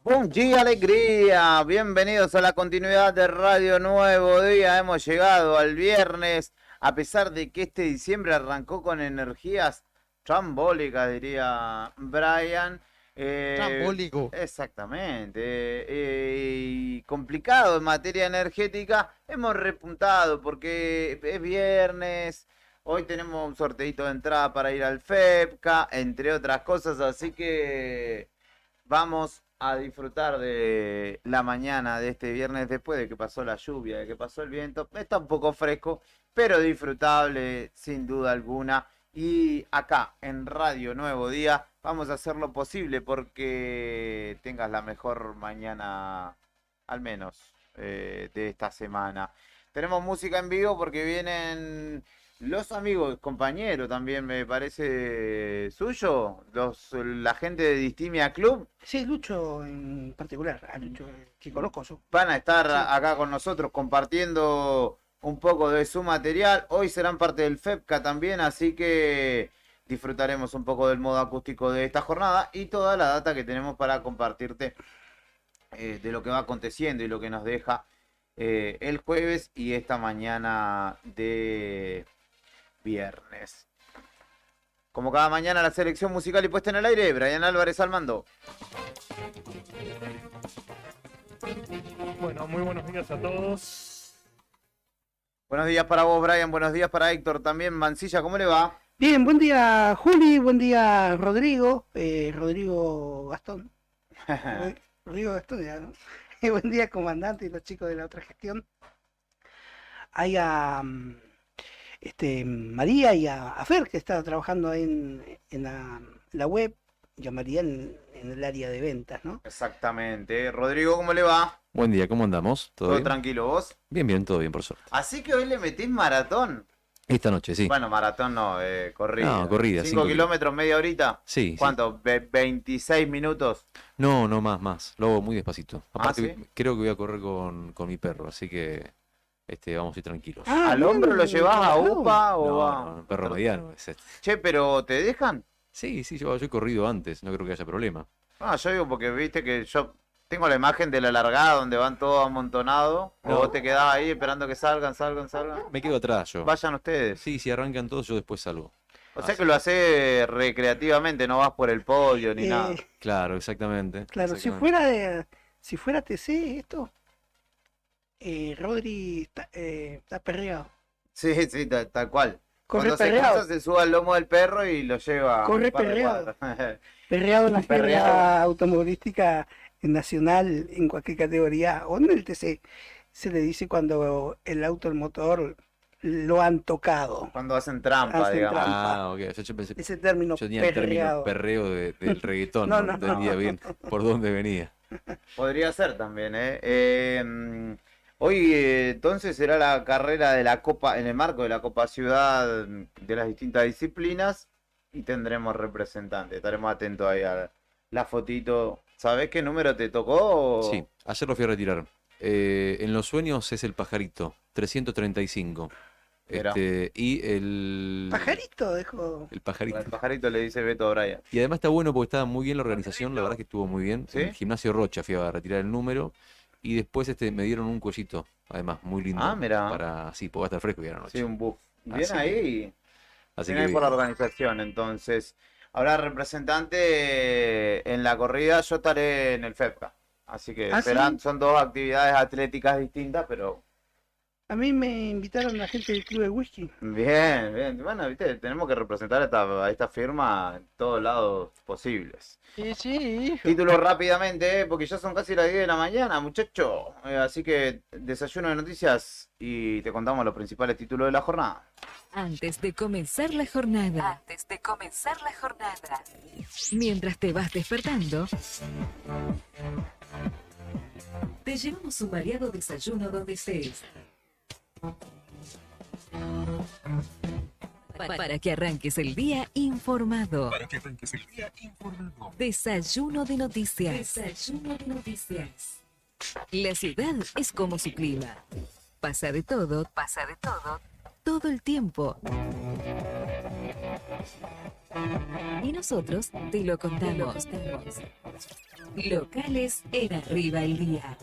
Bom dia, alegría. Bienvenidos a la continuidad de Radio Nuevo Día. Hemos llegado al viernes, a pesar de que este diciembre arrancó con energías trambólicas, diría Brian. Trambólico. Exactamente. Y complicado en materia energética. Hemos repuntado porque es viernes. Hoy tenemos un sorteito de entrada para ir al FEPCA, entre otras cosas. Así que vamos a disfrutar de la mañana de este viernes después de que pasó la lluvia, de que pasó el viento. Está un poco fresco, pero disfrutable sin duda alguna. Y acá en Radio Nuevo Día vamos a hacer lo posible porque tengas la mejor mañana, al menos, de esta semana. Tenemos música en vivo porque vienen los amigos, compañeros también, me parece suyo, la gente de Distimia Club. Sí, Lucho en particular, a Lucho que conozco. Van a estar Sí. acá con nosotros compartiendo un poco de su material. Hoy serán parte del FEPCA también, así que disfrutaremos un poco del modo acústico de esta jornada y toda la data que tenemos para compartirte de lo que va aconteciendo y lo que nos deja el jueves y esta mañana de viernes. Como cada mañana, la selección musical y puesta en el aire, Brian Álvarez al mando. Bueno, muy buenos días a todos. Buenos días para vos, Brian. Buenos días para Héctor también. Mancilla, ¿cómo le va? Bien, buen día Juli, buen día Rodrigo, Rodrigo Gastón. Rodrigo Gastón, ya, ¿no? Buen día comandante y los chicos de la otra gestión. Hay a María y a Fer, que está trabajando ahí en la web, y a María en el área de ventas, ¿no? Exactamente. Rodrigo, ¿cómo le va? Buen día, ¿cómo andamos? ¿Todo bien? Tranquilo, ¿vos? Bien, todo bien, por suerte. Así que hoy le metís maratón. Esta noche, sí. Bueno, maratón no, corrida. No, corrida, 5 kilómetros, media horita. Sí. ¿Cuánto? 26 minutos. No, más. Lo hago muy despacito. Aparte, ¿sí? creo que voy a correr con mi perro, así que vamos a ir tranquilos. ¿Al bien, hombro lo llevás a trabajado. UPA o No, va? no, perro mediano es este. Che, pero ¿te dejan? Sí, yo he corrido antes, no creo que haya problema. No, yo digo porque viste que yo tengo la imagen de la largada donde van todos amontonados. No. O vos te quedás ahí esperando que salgan. Me quedo atrás yo. Vayan ustedes. Sí, si arrancan todos, yo después salgo. O sea que lo hacés recreativamente, no vas por el podio ni nada. Claro, exactamente. Claro, exactamente. si fuera TC esto, Rodri está perreado. Sí, tal cual. Corre Cuando se perreado. cansa se sube al lomo del perro y lo lleva. Corre un par de perreado. cuadras. Perreado en la Perreado. feria automovilística nacional en cualquier categoría o en el TC. Se le dice cuando el auto, el motor lo han tocado. Cuando hacen trampa, Hacen digamos. Ah, ok. Yo pensé, Ese término yo tenía el término perreado. perreo del reggaetón, No, no no, entendía no. bien por dónde venía. Podría ser también, hoy entonces será la carrera de la Copa, en el marco de la Copa Ciudad de las distintas disciplinas y tendremos representantes. Estaremos atentos ahí a la fotito. ¿Sabés qué número te tocó? Sí, ayer lo fui a retirar. En los sueños es el pajarito, 335. Mirá. Y el... Pajarito, dejo. El pajarito. El pajarito le dice Beto a Brian. Y además está bueno porque estaba muy bien la organización, la verdad que estuvo muy bien. ¿Sí? En el Gimnasio Rocha fui a retirar el número Y después me dieron un cuellito, además, muy lindo. Ah, mira. Para, sí, porque va a estar fresco y a la noche. Sí, un buff. Bien Así que- ahí. Así Bien que ahí por la bien. organización, entonces. Ahora representante en la corrida, yo estaré en el FEPCA. Así que ¿Ah, sí? son dos actividades atléticas distintas, pero A mí me invitaron la gente del Club de Whisky. bien, bien. Bueno, viste, tenemos que representar a esta firma en todos lados posibles. Sí, sí, hijo. Títulos rápidamente, porque ya son casi las 10 de la mañana, muchacho. Así que desayuno de noticias y te contamos los principales títulos de la jornada. Antes de comenzar la jornada. Mientras te vas despertando, te llevamos un variado desayuno donde estés. Para que arranques el día informado. Desayuno de noticias. La ciudad es como su clima. Pasa de todo, todo el tiempo. Y nosotros te lo contamos. Locales en Arriba el Día.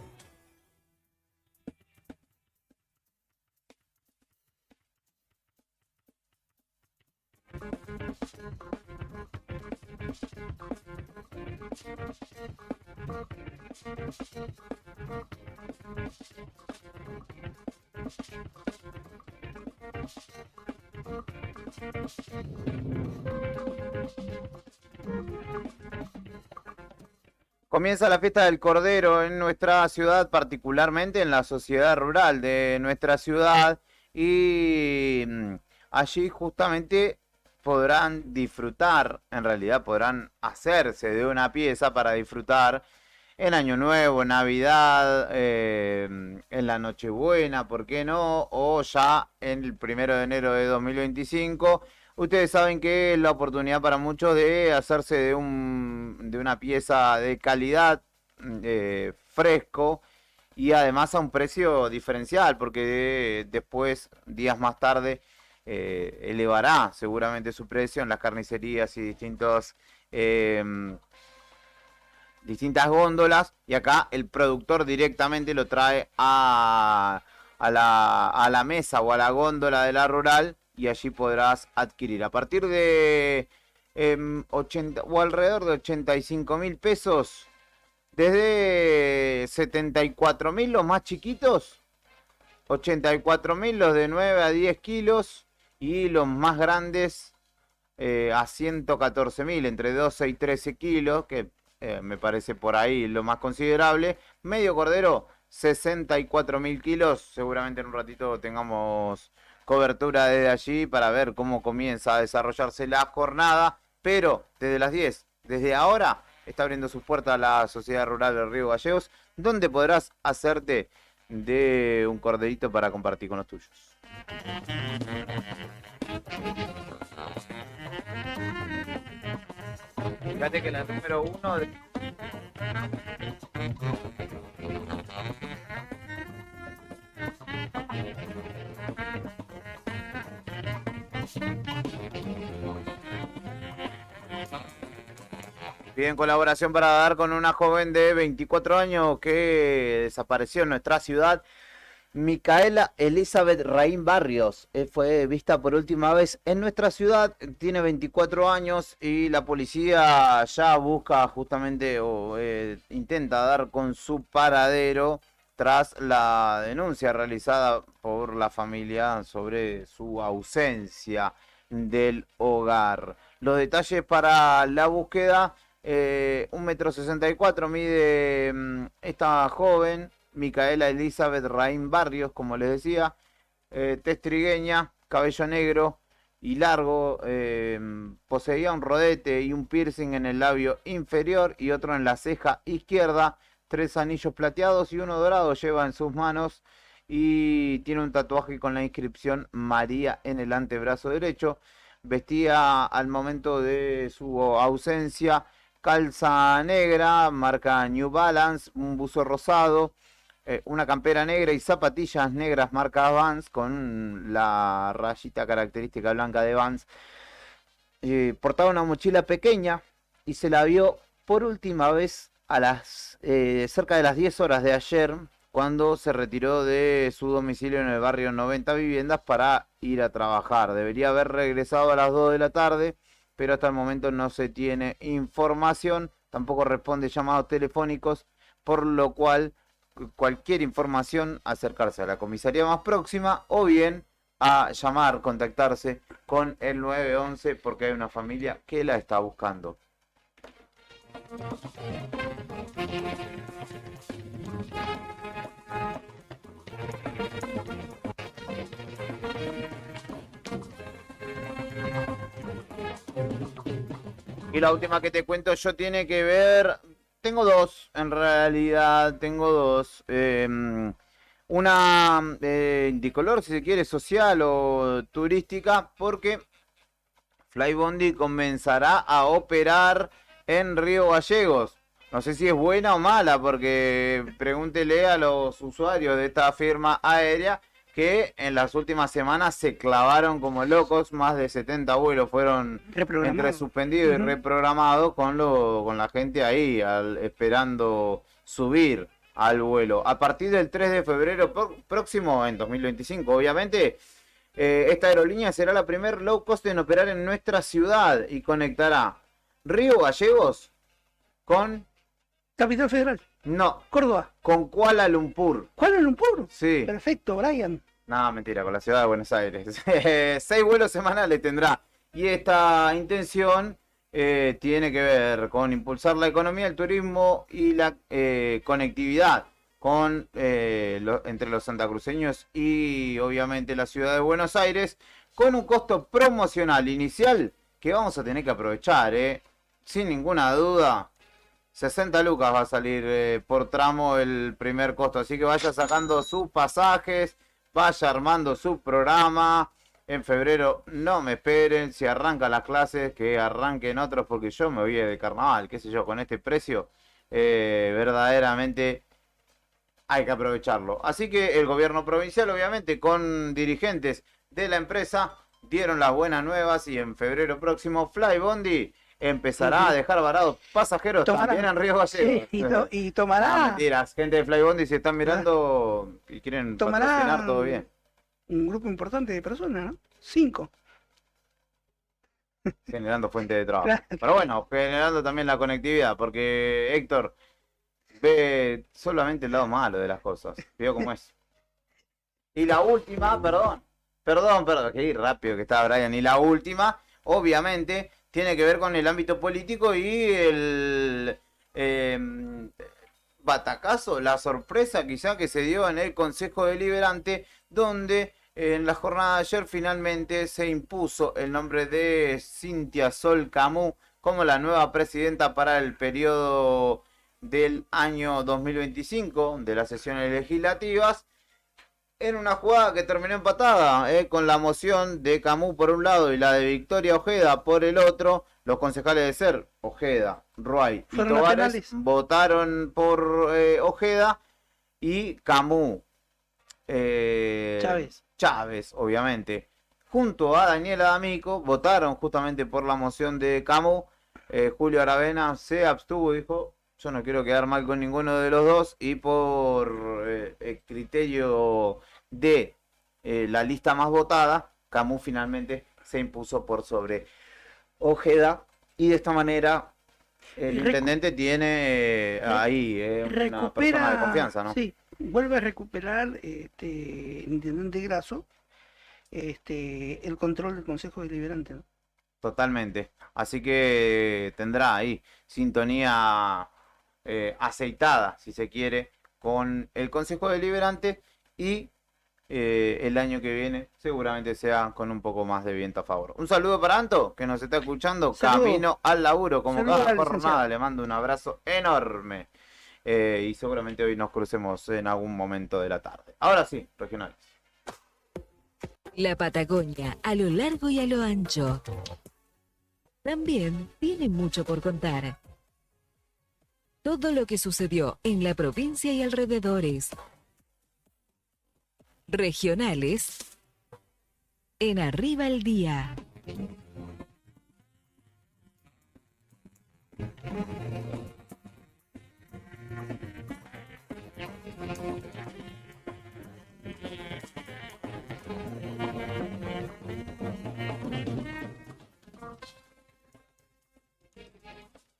Comienza la fiesta del Cordero en nuestra ciudad, particularmente en la sociedad rural de nuestra ciudad, y allí justamente podrán disfrutar, en realidad podrán hacerse de una pieza para disfrutar en Año Nuevo, en Navidad, en la Nochebuena, ¿por qué no? O ya en el 1 de enero de 2025. Ustedes saben que es la oportunidad para muchos de hacerse de una pieza de calidad, fresco, y además a un precio diferencial, porque después, días más tarde, elevará seguramente su precio en las carnicerías y distintas góndolas, y acá el productor directamente lo trae a la mesa o a la góndola de la rural, y allí podrás adquirir a partir de 80 o alrededor de 85.000 pesos, desde 74.000 los más chiquitos, 84.000 los de 9 a 10 kilos, y los más grandes a 114.000, entre 12 y 13 kilos, que me parece por ahí lo más considerable. Medio cordero, 64.000 kilos. Seguramente en un ratito tengamos cobertura desde allí para ver cómo comienza a desarrollarse la jornada. Pero desde las 10, desde ahora, está abriendo sus puertas la Sociedad Rural del Río Gallegos, donde podrás hacerte de un corderito para compartir con los tuyos. Fíjate que la número 1 piden colaboración para dar con una joven de 24 años que desapareció en nuestra ciudad. Micaela Elizabeth Raín Barrios fue vista por última vez en nuestra ciudad, tiene 24 años y la policía ya busca justamente o intenta dar con su paradero tras la denuncia realizada por la familia sobre su ausencia del hogar. Los detalles para la búsqueda: 1,64 m mide esta joven, Micaela Elizabeth Raín Barrios, como les decía, tez trigueña, cabello negro y largo, poseía un rodete y un piercing en el labio inferior y otro en la ceja izquierda, 3 anillos plateados y uno dorado lleva en sus manos, y tiene un tatuaje con la inscripción María en el antebrazo derecho. Vestía al momento de su ausencia calza negra, marca New Balance, un buzo rosado, una campera negra y zapatillas negras marca Vans con la rayita característica blanca de Vans. Portaba una mochila pequeña y se la vio por última vez a las cerca de las 10 horas de ayer, cuando se retiró de su domicilio en el barrio 90 Viviendas para ir a trabajar. Debería haber regresado a las 2 de la tarde, pero hasta el momento no se tiene información, tampoco responde llamados telefónicos, por lo cual cualquier información, acercarse a la comisaría más próxima o bien a llamar, contactarse con el 911 porque hay una familia que la está buscando. Y la última que te cuento yo tiene que ver, tengo dos, en realidad, tengo dos. Una indicolor, si se quiere, social o turística, porque Flybondi comenzará a operar en Río Gallegos. No sé si es buena o mala, porque pregúntele a los usuarios de esta firma aérea que en las últimas semanas se clavaron como locos. Más de 70 vuelos fueron entre suspendidos y reprogramados con la gente ahí esperando subir al vuelo. A partir del 3 de febrero próximo, en 2025, obviamente, esta aerolínea será la primer low cost en operar en nuestra ciudad y conectará Río Gallegos con... Capital Federal. No. Córdoba. Con Kuala Lumpur. ¿Kuala Lumpur? Sí. Perfecto, Brian. No, mentira, con la ciudad de Buenos Aires. 6 vuelos semanales tendrá. Y esta intención tiene que ver con impulsar la economía, el turismo y la conectividad con entre los santacruceños y obviamente la ciudad de Buenos Aires, con un costo promocional inicial que vamos a tener que aprovechar, sin ninguna duda. 60 lucas va a salir por tramo el primer costo, así que vaya sacando sus pasajes, vaya armando su programa. En febrero no me esperen, si arrancan las clases, que arranquen otros, porque yo me voy de carnaval, qué sé yo, con este precio, verdaderamente hay que aprovecharlo. Así que el gobierno provincial, obviamente, con dirigentes de la empresa, dieron las buenas nuevas y en febrero próximo Flybondi empezará a dejar varados pasajeros también en Río Gallegos. Sí, y tomará... No, mentiras, gente de Flybondi, si están mirando y quieren patrocinar, todo bien. Un grupo importante de personas, ¿no? 5. Generando fuente de trabajo. Claro. Pero bueno, generando también la conectividad, porque Héctor ve solamente el lado malo de las cosas. Veo cómo es. Y la última, perdón, que ir rápido que está Brian. Y la última, obviamente, tiene que ver con el ámbito político y el batacazo, la sorpresa quizá que se dio en el Consejo Deliberante, donde en la jornada de ayer finalmente se impuso el nombre de Cynthia Sol Camus como la nueva presidenta para el periodo del año 2025 de las sesiones legislativas, en una jugada que terminó empatada, con la moción de Camus por un lado y la de Victoria Ojeda por el otro. Los concejales de SER, Ojeda, Ruay y Tovares, votaron por Ojeda, y Camus, Chávez, obviamente, junto a Daniela D'Amico, votaron justamente por la moción de Camus. Julio Aravena se abstuvo, dijo: yo no quiero quedar mal con ninguno de los dos, y por el criterio de la lista más votada, Camus finalmente se impuso por sobre Ojeda, y de esta manera el intendente tiene ahí una persona de confianza, ¿no? Sí, vuelve a recuperar el intendente Grasso el control del Consejo Deliberante, ¿no? Totalmente. Así que tendrá ahí sintonía aceitada, si se quiere, con el Consejo Deliberante, y el año que viene seguramente sea con un poco más de viento a favor. Un saludo para Anto, que nos está escuchando. Saludo. Camino al laburo, como cada jornada. Le mando un abrazo enorme. Y seguramente hoy nos crucemos en algún momento de la tarde. Ahora sí, regionales. La Patagonia, a lo largo y a lo ancho, también tiene mucho por contar. Todo lo que sucedió en la provincia y alrededores. Regionales en Arriba el Día.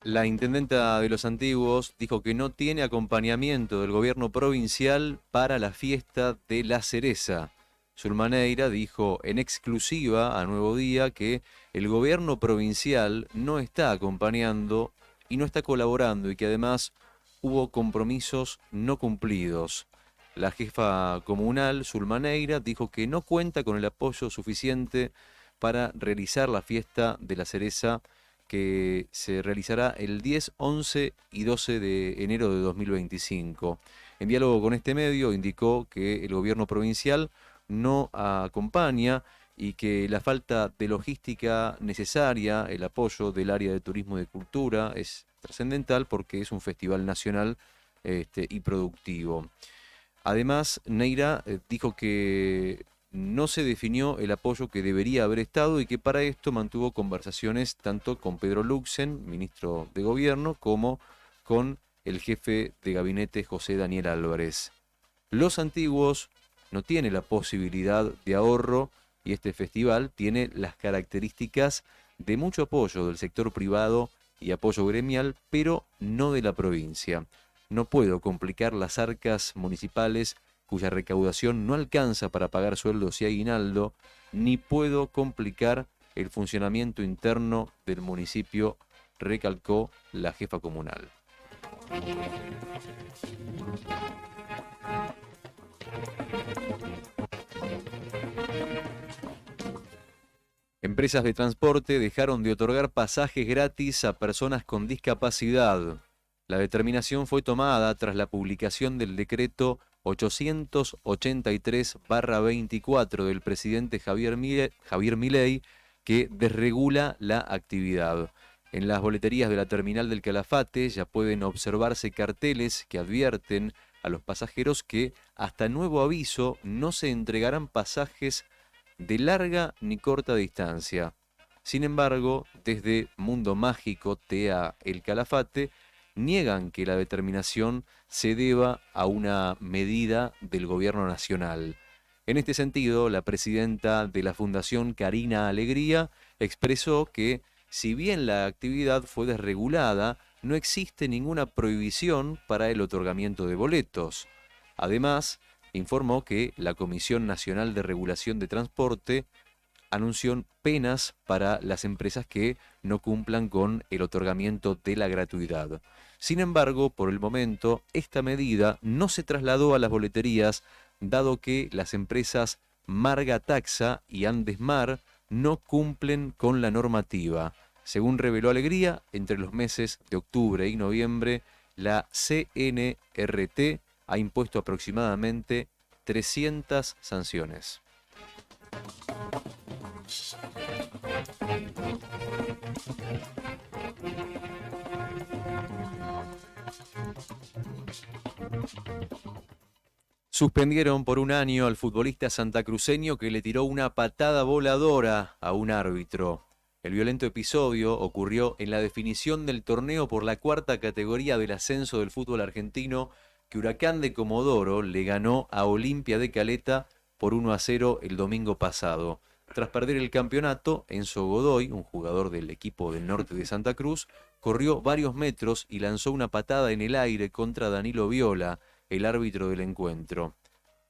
La intendenta de Los Antiguos dijo que no tiene acompañamiento del gobierno provincial para la fiesta de la cereza. Zulma Neira dijo en exclusiva a Nuevo Día que el gobierno provincial no está acompañando y no está colaborando y que además hubo compromisos no cumplidos. La jefa comunal, Zulma Neira, dijo que no cuenta con el apoyo suficiente para realizar la fiesta de la cereza que se realizará el 10, 11 y 12 de enero de 2025. En diálogo con este medio indicó que el gobierno provincial no acompaña y que la falta de logística necesaria, el apoyo del área de turismo y de cultura es trascendental porque es un festival nacional y productivo. Además, Neira dijo que no se definió el apoyo que debería haber estado y que para esto mantuvo conversaciones tanto con Pedro Luxen, ministro de Gobierno, como con el jefe de gabinete José Daniel Álvarez. Los Antiguos no tiene la posibilidad de ahorro y este festival tiene las características de mucho apoyo del sector privado y apoyo gremial, pero no de la provincia. No puedo complicar las arcas municipales cuya recaudación no alcanza para pagar sueldos y aguinaldo, ni puedo complicar el funcionamiento interno del municipio, recalcó la jefa comunal. Empresas de transporte dejaron de otorgar pasajes gratis a personas con discapacidad. La determinación fue tomada tras la publicación del decreto 883/24 del presidente Javier Milei, que desregula la actividad. En las boleterías de la terminal del Calafate ya pueden observarse carteles que advierten a los pasajeros que, hasta nuevo aviso, no se entregarán pasajes de larga ni corta distancia. Sin embargo, desde Mundo Mágico TEA El Calafate, niegan que la determinación se deba a una medida del gobierno nacional. En este sentido, la presidenta de la Fundación Karina Alegría expresó que, si bien la actividad fue desregulada, no existe ninguna prohibición para el otorgamiento de boletos. Además, informó que la Comisión Nacional de Regulación de Transporte anunció penas para las empresas que no cumplan con el otorgamiento de la gratuidad. Sin embargo, por el momento, esta medida no se trasladó a las boleterías, dado que las empresas Marga Taxa y Andesmar no cumplen con la normativa. Según reveló Alegría, entre los meses de octubre y noviembre, la CNRT ha impuesto aproximadamente 300 sanciones. Suspendieron por un año al futbolista santacruceño que le tiró una patada voladora a un árbitro. El violento episodio ocurrió en la definición del torneo por la cuarta categoría del ascenso del fútbol argentino, que Huracán de Comodoro le ganó a Olimpia de Caleta por 1-0 el domingo pasado. Tras perder el campeonato, Enzo Godoy, un jugador del equipo del norte de Santa Cruz, corrió varios metros y lanzó una patada en el aire contra Danilo Viola, el árbitro del encuentro.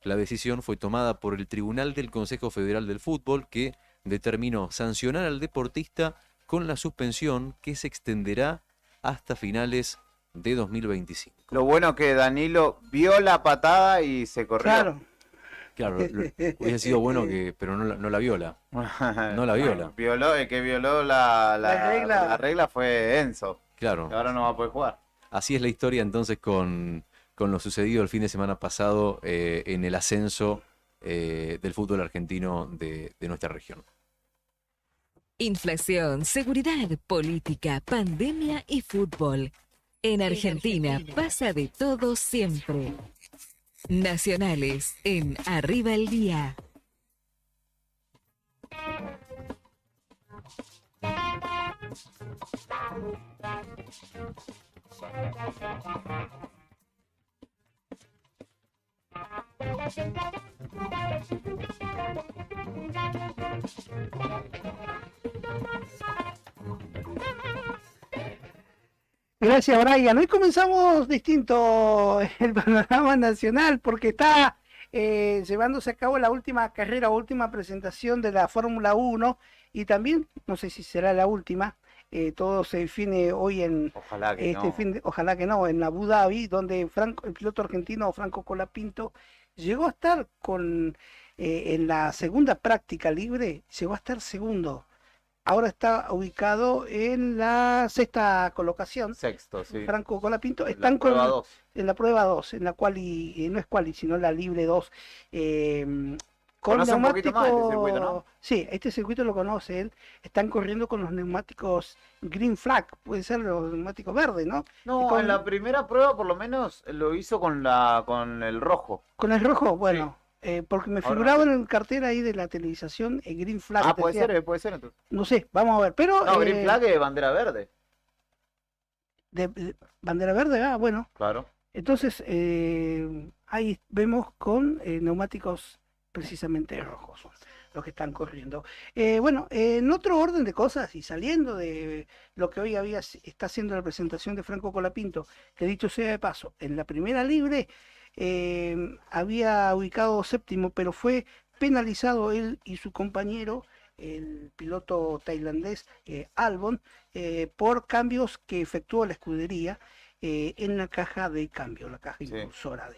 La decisión fue tomada por el Tribunal del Consejo Federal del Fútbol, que determinó sancionar al deportista con la suspensión que se extenderá hasta finales de 2025. Lo bueno que Danilo vio la patada y se corrió. Claro, hubiese sido bueno que, pero no la viola. No la viola. El que violó la regla fue Enzo. Claro. Ahora no va a poder jugar. Así es la historia entonces con lo sucedido el fin de semana pasado en el ascenso del fútbol argentino de nuestra región. Inflación, seguridad, política, pandemia y fútbol. En Argentina pasa de todo siempre. Nacionales en Arriba el Día. Gracias, Brian. Hoy comenzamos distinto el panorama nacional porque está llevándose a cabo la última carrera, última presentación de la Fórmula 1 y también, no sé si será la última, todo se define hoy en Ojalá que no. ojalá que no, en Abu Dhabi, donde el piloto argentino Franco Colapinto llegó a estar en la segunda práctica libre, llegó a estar segundo. Ahora está ubicado en la sexta colocación. Sexto, sí. Franco Colapinto En están la prueba 2. en la prueba 2, en la quali, no es quali, sino la libre 2. Con Conoce un poquito más este circuito, ¿no? Sí, este circuito lo conoce él. Están corriendo con los neumáticos Green Flag, puede ser los neumáticos verdes, ¿no? No, con- en la primera prueba por lo menos lo hizo con el rojo. Con el rojo, bueno, porque me Ahora figuraba no en el cartel ahí de la televisación Green Flag. Ah, te puede decía. ser entonces. No sé, vamos a ver, pero... No, Green Flag es bandera verde. de bandera verde, bueno. Claro. Entonces, ahí vemos con neumáticos precisamente rojos, los que están corriendo. Bueno, en otro orden de cosas y saliendo de lo que hoy está haciendo la presentación de Franco Colapinto, que dicho sea de paso, en la primera libre había ubicado séptimo, pero fue penalizado él y su compañero, el piloto tailandés Albon, por cambios que efectuó la escudería en la caja de cambio, la caja Sí. impulsora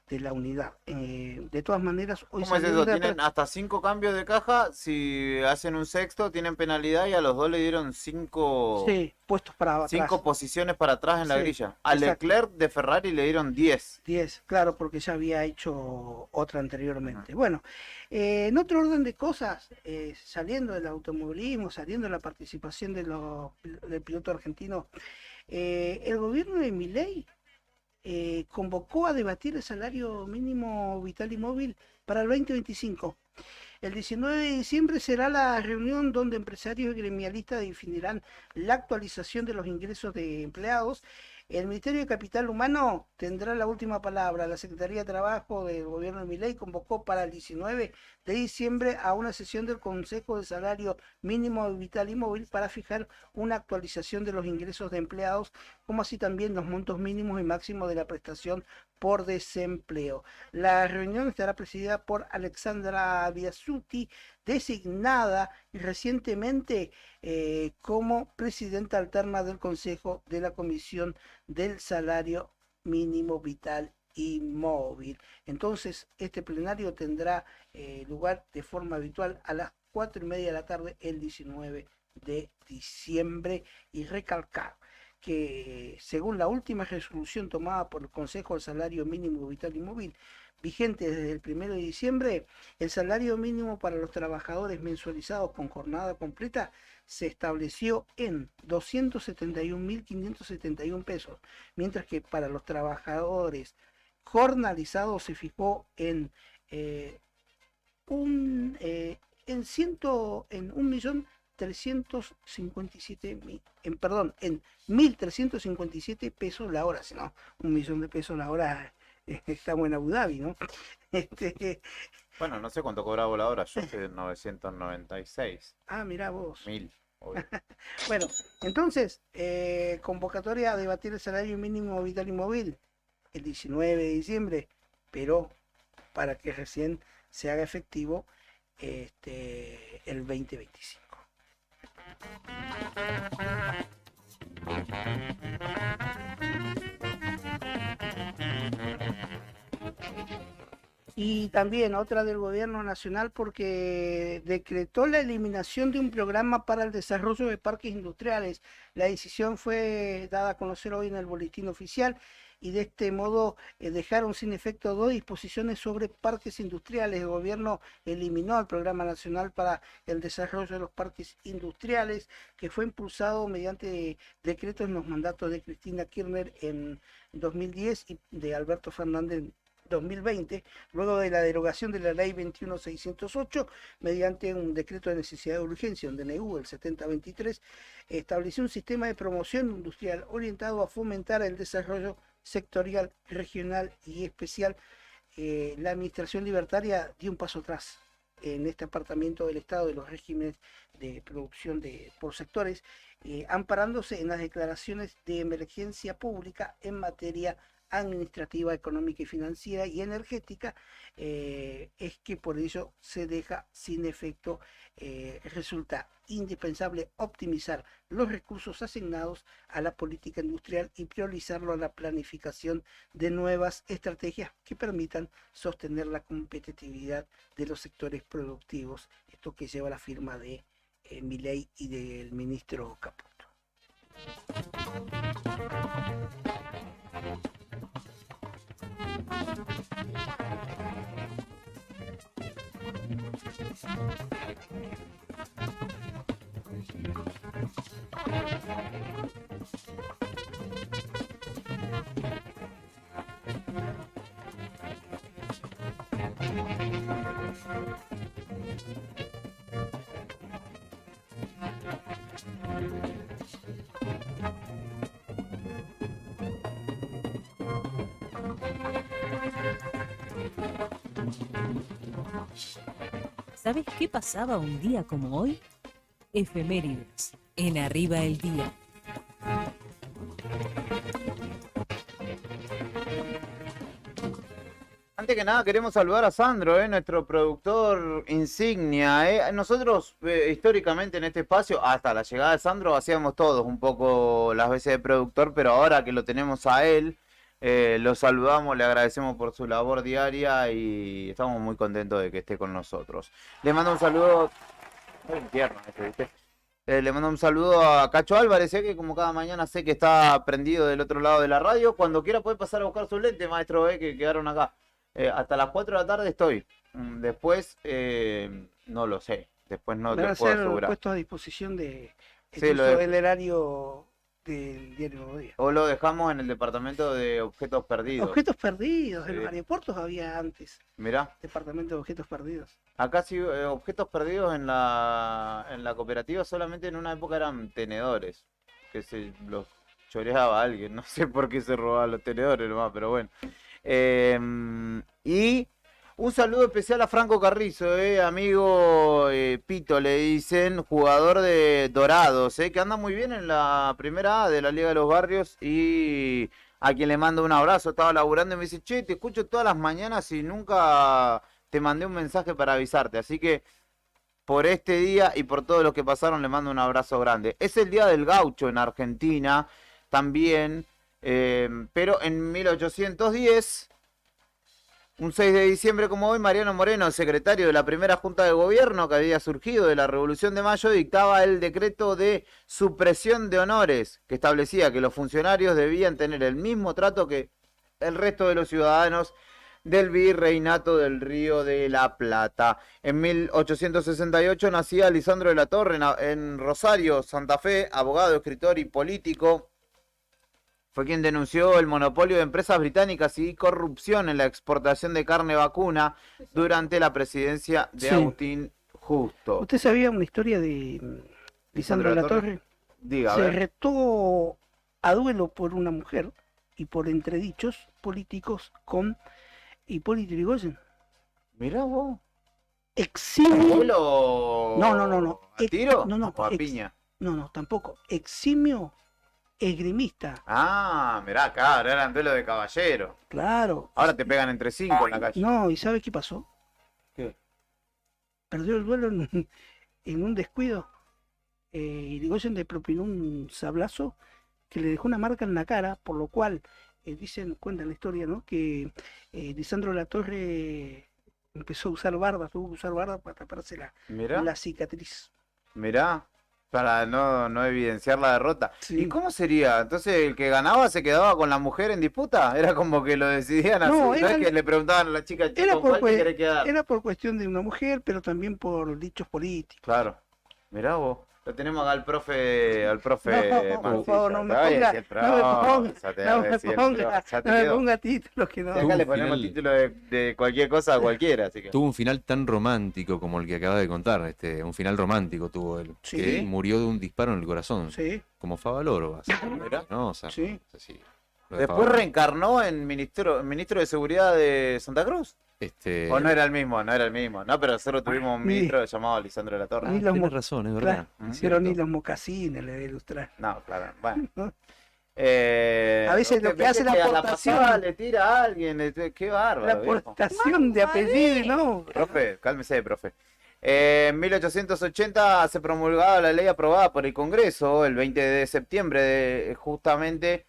de la unidad. De todas maneras, hoy ¿Cómo es salió eso? de Tienen hasta 5 cambios de caja. Si hacen un sexto, tienen penalidad y a los dos le dieron 5 sí, puestos para atrás. posiciones para atrás en la Sí, grilla. A exacto. Leclerc de Ferrari le dieron 10. 10, claro, porque ya había hecho otra anteriormente. Bueno, en otro orden de cosas, saliendo del automovilismo, saliendo de la participación del piloto argentino, el gobierno de Milei convocó a debatir el salario mínimo vital y móvil para el 2025. El 19 de diciembre será la reunión donde empresarios y gremialistas definirán la actualización de los ingresos de empleados. El Ministerio de Capital Humano tendrá la última palabra. La Secretaría de Trabajo del gobierno de Milei convocó para el 19 de diciembre a una sesión del Consejo de Salario Mínimo Vital y Móvil para fijar una actualización de los ingresos de empleados, como así también los montos mínimos y máximos de la prestación por desempleo. La reunión estará presidida por Alexandra Biasuti, designada recientemente como presidenta alterna del Consejo de la Comisión del Salario Mínimo Vital y Móvil. Entonces, este plenario tendrá lugar de forma habitual a las 4:30 de la tarde el 19 de diciembre y recalcar que según la última resolución tomada por el Consejo del Salario Mínimo Vital y Móvil, vigente desde el 1 de diciembre, el salario mínimo para los trabajadores mensualizados con jornada completa se estableció en 271.571 pesos, mientras que para los trabajadores jornalizados se fijó en 1.357.000, pesos la hora, si no, 1.000.000 de pesos la hora, estamos en Abu Dhabi, ¿no? Bueno, no sé cuánto cobraba la hora. Yo estoy en 996. Mirá vos. 1000. Obvio. Bueno, entonces, convocatoria a debatir el salario mínimo vital y móvil el 19 de diciembre, pero para que recién se haga efectivo el 2025. Y también otra del gobierno nacional porque decretó la eliminación de un programa para el desarrollo de parques industriales. La decisión fue dada a conocer hoy en el boletín oficial y de este modo dejaron sin efecto 2 disposiciones sobre parques industriales. El gobierno eliminó el Programa Nacional para el Desarrollo de los Parques Industriales, que fue impulsado mediante decretos en los mandatos de Cristina Kirchner en 2010 y de Alberto Fernández en 2020, luego de la derogación de la ley 21.608, mediante un decreto de necesidad de urgencia, un DNU, el 7023, estableció un sistema de promoción industrial orientado a fomentar el desarrollo sectorial, regional y especial. La administración libertaria dio un paso atrás en este apartamiento del Estado de los regímenes de producción por sectores, amparándose en las declaraciones de emergencia pública en materia administrativa, económica y financiera y energética, es que por ello se deja sin efecto. Resulta indispensable optimizar los recursos asignados a la política industrial y priorizarlo a la planificación de nuevas estrategias que permitan sostener la competitividad de los sectores productivos. Esto que lleva la firma de Milei y del ministro Caputo. ¿Sabes qué pasaba un día como hoy? Efemérides, en Arriba el Día. Antes que nada queremos saludar a Sandro, nuestro productor insignia. Nosotros históricamente en este espacio, hasta la llegada de Sandro, hacíamos todos un poco las veces de productor, pero ahora que lo tenemos a él, lo saludamos, le agradecemos por su labor diaria y estamos muy contentos de que esté con nosotros. Le mando un saludo. ¿Viste? Le mando un saludo a Cacho Álvarez, que como cada mañana sé que está prendido del otro lado de la radio. Cuando quiera puede pasar a buscar sus lentes, maestro, que quedaron acá. Hasta las 4 de la tarde estoy. Después, no lo sé. Después no te puedo asegurar. Puesto a disposición de Sí, el erario del diario Nuevo Día. O lo dejamos en el departamento de objetos perdidos. Objetos perdidos, Sí. en los aeropuertos había antes. Mirá, Departamento de objetos perdidos. acá sí, objetos perdidos en la cooperativa solamente en una época eran tenedores. Que se los choreaba alguien. No sé por qué se robaban los tenedores nomás, pero bueno. Y un saludo especial a Franco Carrizo, amigo Pito, le dicen, jugador de Dorados, que anda muy bien en la primera A de la Liga de los Barrios y a quien le mando un abrazo. Estaba laburando y me dice, che, te escucho todas las mañanas y nunca te mandé un mensaje para avisarte, así que por este día y por todos los que pasaron le mando un abrazo grande. Es el Día del Gaucho en Argentina también. Pero en 1810, un 6 de diciembre como hoy, Mariano Moreno, secretario de la primera Junta de Gobierno que había surgido de la Revolución de Mayo, dictaba el decreto de supresión de honores, que establecía que los funcionarios debían tener el mismo trato que el resto de los ciudadanos del Virreinato del Río de la Plata. En 1868 nacía Lisandro de la Torre en Rosario, Santa Fe, abogado, escritor y político. Fue quien denunció el monopolio de empresas británicas y corrupción en la exportación de carne vacuna durante la presidencia de Sí. Agustín Justo. ¿Usted sabía una historia de Lisandro de la Torre? Diga, a Se ver. retó a duelo por una mujer y por entredichos políticos con Hipólito Yrigoyen. Mirá vos. Eximio. ¿Duelo No. a tiro No, o a piña? No, tampoco. Eximio esgrimista. Ah, mirá, claro, eran duelo de caballero. Claro. Ahora te pegan entre 5 en la calle. No, ¿y sabe qué pasó? ¿Qué? Perdió el duelo en un descuido. Irigoyen le propinó un sablazo que le dejó una marca en la cara, por lo cual cuentan la historia, ¿no? Que Lisandro de la Torre empezó a usar bardas, tuvo que usar bardas para taparse Mirá, la cicatriz. mirá, para no evidenciar la derrota. Sí. ¿Y cómo sería? Entonces, ¿el que ganaba se quedaba con la mujer en disputa? Era como que lo decidían así. No, No, era- es que le preguntaban a la chica, Era ¿con cuál te por, querés quedar? era por cuestión de una mujer, pero también por dichos políticos. Claro. Mirá vos. Lo tenemos acá al profe No, por Mancilla. favor, no me Te voy a ponga, decir el no me profe, ponga, ya te no voy a me decir el ponga, profe, ya te no me quedó. ponga títulos que no. Si acá le ponemos Final. título de cualquier cosa a cualquiera, así que. Tuvo un final tan romántico como el que acaba de contar, un final romántico tuvo él, Sí. que murió de un disparo en el corazón, Sí, como Favaloro, básicamente, Mirá. ¿no? O sea, Sí. así, lo de Después Favaloro. reencarnó en ministro de Seguridad de Santa Cruz. O no era el mismo, no era el mismo. No, pero nosotros tuvimos un Ni- ministro llamado Lisandro de la Torre. Ni los Tienes mo- razón, es claro, verdad. Claro, es pero ni cierto. los mocasines le debe ilustrar. No, claro. Bueno. ¿No? A veces lo usted que hace la que a aportación- pasada le tira a alguien. Qué La bárbaro, viejo. aportación de apellido, ¿no? Profe, cálmese, profe. En 1880 se promulgaba la ley aprobada por el Congreso el 20 de septiembre, justamente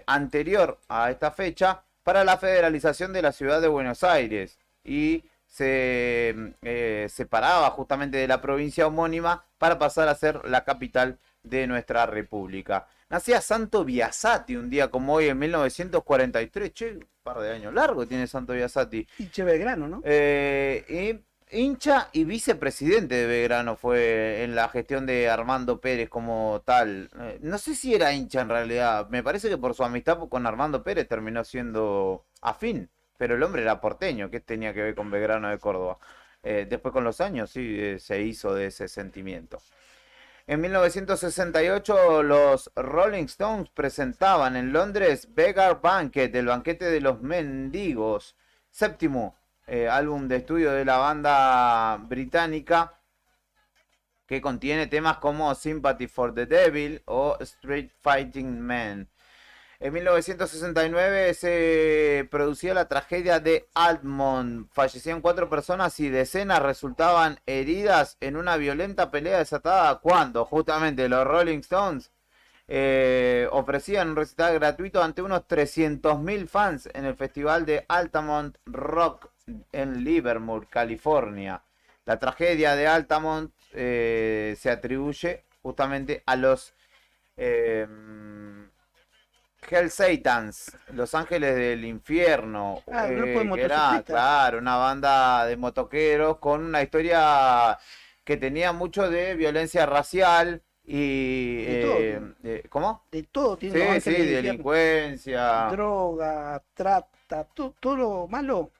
anterior a esta fecha, para la federalización de la ciudad de Buenos Aires y se separaba justamente de la provincia homónima para pasar a ser la capital de nuestra república. Nacía Santo Biasati un día como hoy en 1943, che, un par de años largo tiene Santo Biasati. Y Che Belgrano, ¿no? Y hincha y vicepresidente de Belgrano fue en la gestión de Armando Pérez como tal. No sé si era hincha en realidad. Me parece que por su amistad con Armando Pérez terminó siendo afín. Pero el hombre era porteño. ¿Qué tenía que ver con Belgrano de Córdoba? Después con los años sí se hizo de ese sentimiento. En 1968 los Rolling Stones presentaban en Londres Beggar Banquet, el banquete de los mendigos, séptimo álbum de estudio de la banda británica, que contiene temas como Sympathy for the Devil o Street Fighting Man. En 1969 se producía la tragedia de Altamont. Fallecían 4 personas y decenas resultaban heridas en una violenta pelea desatada cuando justamente los Rolling Stones ofrecían un recital gratuito ante unos 300.000 fans en el festival de Altamont Rock en Livermore, California. La tragedia de Altamont se atribuye justamente a los Hell Satans, Los Ángeles del Infierno, Ah, grupo de que era, motociclistas. claro, una banda de motoqueros con una historia que tenía mucho de violencia racial y... De todo. ¿Cómo? De todo tiene Sí, los sí, ángeles del infierno. delincuencia. Droga, trata, todo lo malo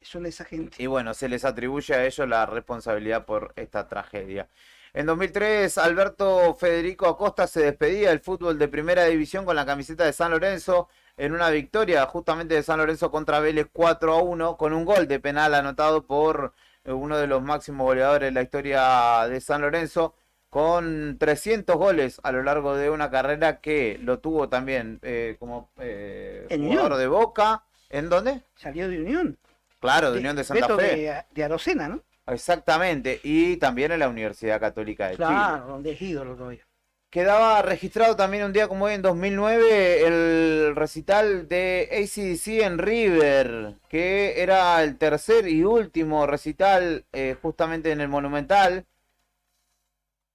son esa gente. Y bueno, se les atribuye a ellos la responsabilidad por esta tragedia. En 2003, Alberto Federico Acosta se despedía del fútbol de primera división con la camiseta de San Lorenzo en una victoria justamente de San Lorenzo contra Vélez 4-1 con un gol de penal anotado por uno de los máximos goleadores de la historia de San Lorenzo, con 300 goles a lo largo de una carrera que lo tuvo también como En jugador Unión. de Boca. ¿En dónde? Salió de Unión. Claro, de Unión de Santa Beto Fe. de Arocena, ¿no? Exactamente, y también en la Universidad Católica de Chile. Claro, donde es ídolo todavía. Quedaba registrado también un día como hoy en 2009 el recital de AC/DC en River, que era el tercer y último recital justamente en el Monumental,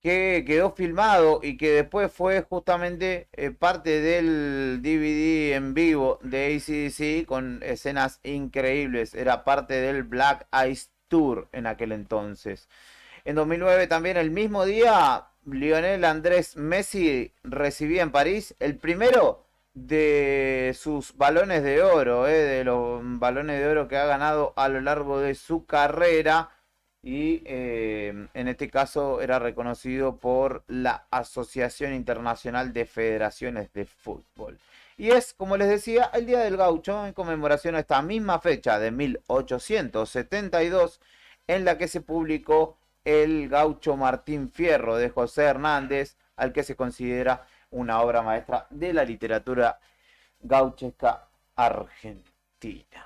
que quedó filmado y que después fue justamente parte del DVD en vivo de AC/DC con escenas increíbles. Era parte del Black Ice Tour en aquel entonces. En 2009 también, el mismo día, Lionel Andrés Messi recibía en París el primero de sus balones de oro, de los balones de oro que ha ganado a lo largo de su carrera. Y en este caso era reconocido por la Asociación Internacional de Federaciones de Fútbol. Y es, como les decía, el Día del Gaucho, en conmemoración a esta misma fecha de 1872, en la que se publicó El Gaucho Martín Fierro de José Hernández, al que se considera una obra maestra de la literatura gauchesca argentina.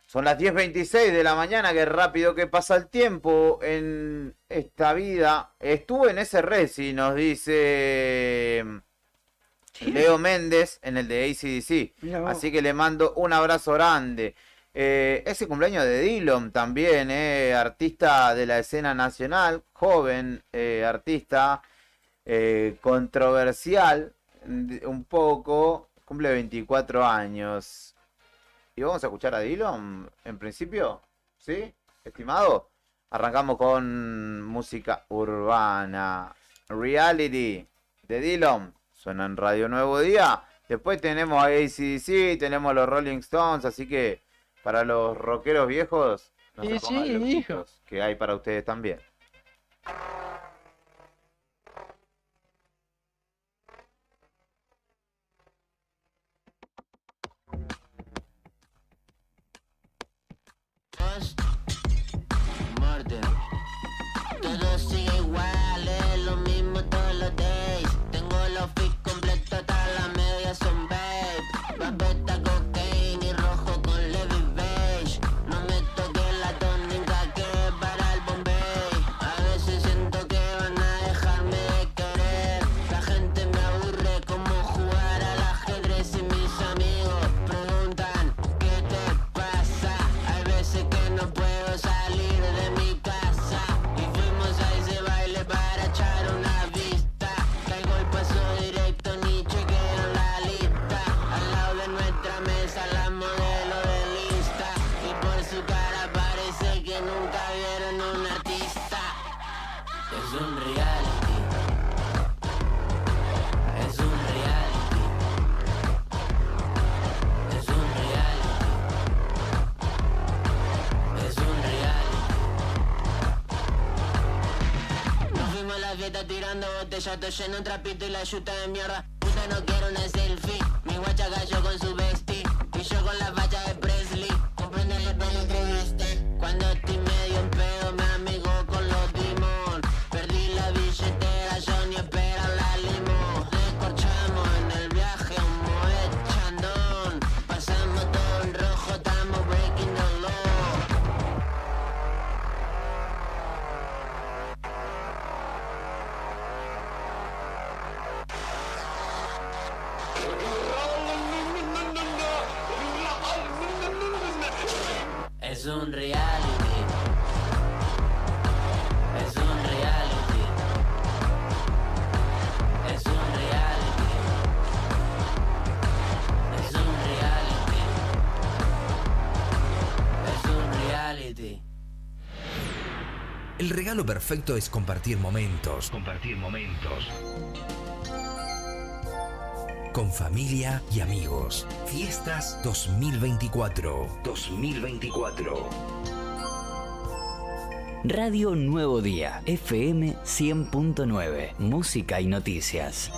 Son las 10:26 de la mañana, qué rápido que pasa el tiempo en esta vida. Estuve en ese reci, nos dice Leo Méndez, en el de AC/DC. Mirá vos. Así que le mando un abrazo grande. Ese cumpleaños de Dillon también, artista de la escena nacional, joven artista, controversial, un poco, cumple 24 años. Y vamos a escuchar a Dillon, en principio, ¿sí? Estimado, arrancamos con música urbana. Reality de Dillon, suena en Radio Nuevo Día. Después tenemos a AC/DC, tenemos a los Rolling Stones, así que para los rockeros viejos, no se pongan loquitos, que hay para ustedes también. nunca vieron un artista. Es un reality. Es un reality. Es un reality. Es un reality. Nos fuimos a la fiesta tirando botellas, todo lleno un trapito y la yuta de mierda. Puta no quiero una selfie. Mi guacha cayó con su bestie y yo con la facha de Presley. Compréndele para la entrevista. Cuando estoy medio en pedo me amigo con los Dimon. Perdí la billetera, yo ni espera la limo. Descorchamos en el viaje un Moet Chandon. Pasamos todo en rojo, estamos breaking the law. Es un reality. Es un reality. Es un reality. Es un reality. Es un reality. El regalo perfecto es compartir momentos. Con familia y amigos. Fiestas 2024. Radio Nuevo Día, FM 100.9, música y noticias.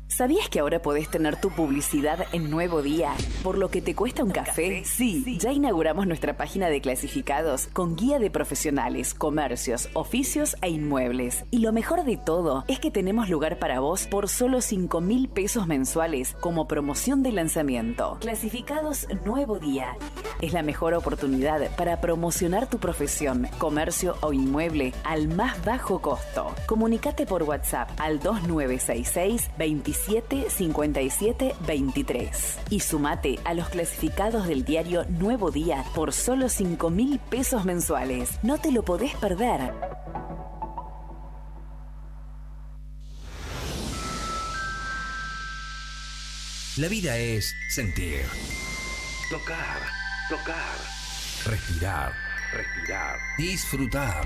¿Sabías que ahora podés tener tu publicidad en Nuevo Día? ¿Por lo que te cuesta un café? Sí, ya inauguramos nuestra página de clasificados con guía de profesionales, comercios, oficios e inmuebles. Y lo mejor de todo es que tenemos lugar para vos por solo 5.000 pesos mensuales como promoción de lanzamiento. Clasificados Nuevo Día. Es la mejor oportunidad para promocionar tu profesión, comercio o inmueble al más bajo costo. Comunicate por WhatsApp al 2966 27 57 23 y sumate a los clasificados del diario Nuevo Día por solo 5.000 pesos mensuales. No te lo podés perder. La vida es sentir. Tocar. Respirar. Disfrutar.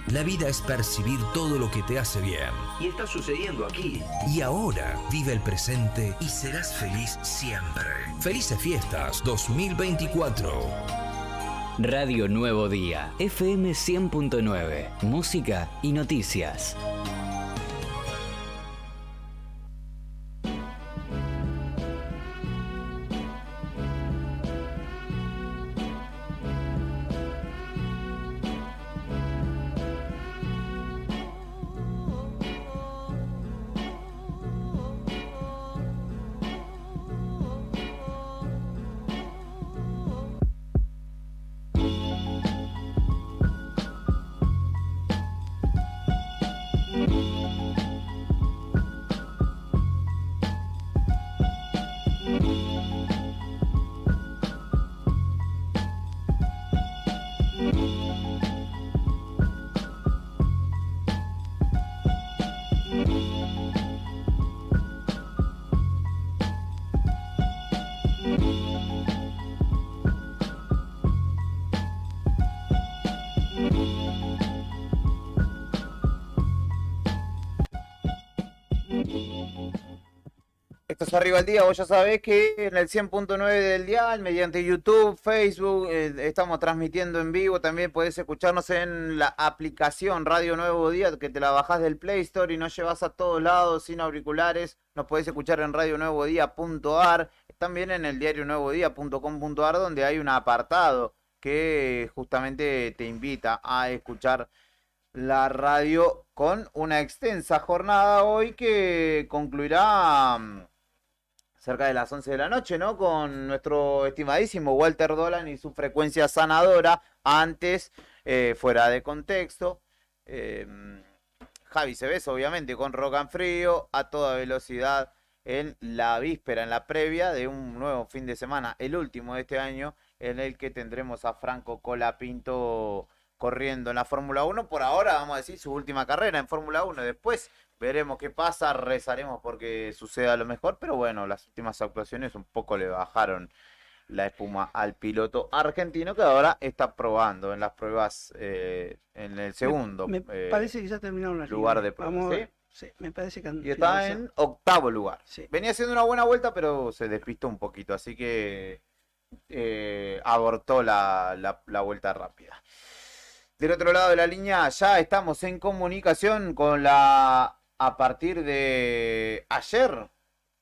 La vida es percibir todo lo que te hace bien. Y está sucediendo aquí. Y ahora vive el presente y serás feliz siempre. Felices fiestas 2024. Radio Nuevo Día, FM 100.9, música y noticias. Esto es Arriba al Día. Vos ya sabés que en el 100.9 del dial, mediante YouTube, Facebook, estamos transmitiendo en vivo. También podés escucharnos en la aplicación Radio Nuevo Día, que te la bajás del Play Store y no llevas a todos lados sin auriculares. Nos podés escuchar en radionuevodía.ar. También en el diario nuevodía.com.ar, donde hay un apartado que justamente te invita a escuchar la radio con una extensa jornada hoy que concluirá cerca de las 11 de la noche, ¿no? Con nuestro estimadísimo Walter Dolan y su frecuencia sanadora. Antes, fuera de contexto, Javi Cebes, obviamente, con Rock and Frío, a toda velocidad, en la víspera, en la previa de un nuevo fin de semana, el último de este año, en el que tendremos a Franco Colapinto corriendo en la Fórmula 1. Por ahora, vamos a decir, su última carrera en Fórmula 1. Después veremos qué pasa, rezaremos porque suceda lo mejor, pero bueno, las últimas actuaciones un poco le bajaron la espuma al piloto argentino que ahora está probando en las pruebas en el segundo Me parece que ya terminaron las lugar líneas. de pruebas. Vamos a ¿Sí? ver. Sí, me parece que han Y está finalizado. en octavo lugar. Sí. Venía haciendo una buena vuelta, pero se despistó un poquito, así que abortó la vuelta rápida. Del otro lado de la línea ya estamos en comunicación con a partir de ayer,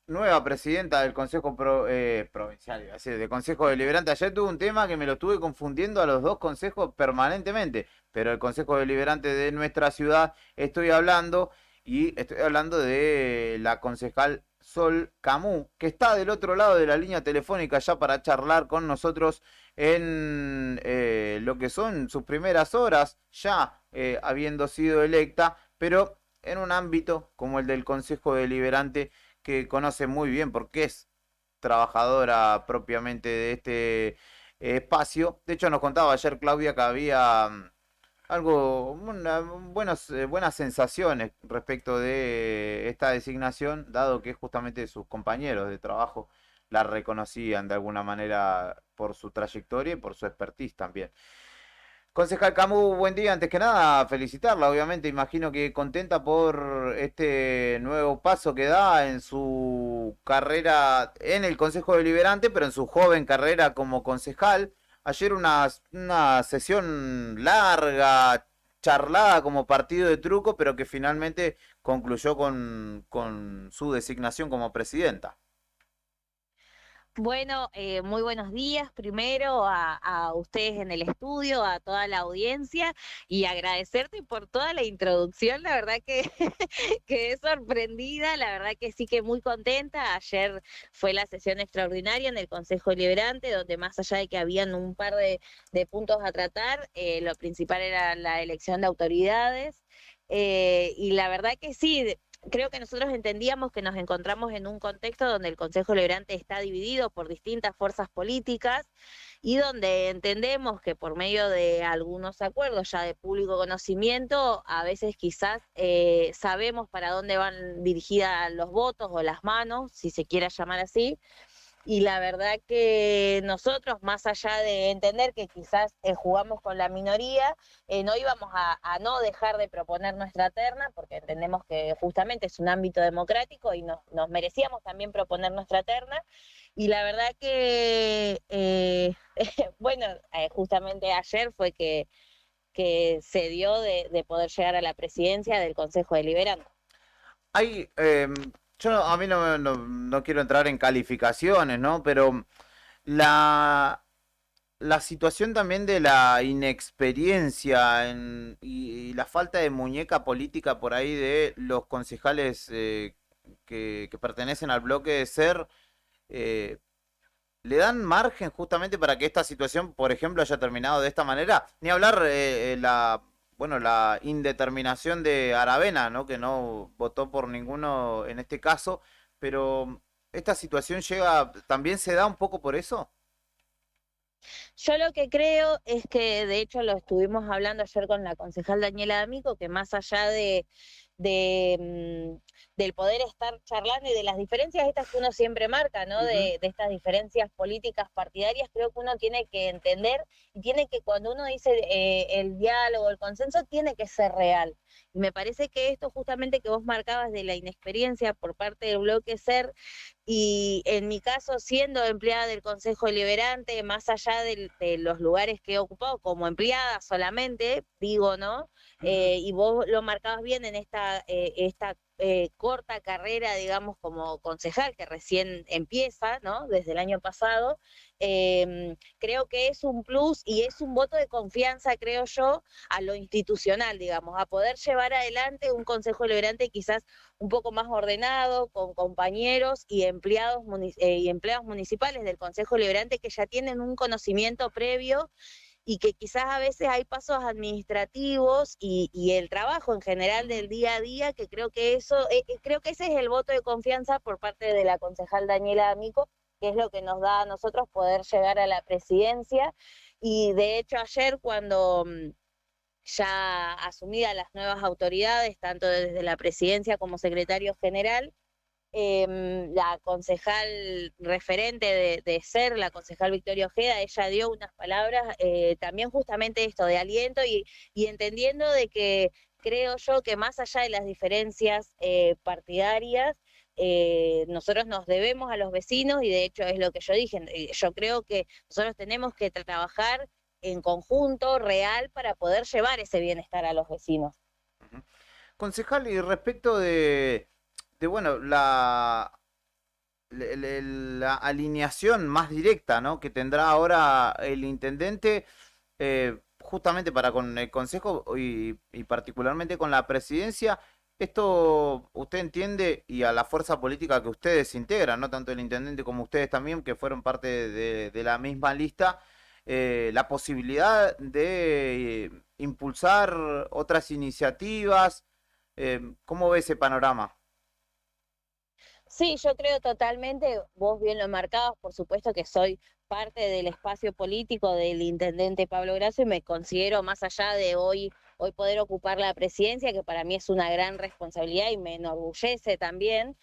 nueva presidenta del Consejo Provincial, iba a decir, del Consejo Deliberante. Ayer tuve un tema que me lo estuve confundiendo a los dos consejos permanentemente, pero el Consejo Deliberante de nuestra ciudad estoy hablando de la concejal Sol Camus, que está del otro lado de la línea telefónica ya para charlar con nosotros en lo que son sus primeras horas, ya habiendo sido electa, pero en un ámbito como el del Consejo Deliberante, que conoce muy bien porque es trabajadora propiamente de este espacio. De hecho, nos contaba ayer Claudia que había buenas sensaciones respecto de esta designación, dado que justamente sus compañeros de trabajo la reconocían de alguna manera por su trayectoria y por su expertise también. Concejal Camus, buen día. Antes que nada, felicitarla, obviamente. Imagino que contenta por este nuevo paso que da en su carrera en el Consejo Deliberante, pero en su joven carrera como concejal. Ayer una sesión larga, charlada como partido de truco, pero que finalmente concluyó con su designación como presidenta. Bueno, muy buenos días primero a ustedes en el estudio, a toda la audiencia y agradecerte por toda la introducción. La verdad que quedé sorprendida, la verdad que sí que muy contenta. Ayer fue la sesión extraordinaria en el Consejo Deliberante, donde más allá de que habían un par de puntos a tratar, lo principal era la elección de autoridades. Y la verdad que sí. Creo que nosotros entendíamos que nos encontramos en un contexto donde el Consejo Deliberante está dividido por distintas fuerzas políticas y donde entendemos que por medio de algunos acuerdos ya de público conocimiento, a veces quizás sabemos para dónde van dirigidas los votos o las manos, si se quiera llamar así. Y la verdad que nosotros, más allá de entender que quizás jugamos con la minoría, no íbamos a no dejar de proponer nuestra terna, porque entendemos que justamente es un ámbito democrático y nos merecíamos también proponer nuestra terna. Y la verdad que, bueno, justamente ayer fue que se dio de poder llegar a la presidencia del Consejo Deliberante. A mí no quiero entrar en calificaciones, ¿no? Pero la situación también de la inexperiencia y la falta de muñeca política por ahí de los concejales que pertenecen al bloque de SER, ¿le dan margen justamente para que esta situación, por ejemplo, haya terminado de esta manera? Ni hablar la indeterminación de Aravena, ¿no? Que no votó por ninguno en este caso, pero esta situación también se da un poco por eso. Yo lo que creo es que, de hecho, lo estuvimos hablando ayer con la concejal Daniela D'Amico, que más allá del poder estar charlando y de las diferencias estas que uno siempre marca, ¿no? De estas diferencias políticas partidarias, creo que uno tiene que entender y tiene que, cuando uno dice el diálogo, el consenso, tiene que ser real. Y me parece que esto justamente que vos marcabas de la inexperiencia por parte del bloque SER, y en mi caso, siendo empleada del Consejo Deliberante, más allá de los lugares que he ocupado como empleada solamente, digo, ¿no? Y vos lo marcabas bien en esta corta carrera, digamos, como concejal, que recién empieza, ¿no? Desde el año pasado. Creo que es un plus y es un voto de confianza, creo yo, a lo institucional, digamos, a poder llevar adelante un Consejo Deliberante quizás un poco más ordenado, con compañeros y empleados municipales del Consejo Deliberante que ya tienen un conocimiento previo y que quizás a veces hay pasos administrativos y el trabajo en general del día a día, que creo que creo que ese es el voto de confianza por parte de la concejal Daniela D'Amico, que es lo que nos da a nosotros poder llegar a la presidencia. Y de hecho ayer cuando ya asumidas las nuevas autoridades, tanto desde la presidencia como secretario general. La concejal referente de SER, la concejal Victoria Ojeda, ella dio unas palabras también justamente esto de aliento y entendiendo de que creo yo que más allá de las diferencias partidarias, nosotros nos debemos a los vecinos y de hecho es lo que yo dije, yo creo que nosotros tenemos que trabajar en conjunto, real, para poder llevar ese bienestar a los vecinos. Concejal, y respecto de bueno, la alineación más directa, ¿no?, que tendrá ahora el intendente, justamente para con el Consejo y particularmente con la presidencia, esto usted entiende, y a la fuerza política que ustedes integran, ¿no?, tanto el intendente como ustedes también, que fueron parte de la misma lista, la posibilidad de impulsar otras iniciativas. ¿Cómo ve ese panorama? Sí, yo creo totalmente, vos bien lo marcabas, por supuesto que soy parte del espacio político del intendente Pablo Grasso y me considero, más allá de hoy poder ocupar la presidencia, que para mí es una gran responsabilidad y me enorgullece también,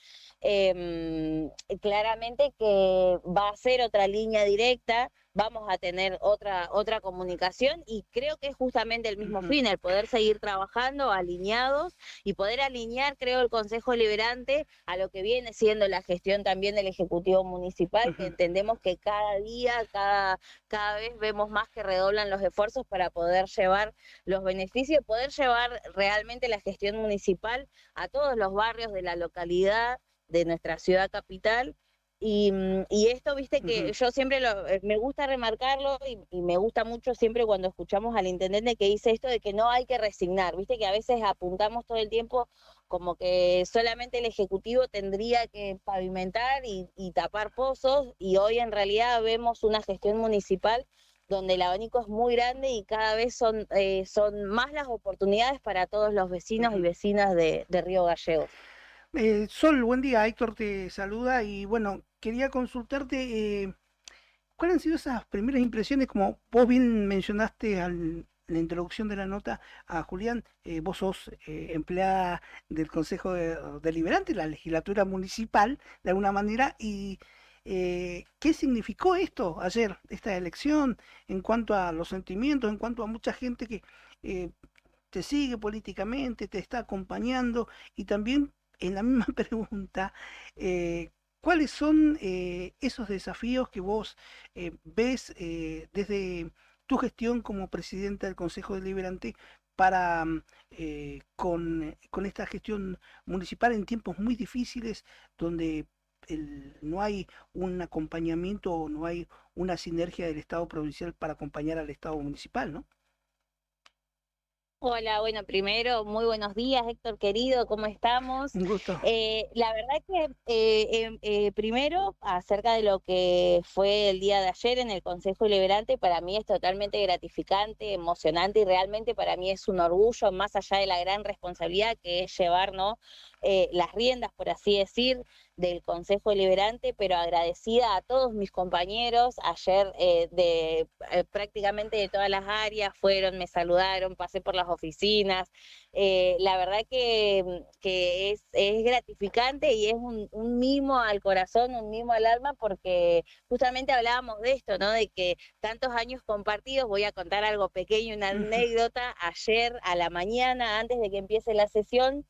claramente que va a ser otra línea directa, vamos a tener otra comunicación y creo que es justamente el mismo fin, el poder seguir trabajando alineados y poder alinear, creo, el Consejo Deliberante a lo que viene siendo la gestión también del Ejecutivo Municipal, que entendemos que cada día, cada vez vemos más que redoblan los esfuerzos para poder llevar los beneficios, poder llevar realmente la gestión municipal a todos los barrios de la localidad, de nuestra ciudad capital. Y esto, viste, que yo siempre me gusta remarcarlo y me gusta mucho siempre cuando escuchamos al intendente que dice esto de que no hay que resignar, viste, que a veces apuntamos todo el tiempo como que solamente el Ejecutivo tendría que pavimentar y tapar pozos, y hoy en realidad vemos una gestión municipal donde el abanico es muy grande y cada vez son más las oportunidades para todos los vecinos y vecinas de Río Gallegos. Sol, buen día, Héctor te saluda y bueno, quería consultarte cuáles han sido esas primeras impresiones, como vos bien mencionaste en la introducción de la nota a Julián, vos sos empleada del Consejo Deliberante, la legislatura municipal, de alguna manera, y ¿qué significó esto ayer, esta elección, en cuanto a los sentimientos, en cuanto a mucha gente que te sigue políticamente, te está acompañando, y también en la misma pregunta, ¿cuáles son esos desafíos que vos ves desde tu gestión como presidenta del Consejo Deliberante para con esta gestión municipal en tiempos muy difíciles donde no hay un acompañamiento o no hay una sinergia del Estado provincial para acompañar al Estado municipal, ¿no? Hola, bueno, primero, muy buenos días, Héctor querido, ¿cómo estamos? Un gusto. La verdad que primero, acerca de lo que fue el día de ayer en el Consejo Deliberante, para mí es totalmente gratificante, emocionante y realmente para mí es un orgullo, más allá de la gran responsabilidad que es llevar, ¿no?, las riendas, por así decir, del Consejo Deliberante, pero agradecida a todos mis compañeros. Ayer prácticamente de todas las áreas fueron, me saludaron, pasé por las oficinas. La verdad que es gratificante y es un mimo al corazón, un mimo al alma, porque justamente hablábamos de esto, ¿no?, de que tantos años compartidos. Voy a contar algo pequeño, una anécdota. Ayer a la mañana, antes de que empiece la sesión,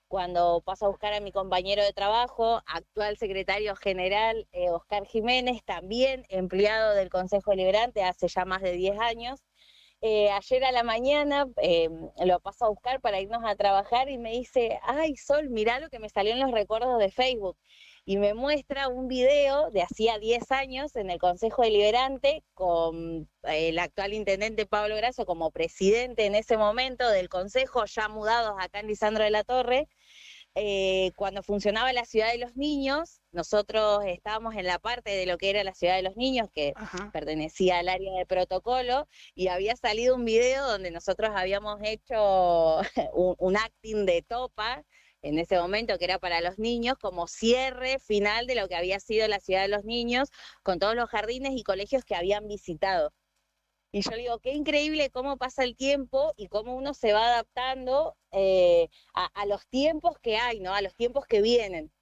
cuando paso a buscar a mi compañero de trabajo, actual secretario general, Oscar Jiménez, también empleado del Consejo Deliberante hace ya más de 10 años, ayer a la mañana lo paso a buscar para irnos a trabajar y me dice: ay, Sol, mirá lo que me salió en los recuerdos de Facebook. Y me muestra un video de hacía 10 años en el Consejo Deliberante con el actual intendente Pablo Grasso como presidente en ese momento del Consejo, ya mudados acá en Lisandro de la Torre. Cuando funcionaba la Ciudad de los Niños, nosotros estábamos en la parte de lo que era la Ciudad de los Niños, que pertenecía al área de protocolo, y había salido un video donde nosotros habíamos hecho un acting de Topa, en ese momento, que era para los niños, como cierre final de lo que había sido la Ciudad de los Niños, con todos los jardines y colegios que habían visitado. Y yo digo, qué increíble cómo pasa el tiempo y cómo uno se va adaptando a los tiempos que hay, ¿no? A los tiempos que vienen.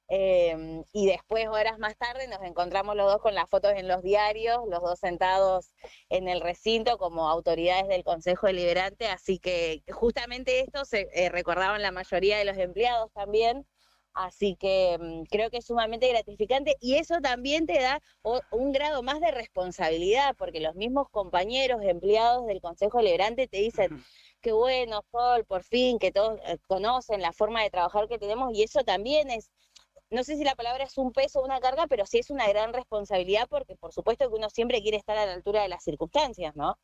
Y después, horas más tarde, nos encontramos los dos con las fotos en los diarios, los dos sentados en el recinto como autoridades del Consejo Deliberante, así que justamente esto se recordaban la mayoría de los empleados también, así que creo que es sumamente gratificante y eso también te da un grado más de responsabilidad, porque los mismos compañeros empleados del Consejo Deliberante te dicen, qué bueno, Sol, por fin, que todos conocen la forma de trabajar que tenemos, y eso también es, no sé si la palabra es un peso o una carga, pero sí es una gran responsabilidad porque por supuesto que uno siempre quiere estar a la altura de las circunstancias, ¿no?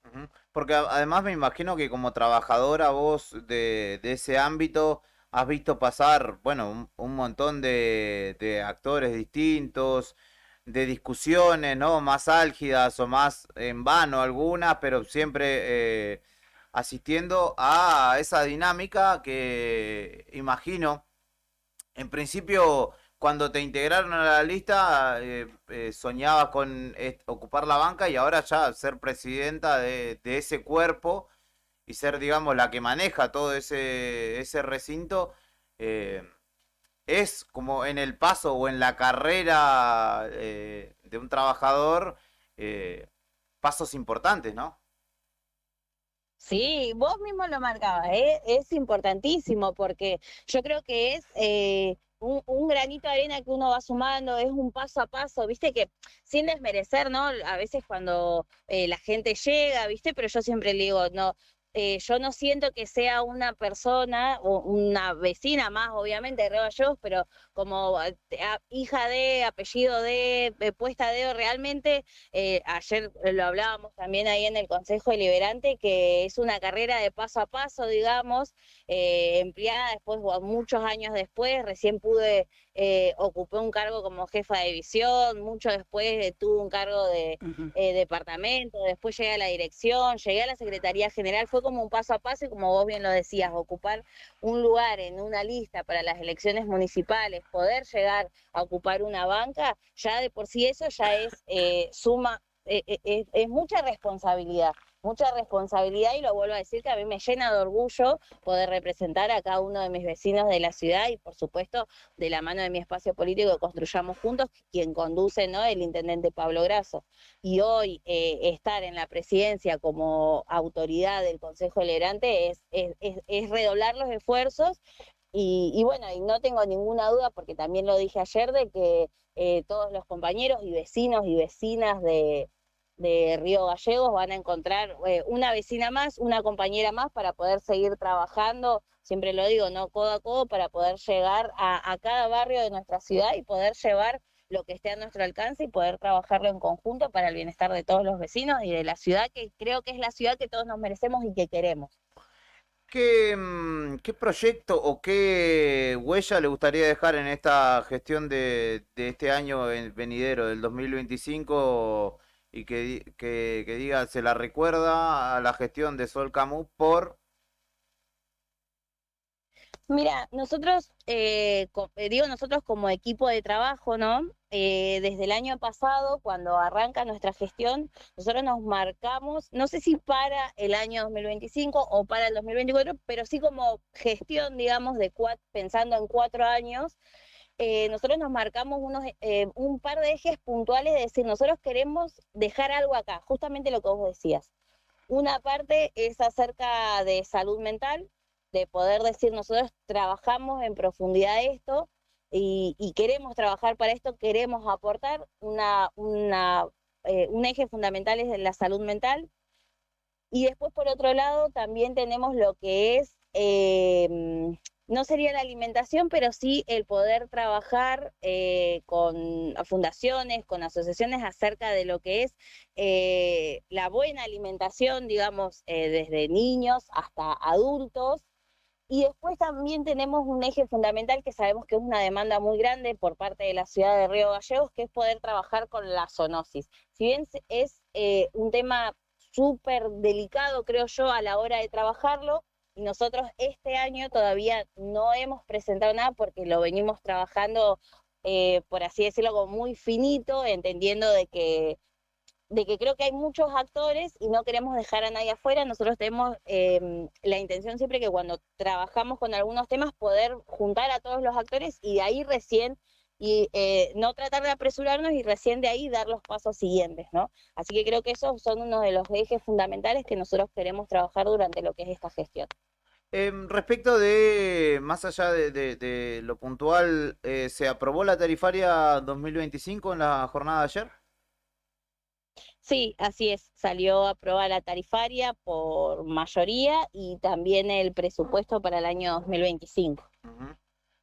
Porque además me imagino que como trabajadora vos de ese ámbito has visto pasar, bueno, un montón de actores distintos, de discusiones, ¿no? Más álgidas o más en vano algunas, pero siempre asistiendo a esa dinámica que imagino, en principio, cuando te integraron a la lista, soñabas con ocupar la banca y ahora ya ser presidenta de ese cuerpo y ser, digamos, la que maneja todo ese recinto, es como en el paso o en la carrera de un trabajador, pasos importantes, ¿no? Sí, vos mismo lo marcabas, es importantísimo porque yo creo que es un granito de arena que uno va sumando, es un paso a paso, viste que sin desmerecer, ¿no? A veces cuando la gente llega, viste, pero yo siempre le digo, no, yo no siento que sea una persona o una vecina más, obviamente, de Río Gallegos, pero como hija de, apellido de, puesta de, realmente, ayer lo hablábamos también ahí en el Consejo Deliberante, que es una carrera de paso a paso, digamos, empleada después, muchos años después, recién ocupé un cargo como jefa de división, mucho después tuve un cargo de departamento, después llegué a la dirección, llegué a la Secretaría General, fue como un paso a paso y como vos bien lo decías, ocupar un lugar en una lista para las elecciones municipales, poder llegar a ocupar una banca, ya de por sí eso ya es es mucha responsabilidad y lo vuelvo a decir que a mí me llena de orgullo poder representar a cada uno de mis vecinos de la ciudad y por supuesto de la mano de mi espacio político que construyamos juntos, quien conduce, ¿no? El intendente Pablo Grasso. Y hoy estar en la presidencia como autoridad del Consejo Deliberante es redoblar los esfuerzos y bueno, y no tengo ninguna duda porque también lo dije ayer de que todos los compañeros y vecinas de Río Gallegos van a encontrar una vecina más, una compañera más para poder seguir trabajando, siempre lo digo, no codo a codo, para poder llegar a cada barrio de nuestra ciudad y poder llevar lo que esté a nuestro alcance y poder trabajarlo en conjunto para el bienestar de todos los vecinos y de la ciudad, que creo que es la ciudad que todos nos merecemos y que queremos. ¿Qué proyecto o qué huella le gustaría dejar en esta gestión de este año venidero, del 2025, y que diga, se la recuerda a la gestión de Sol Camus por... Mira, nosotros, nosotros como equipo de trabajo, ¿no? Desde el año pasado, cuando arranca nuestra gestión, nosotros nos marcamos, no sé si para el año 2025 o para el 2024, pero sí como gestión, digamos, pensando en 4 años, nosotros nos marcamos un par de ejes puntuales de decir, nosotros queremos dejar algo acá, justamente lo que vos decías. Una parte es acerca de salud mental, de poder decir, nosotros trabajamos en profundidad esto y queremos trabajar para esto, queremos aportar un eje fundamental es la salud mental. Y después, por otro lado, también tenemos lo que es, no sería la alimentación, pero sí el poder trabajar con fundaciones, con asociaciones acerca de lo que es la buena alimentación, digamos, desde niños hasta adultos. Y después también tenemos un eje fundamental que sabemos que es una demanda muy grande por parte de la ciudad de Río Gallegos, que es poder trabajar con la zoonosis. Si bien es un tema súper delicado, creo yo, a la hora de trabajarlo, y nosotros este año todavía no hemos presentado nada porque lo venimos trabajando, por así decirlo, como muy finito, entendiendo de que de que creo que hay muchos actores y no queremos dejar a nadie afuera. Nosotros tenemos la intención siempre que cuando trabajamos con algunos temas poder juntar a todos los actores y de ahí recién, y no tratar de apresurarnos y recién de ahí dar los pasos siguientes, ¿no? Así que creo que esos son uno de los ejes fundamentales que nosotros queremos trabajar durante lo que es esta gestión. Respecto de, más allá de lo puntual, ¿se aprobó la tarifaria 2025 en la jornada de ayer? Sí, así es, salió aprobada la tarifaria por mayoría y también el presupuesto para el año 2025. Ujú.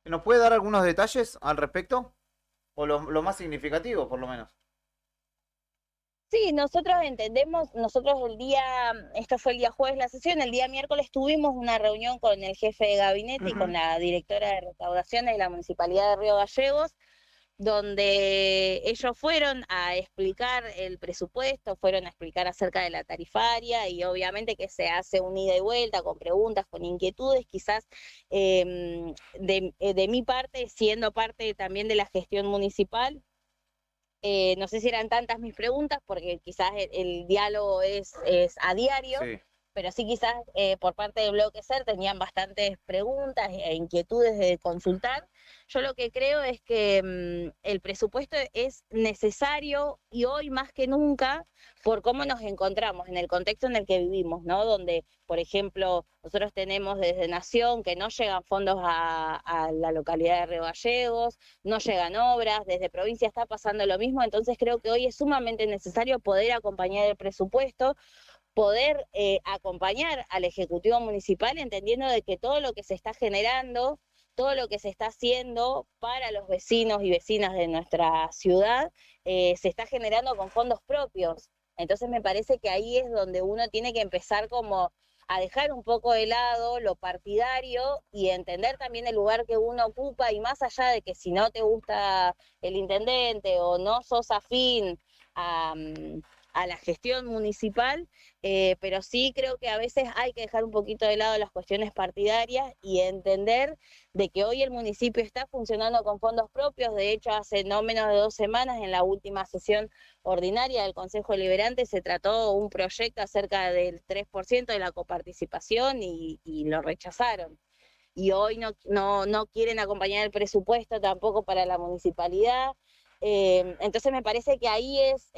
¿Nos puede dar algunos detalles al respecto? O lo más significativo, por lo menos. Sí, nosotros entendemos, esto fue el día jueves la sesión, el día miércoles tuvimos una reunión con el jefe de gabinete y con la directora de recaudación de la Municipalidad de Río Gallegos, donde ellos fueron a explicar el presupuesto, fueron a explicar acerca de la tarifaria y obviamente que se hace un ida y vuelta con preguntas, con inquietudes, quizás de mi parte, siendo parte también de la gestión municipal. No sé si eran tantas mis preguntas, porque quizás el diálogo es a diario, Sí. pero sí quizás por parte de Bloque SER tenían bastantes preguntas e inquietudes de consultar. Yo lo que creo es que el presupuesto es necesario y hoy más que nunca por cómo nos encontramos en el contexto en el que vivimos, ¿no? Donde, por ejemplo, nosotros tenemos desde Nación que no llegan fondos a la localidad de Río Gallegos, no llegan obras, desde provincia está pasando lo mismo, entonces creo que hoy es sumamente necesario poder acompañar el presupuesto, poder acompañar al Ejecutivo Municipal entendiendo de que todo lo que se está generando, todo lo que se está haciendo para los vecinos y vecinas de nuestra ciudad, se está generando con fondos propios. Entonces me parece que ahí es donde uno tiene que empezar como a dejar un poco de lado lo partidario y entender también el lugar que uno ocupa, y más allá de que si no te gusta el intendente o no sos afín a la gestión municipal, pero sí creo que a veces hay que dejar un poquito de lado las cuestiones partidarias y entender de que hoy el municipio está funcionando con fondos propios. De hecho, hace no menos de 2 semanas, en la última sesión ordinaria del Consejo Deliberante, se trató un proyecto acerca del 3% de la coparticipación y lo rechazaron. Y hoy no quieren acompañar el presupuesto tampoco para la municipalidad. Entonces me parece que ahí es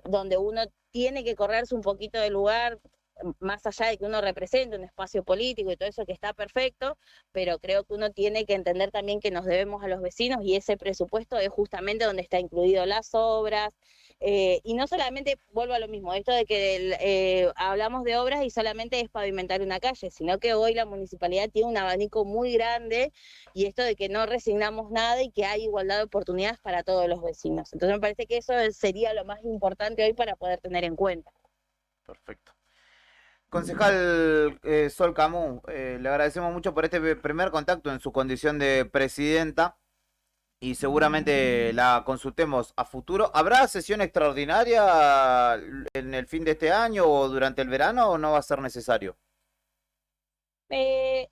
donde uno tiene que correrse un poquito del lugar, más allá de que uno represente un espacio político y todo eso que está perfecto, pero creo que uno tiene que entender también que nos debemos a los vecinos y ese presupuesto es justamente donde está incluido las obras, y no solamente, vuelvo a lo mismo, esto de que hablamos de obras y solamente es pavimentar una calle, sino que hoy la municipalidad tiene un abanico muy grande y esto de que no resignamos nada y que hay igualdad de oportunidades para todos los vecinos. Entonces me parece que eso sería lo más importante hoy para poder tener en cuenta. Perfecto. Concejal Sol Camus, le agradecemos mucho por este primer contacto en su condición de presidenta y seguramente la consultemos a futuro. ¿Habrá sesión extraordinaria en el fin de este año o durante el verano o no va a ser necesario?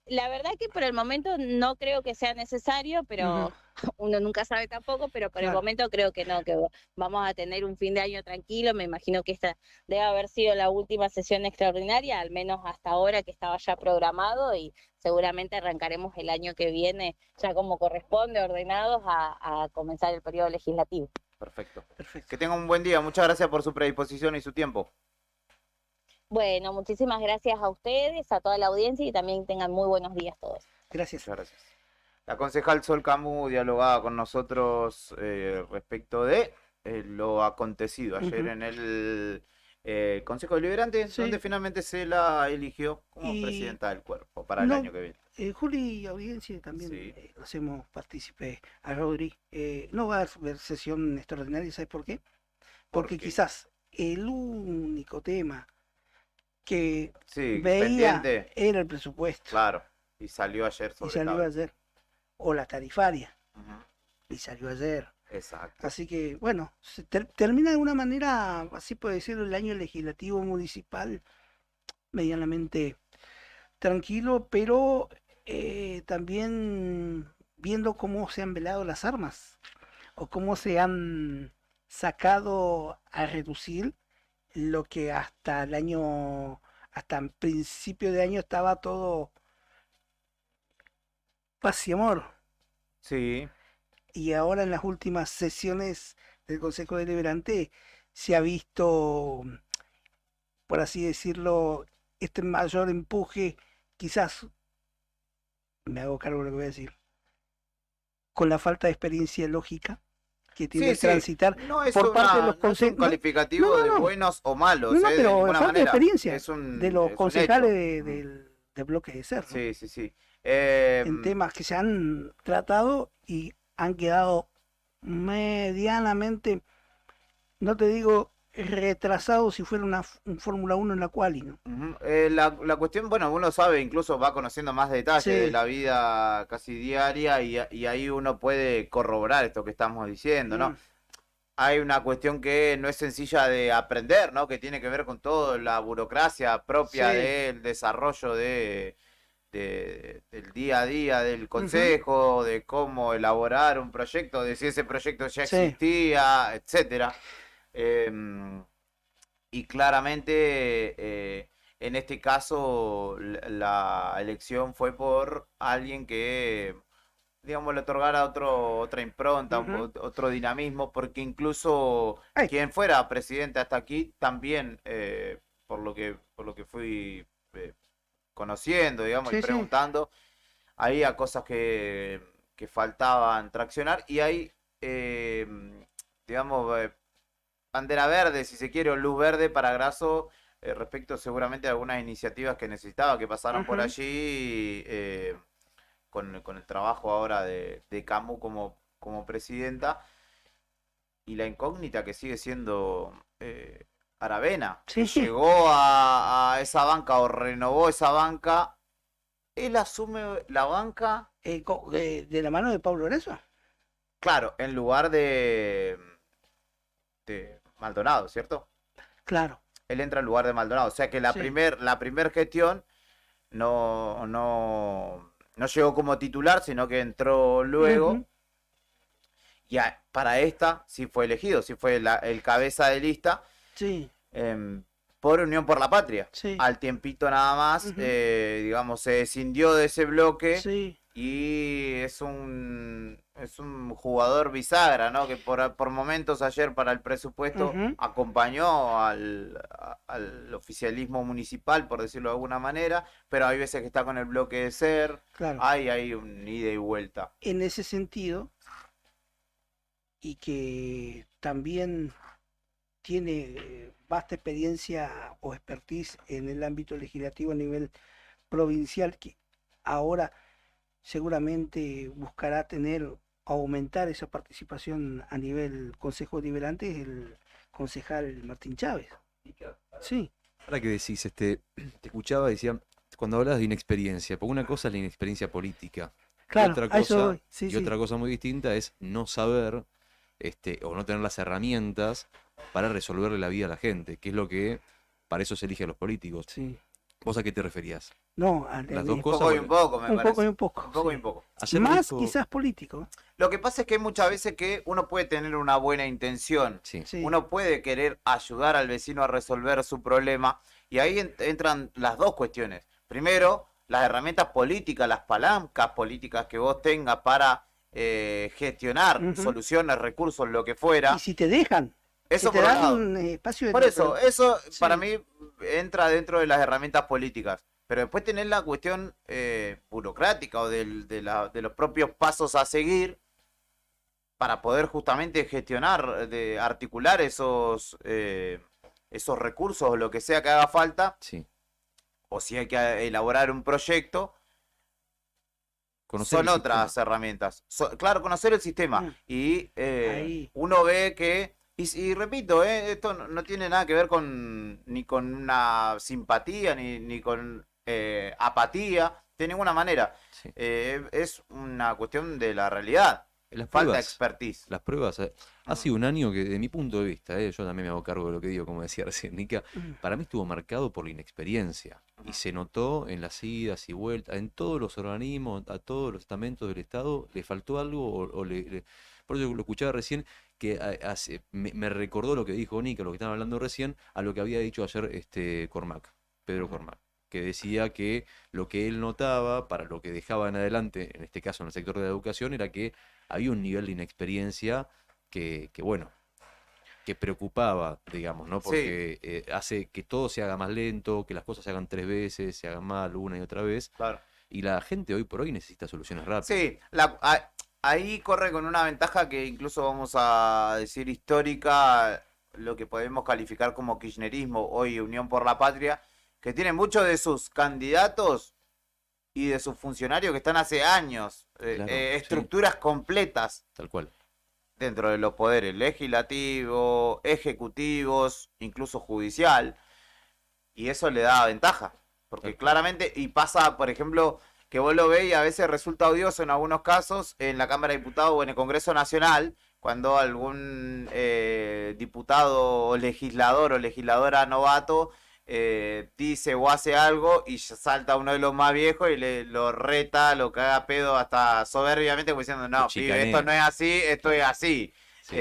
La verdad que por el momento no creo que sea necesario, pero uno nunca sabe tampoco, pero por el momento creo que no, que vamos a tener un fin de año tranquilo. Me imagino que esta debe haber sido la última sesión extraordinaria, al menos hasta ahora que estaba ya programado, y seguramente arrancaremos el año que viene ya como corresponde, ordenados a comenzar el periodo legislativo. Perfecto. Que tenga un buen día. Muchas gracias por su predisposición y su tiempo. Bueno, muchísimas gracias a ustedes, a toda la audiencia, y también tengan muy buenos días todos. Gracias. Muchas gracias. La concejal Sol Camus dialogaba con nosotros respecto de lo acontecido ayer en el Consejo Deliberante, donde finalmente se la eligió como presidenta del cuerpo para el año que viene. Juli, audiencia, también hacemos partícipe a Rodri. No va a haber sesión extraordinaria, ¿sabes por qué? Porque quizás el único tema que veía pendiente era el presupuesto. Claro, y salió ayer sobre y salió tabla. ayer. O la tarifaria. Y salió ayer. Exacto. Así que, bueno, se termina de una manera, así puede decirlo, el año legislativo municipal medianamente tranquilo, pero también viendo cómo se han velado las armas o cómo se han sacado a reducir lo que hasta el principio de año estaba todo paz y amor. Sí. Y ahora en las últimas sesiones del Consejo Deliberante se ha visto, por así decirlo, este mayor empuje, quizás, me hago cargo de lo que voy a decir, con la falta de experiencia lógica que tiene Sí, que transitar No es, por parte de los no es un consejos. calificativo de buenos o malos, de Pero ninguna falta de manera. experiencia Es un, de los es un concejales hecho. del bloque de Cerro, Sí, sí, sí. en temas que se han tratado y han quedado medianamente, no te digo retrasados si fuera un Fórmula 1 en la quali, ¿no? La cuestión, bueno, uno sabe, incluso va conociendo más detalles Sí. de la vida casi diaria y ahí uno puede corroborar esto que estamos diciendo, ¿no? Hay una cuestión que no es sencilla de aprender, ¿no? Que tiene que ver con toda la burocracia propia Sí. del desarrollo del día a día del consejo, de cómo elaborar un proyecto, de si ese proyecto ya Sí. existía, etcétera. Y claramente en este caso la elección fue por alguien que, digamos, le otorgara otra impronta, otro dinamismo, porque incluso quien fuera presidente hasta aquí también, por lo que fui conociendo, digamos, Sí, y sí. preguntando, había cosas que faltaban traccionar y hay, digamos, bandera verde, si se quiere, o luz verde para Grasso, respecto seguramente a algunas iniciativas que necesitaba que pasaran por allí, con el trabajo ahora de Camu como presidenta, y la incógnita que sigue siendo Aravena, Sí. que llegó a esa banca o renovó esa banca. Él asume la banca, de la mano de Pablo Grasso. claro, en lugar de Maldonado, ¿cierto? Claro. Él entra en lugar de Maldonado. O sea que la Sí. primer gestión no llegó como titular, sino que entró luego. Y para esta sí fue elegido, sí fue el cabeza de lista. Sí. Por Unión por la Patria. Sí. Al tiempito nada más, digamos, se escindió de ese bloque. Sí. Y es un jugador bisagra, ¿no? Que por momentos ayer para el presupuesto acompañó al oficialismo municipal, por decirlo de alguna manera, pero hay veces que está con el bloque de SER, Claro. hay un ida y vuelta. En ese sentido, y que también tiene vasta experiencia o expertise en el ámbito legislativo a nivel provincial, que ahora seguramente buscará aumentar esa participación a nivel Consejo Deliberante, es el concejal Martín Chávez. Sí. Ahora que decís, te escuchaba, decía, cuando hablas de inexperiencia, porque una cosa es la inexperiencia política, Claro, y otra a eso cosa, voy. Sí, y sí. otra cosa muy distinta es no saber o no tener las herramientas para resolverle la vida a la gente, que es lo que para eso se elige a los políticos. Sí. ¿Vos a qué te referías? No, Las dos Un cosas. poco y un poco, me un parece. poco y un poco. Un poco sí. y un poco. Ayer Más dijo- quizás político. Lo que pasa es que hay muchas veces que uno puede tener una buena intención. Sí. Sí. Uno puede querer ayudar al vecino a resolver su problema y ahí entran las dos cuestiones. Primero, las herramientas políticas, las palancas políticas que vos tengas para gestionar soluciones, recursos, lo que fuera. Y si te dejan, Eso si te por un dan lado. un espacio de Por eso Sí. para mí entra dentro de las herramientas políticas. Pero después tenés la cuestión burocrática o de los propios pasos a seguir para poder justamente gestionar, de articular esos recursos o lo que sea que haga falta. Sí. O si hay que elaborar un proyecto, Conocer son el otras herramientas. Claro, conocer el sistema. Y Ahí. uno ve que, y repito, esto no tiene nada que ver ni con una simpatía, ni con apatía, de ninguna manera. Sí. Es una cuestión de la realidad. Las Falta pruebas, expertise. Las pruebas. Hace un año que, de mi punto de vista, yo también me hago cargo de lo que digo, como decía recién Nica, para mí estuvo marcado por la inexperiencia. Y se notó en las idas y vueltas, en todos los organismos, a todos los estamentos del Estado, le faltó algo, por eso lo escuchaba recién, que me recordó lo que dijo Nica, lo que estaban hablando recién, a lo que había dicho ayer Pedro Cormac, que decía que lo que él notaba para lo que dejaba en adelante, en este caso en el sector de la educación, era que había un nivel de inexperiencia que bueno, que preocupaba, digamos, ¿no? Porque hace que todo se haga más lento, que las cosas se hagan 3 veces, se hagan mal una y otra vez. Claro. Y la gente hoy por hoy necesita soluciones rápidas. Sí, ahí corre con una ventaja que incluso vamos a decir histórica, lo que podemos calificar como kirchnerismo, hoy Unión por la Patria, que tiene muchos de sus candidatos y de sus funcionarios que están hace años, estructuras completas. Tal cual. Dentro de los poderes legislativo, ejecutivos, incluso judicial, y eso le da ventaja, porque claramente, y pasa, por ejemplo, que vos lo ves y a veces resulta odioso en algunos casos en la Cámara de Diputados o en el Congreso Nacional, cuando algún diputado o legislador o legisladora novato dice o hace algo y salta uno de los más viejos y lo reta, lo caga pedo hasta soberbiamente como diciendo, no, pibe, esto no es así, esto es así. Sí,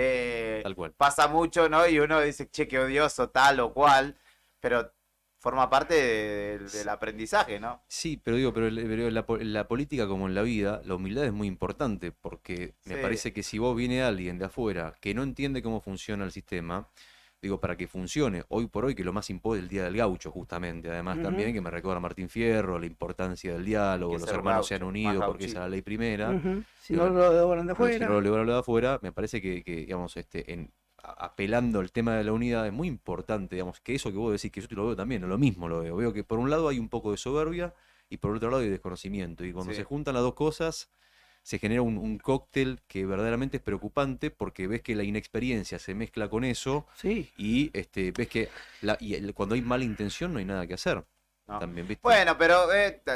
tal cual. Pasa mucho, ¿no? Y uno dice, che, qué odioso, tal o cual, pero forma parte del aprendizaje, ¿no? Sí, pero digo, pero la política como en la vida, la humildad es muy importante, porque me parece que si vos viene alguien de afuera que no entiende cómo funciona el sistema, digo, para que funcione, hoy por hoy, que lo más impone el Día del Gaucho, justamente, además también, que me recuerda a Martín Fierro, la importancia del diálogo, los hermanos se han unido porque esa es la ley primera. Si no lo logran de Si afuera. no lo logran de afuera, me parece que digamos, apelando al tema de la unidad, es muy importante, digamos, que eso que vos decís, que yo te lo veo también, lo mismo lo veo. Veo que por un lado hay un poco de soberbia y por otro lado hay desconocimiento. Y cuando se juntan las dos cosas, se genera un cóctel que verdaderamente es preocupante porque ves que la inexperiencia se mezcla con eso y ves que cuando hay mala intención no hay nada que hacer. No. También, ¿viste? Bueno, pero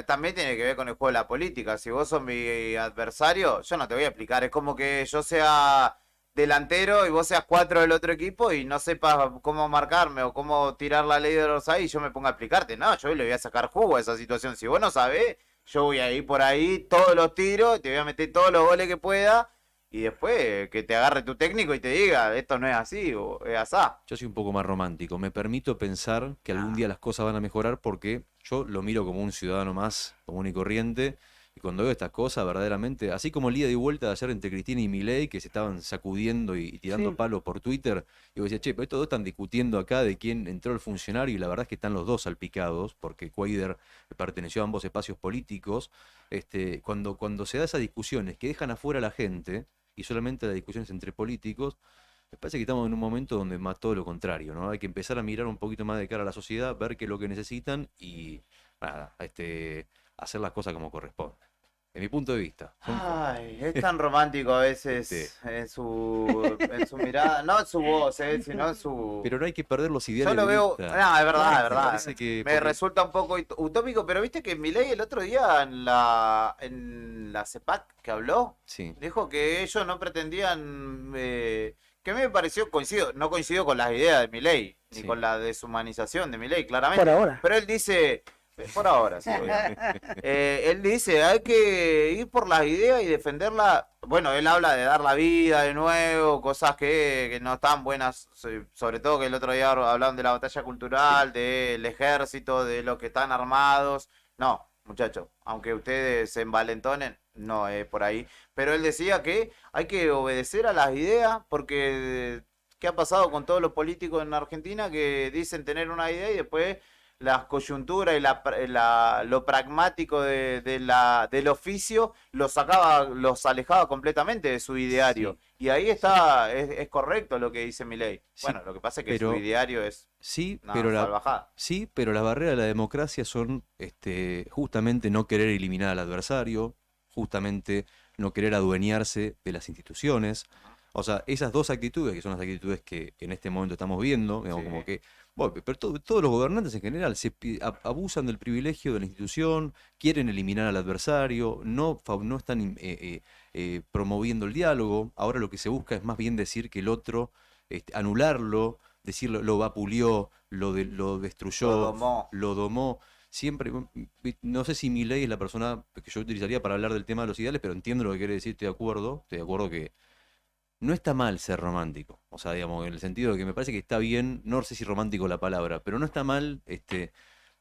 también tiene que ver con el juego de la política. Si vos sos mi adversario, yo no te voy a explicar. Es como que yo sea delantero y vos seas 4 del otro equipo y no sepas cómo marcarme o cómo tirar la ley de los ahí y yo me ponga a explicarte. No, yo le voy a sacar jugo a esa situación. Si vos no sabés, yo voy a ir por ahí todos los tiros, te voy a meter todos los goles que pueda y después que te agarre tu técnico y te diga, esto no es así o es asá. Yo soy un poco más romántico. Me permito pensar que algún día las cosas van a mejorar porque yo lo miro como un ciudadano más común y corriente. Y cuando veo estas cosas, verdaderamente, así como el día de vuelta de ayer entre Cristina y Milei, que se estaban sacudiendo y tirando palos por Twitter, y yo decía, che, pero estos dos están discutiendo acá de quién entró el funcionario, y la verdad es que están los dos salpicados, porque Cuader perteneció a ambos espacios políticos. Cuando se da esas discusiones que dejan afuera a la gente, y solamente las discusiones entre políticos, me parece que estamos en un momento donde más todo lo contrario, ¿no? Hay que empezar a mirar un poquito más de cara a la sociedad, ver qué es lo que necesitan y nada, hacer las cosas como corresponde. En mi punto de vista. Ay, es tan romántico a veces en su mirada, no en su voz, sino en su... Pero no hay que perder los ideales. Yo lo de veo, vista. no, es verdad, es Me verdad. parece que Me resulta un poco utópico, pero viste que Milei el otro día en la CEPAC que habló, dijo que ellos no pretendían, que a mí me pareció, no coincido con las ideas de Milei, ni con la deshumanización de Milei, claramente. Por ahora. Pero él dice... Por ahora, sí. Él dice, hay que ir por las ideas y defenderla. Bueno, él habla de dar la vida de nuevo, cosas que no están buenas, sobre todo que el otro día hablaban de la batalla cultural, del ejército, de los que están armados. No, muchachos, aunque ustedes se envalentonen, no es por ahí. Pero él decía que hay que obedecer a las ideas porque ¿qué ha pasado con todos los políticos en Argentina que dicen tener una idea y después... las coyunturas y lo pragmático del oficio los alejaba completamente de su ideario. Y ahí está, es correcto lo que dice Milei. Bueno, lo que pasa es que su ideario es salvajada. Sí, pero las barreras de la democracia son justamente no querer eliminar al adversario, justamente no querer adueñarse de las instituciones. O sea, esas dos actitudes, que son las actitudes que en este momento estamos viendo, digamos, como que... Bueno, pero todos los gobernantes en general abusan del privilegio de la institución, quieren eliminar al adversario, no están promoviendo el diálogo. Ahora lo que se busca es más bien decir que el otro, anularlo, decirlo, lo vapuleó, lo destruyó, lo domó. Siempre, no sé si Milei es la persona que yo utilizaría para hablar del tema de los ideales, pero entiendo lo que quiere decir, estoy de acuerdo que no está mal ser romántico. O sea, digamos, en el sentido de que me parece que está bien, no sé si romántico la palabra, pero no está mal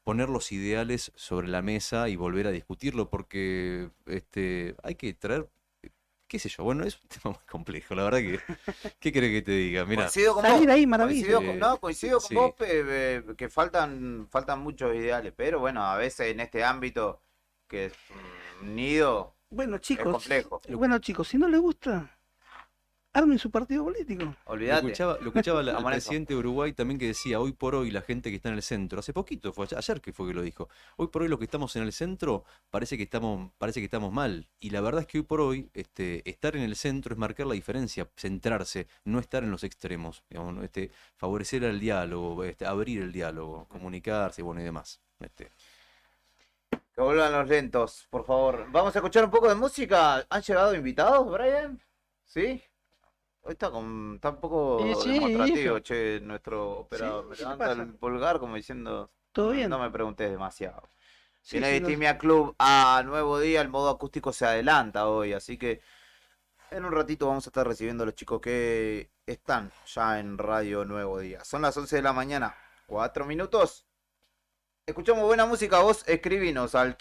poner los ideales sobre la mesa y volver a discutirlo, porque hay que traer, qué sé yo, bueno, es un tema muy complejo, la verdad que, ¿qué querés que te diga? Mira, Coincido con Salir vos. ahí, maravilla. Coincido con sí. vos que faltan muchos ideales, pero bueno, a veces en este ámbito que es un nido Bueno, es chicos, complejo. si no les gusta, armen su partido político. Lo Olvídate. escuchaba al Vamos en eso. presidente de Uruguay también que decía, hoy por hoy la gente que está en el centro, hace poquito, fue ayer que fue que lo dijo, hoy por hoy los que estamos en el centro parece que estamos mal. Y la verdad es que hoy por hoy estar en el centro es marcar la diferencia, centrarse, no estar en los extremos, digamos, ¿no? Favorecer el diálogo, abrir el diálogo, comunicarse, bueno, y demás. Que vuelvan los lentos, por favor. Vamos a escuchar un poco de música. ¿Han llegado invitados, Brian? ¿Sí? Hoy está un poco Sí, demostrativo, hijo. che, nuestro operador. Me ¿qué levanta pasa? el pulgar como diciendo, ¿Todo bien? no me preguntes demasiado. Sí, Viene sí, Distimia Club a Nuevo Día, el modo acústico se adelanta hoy, así que en un ratito vamos a estar recibiendo a los chicos que están ya en Radio Nuevo Día. Son las 11 de la mañana, 4 minutos. Escuchamos buena música, vos escribinos al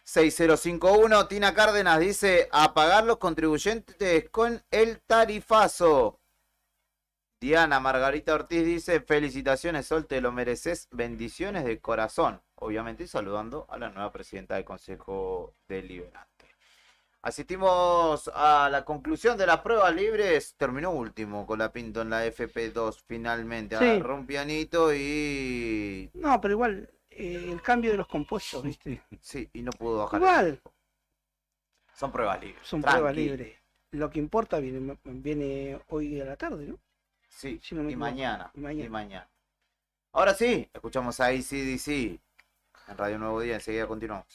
1551-6051. Tina Cárdenas dice, a pagar los contribuyentes con el tarifazo. Diana Margarita Ortiz dice, felicitaciones Sol, te lo mereces, bendiciones de corazón. Obviamente saludando a la nueva presidenta del Consejo Deliberante. Asistimos a la conclusión de las pruebas libres. Terminó último con la Pinto en la FP2 finalmente. Sí. Agarró un pianito y... No, pero igual, el cambio de los compuestos, ¿viste? Sí, y no pudo bajar. Igual, Son pruebas libres. son tranqui. pruebas libres. Lo que importa viene hoy a la tarde, ¿no? Sí, Si no me y equivoco. mañana. Y mañana. Y mañana. Ahora sí, escuchamos a AC/DC en Radio Nuevo Día. Enseguida continuamos.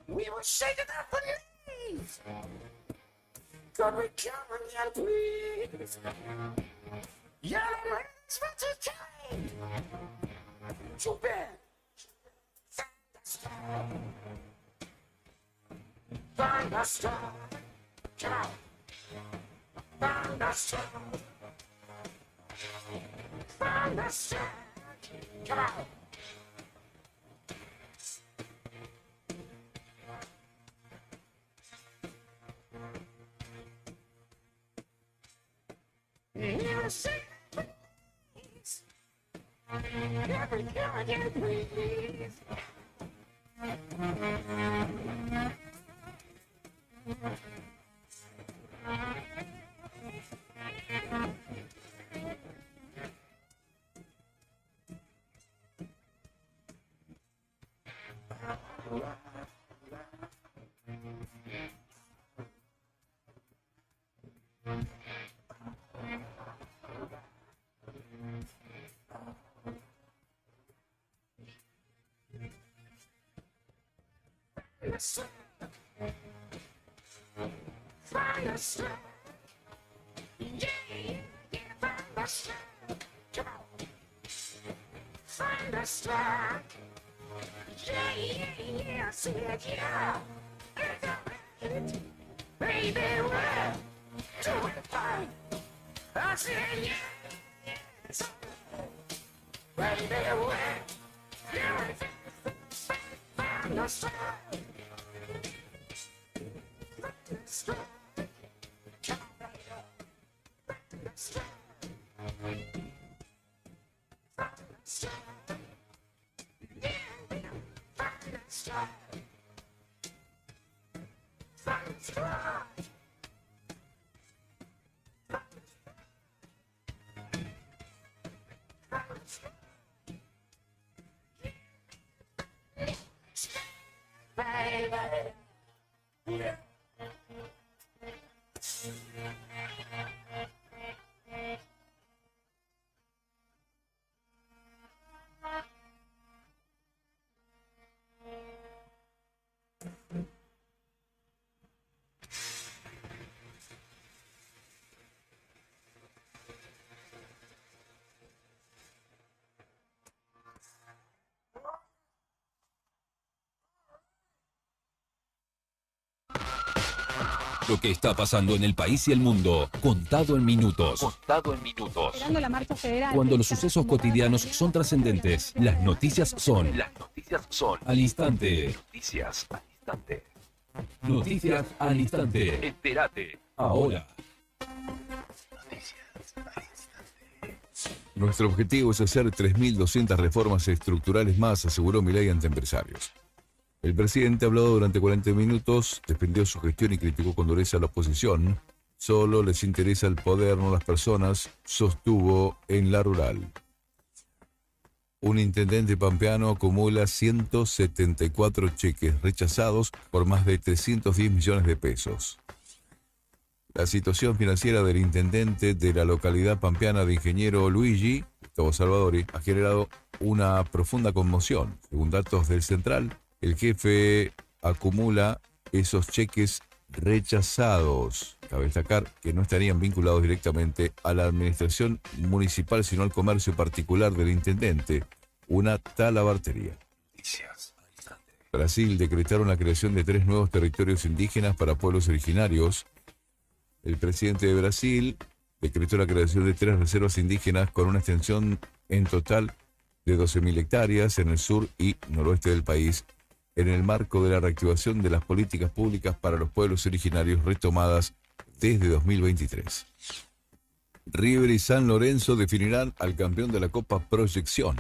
We were shaking up the leaves. Could we come and please? Yellow rains for today. Too bad. Thunderstorm. Thunderstorm. Come on. Thunderstorm. Thunderstorm. Come on. me come again, please. Thunderstruck. Yeah, yeah, thunderstruck. Come on. Thunderstruck. Yeah, yeah, yeah, see it, yeah. Baby, we're doing fine. I say, yeah, yeah, it's all right. Baby, we're doing fine. Thunderstruck. Thunderstruck. Lo que está pasando en el país y el mundo, contado en minutos. Contado en minutos. Esperando la marcha federal. Cuando los sucesos cotidianos son trascendentes, las noticias son al instante. Noticias al instante. Noticias al instante. Entérate. Ahora. Nuestro objetivo es hacer 3.200 reformas estructurales más, aseguró Milei ante empresarios. El presidente habló durante 40 minutos, defendió su gestión y criticó con dureza a la oposición. Solo les interesa el poder, no las personas, sostuvo en La Rural. Un intendente pampeano acumula 174 cheques rechazados por más de 310 millones de pesos. La situación financiera del intendente de la localidad pampeana de Ingeniero Luigi, Gustavo Salvadori, ha generado una profunda conmoción. Según datos del Central, el jefe acumula esos cheques rechazados. Cabe destacar que no estarían vinculados directamente a la administración municipal, sino al comercio particular del intendente, una talabartería. Brasil decretaron la creación de 3 nuevos territorios indígenas para pueblos originarios. El presidente de Brasil decretó la creación de 3 reservas indígenas con una extensión en total de 12.000 hectáreas en el sur y noroeste del país, en el marco de la reactivación de las políticas públicas para los pueblos originarios retomadas desde 2023. River y San Lorenzo definirán al campeón de la Copa Proyección.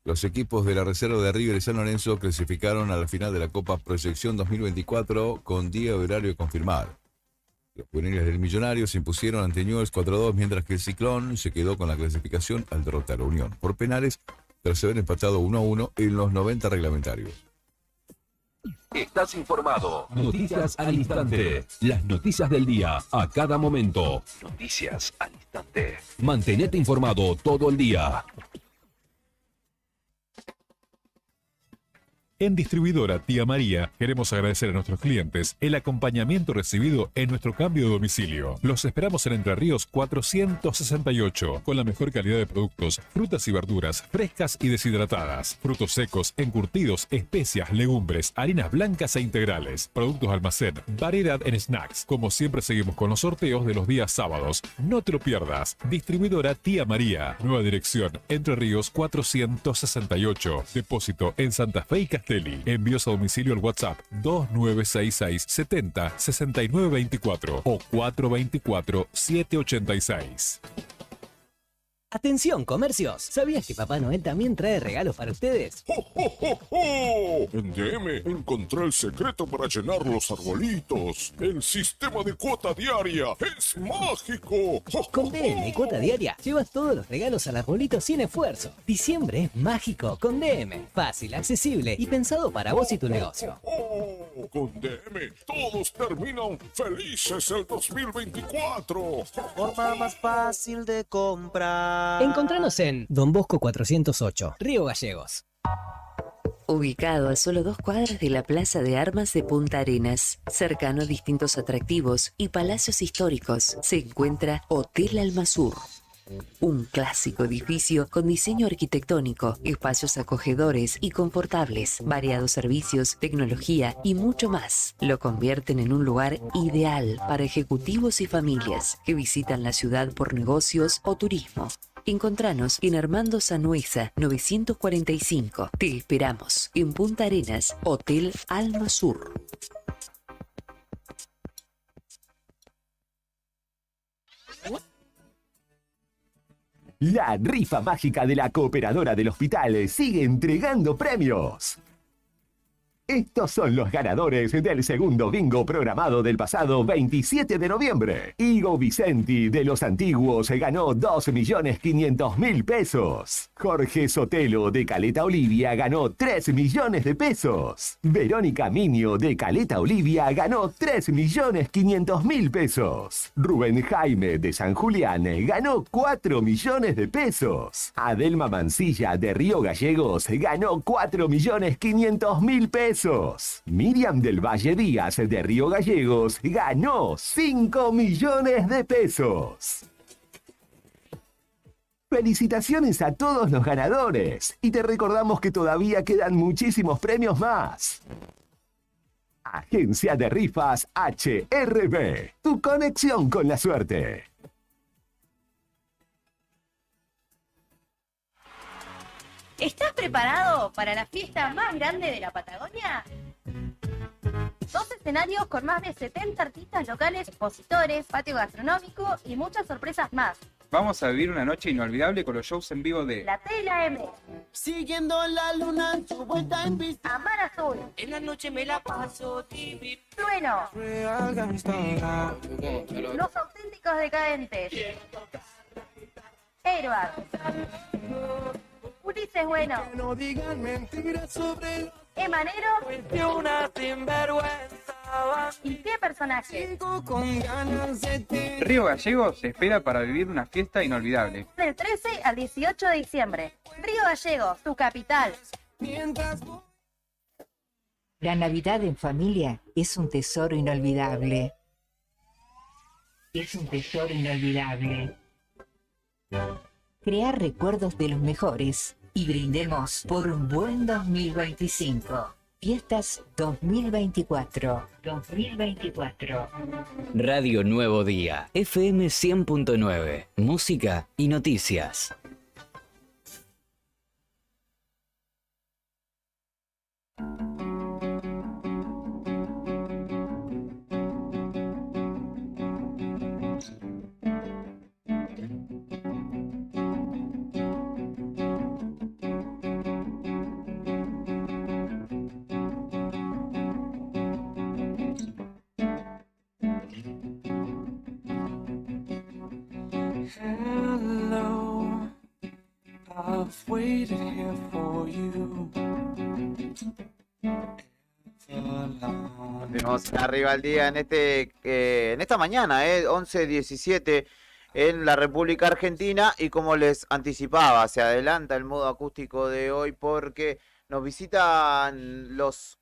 Los equipos de la reserva de River y San Lorenzo clasificaron a la final de la Copa Proyección 2024 con día y horario a confirmar. Los juveniles del Millonario se impusieron ante Newell's 4-2, mientras que el Ciclón se quedó con la clasificación al derrotar a Unión por penales tras haber empatado 1-1 en los 90 reglamentarios. Estás informado. Noticias al instante. Las noticias del día a cada momento. Noticias al instante. Mantenete informado todo el día. En Distribuidora Tía María queremos agradecer a nuestros clientes el acompañamiento recibido en nuestro cambio de domicilio. Los esperamos en Entre Ríos 468, con la mejor calidad de productos, frutas y verduras frescas y deshidratadas, frutos secos, encurtidos, especias, legumbres, harinas blancas e integrales, productos almacén, variedad en snacks. Como siempre seguimos con los sorteos de los días sábados. No te lo pierdas. Distribuidora Tía María. Nueva dirección, Entre Ríos 468. Depósito en Santa Fe y Castelli. Envíos a domicilio al WhatsApp 2966 70 69 24 o 424 786. Atención, comercios. ¿Sabías que Papá Noel también trae regalos para ustedes? ¡Jo, jo, jo, jo! En DM encontré el secreto para llenar los arbolitos. El sistema de cuota diaria es mágico. ¡Jo, jo, Con DM y cuota diaria, llevas todos los regalos al arbolito sin esfuerzo. Diciembre es mágico con DM. Fácil, accesible y pensado para vos y tu negocio. jo! Con DM todos terminan felices el 2024. Forma más fácil de comprar. Encontranos en Don Bosco 408, Río Gallegos. Ubicado a solo 2 cuadras de la Plaza de Armas de Punta Arenas, cercano a distintos atractivos y palacios históricos, se encuentra Hotel Almasur. Un clásico edificio con diseño arquitectónico, espacios acogedores y confortables, variados servicios, tecnología y mucho más. Lo convierten en un lugar ideal para ejecutivos y familias que visitan la ciudad por negocios o turismo. Encontranos en Armando Sanueza 945. Te esperamos en Punta Arenas, Hotel Almasur. La rifa mágica de la Cooperadora del Hospital sigue entregando premios. Estos son los ganadores del segundo bingo programado del pasado 27 de noviembre. Igo Vicenti de Los Antiguos ganó 2.500.000 pesos. Jorge Sotelo de Caleta Olivia ganó 3 millones de pesos. Verónica Minio de Caleta Olivia ganó 3.500.000 pesos. Rubén Jaime de San Julián ganó 4 millones de pesos. Adelma Mancilla de Río Gallegos ganó 4.500.000 pesos. Miriam del Valle Díaz de Río Gallegos ganó 5 millones de pesos. Felicitaciones a todos los ganadores y te recordamos que todavía quedan muchísimos premios más. Agencia de Rifas HRB, tu conexión con la suerte. ¿Estás preparado para la fiesta más grande de la Patagonia? 2 escenarios con más de 70 artistas locales, expositores, patio gastronómico y muchas sorpresas más. Vamos a vivir una noche inolvidable con los shows en vivo de La T y la M. Siguiendo la luna, su vuelta en bici. Amar Azul. En la noche me la paso TV. Trueno. Los Auténticos Decadentes. Airbag. Ulises Bueno. No digan mentiras sobre Emanero. una sinvergüenza. ¿Y qué personaje? Con ganas de ti. Río Gallegos se espera para vivir una fiesta inolvidable. Del 13 al 18 de diciembre. Río Gallegos, tu capital. La Navidad en familia es un tesoro inolvidable. Es un tesoro inolvidable. Crear recuerdos de los mejores y brindemos por un buen 2025. Fiestas 2024. 2024. Radio Nuevo Día, FM 100.9, música y noticias. Hello, I've waited here for you. Continuamos en Arriba al Día en esta mañana, 11:17 en la República Argentina, y como les anticipaba, se adelanta el modo acústico de hoy porque nos visitan los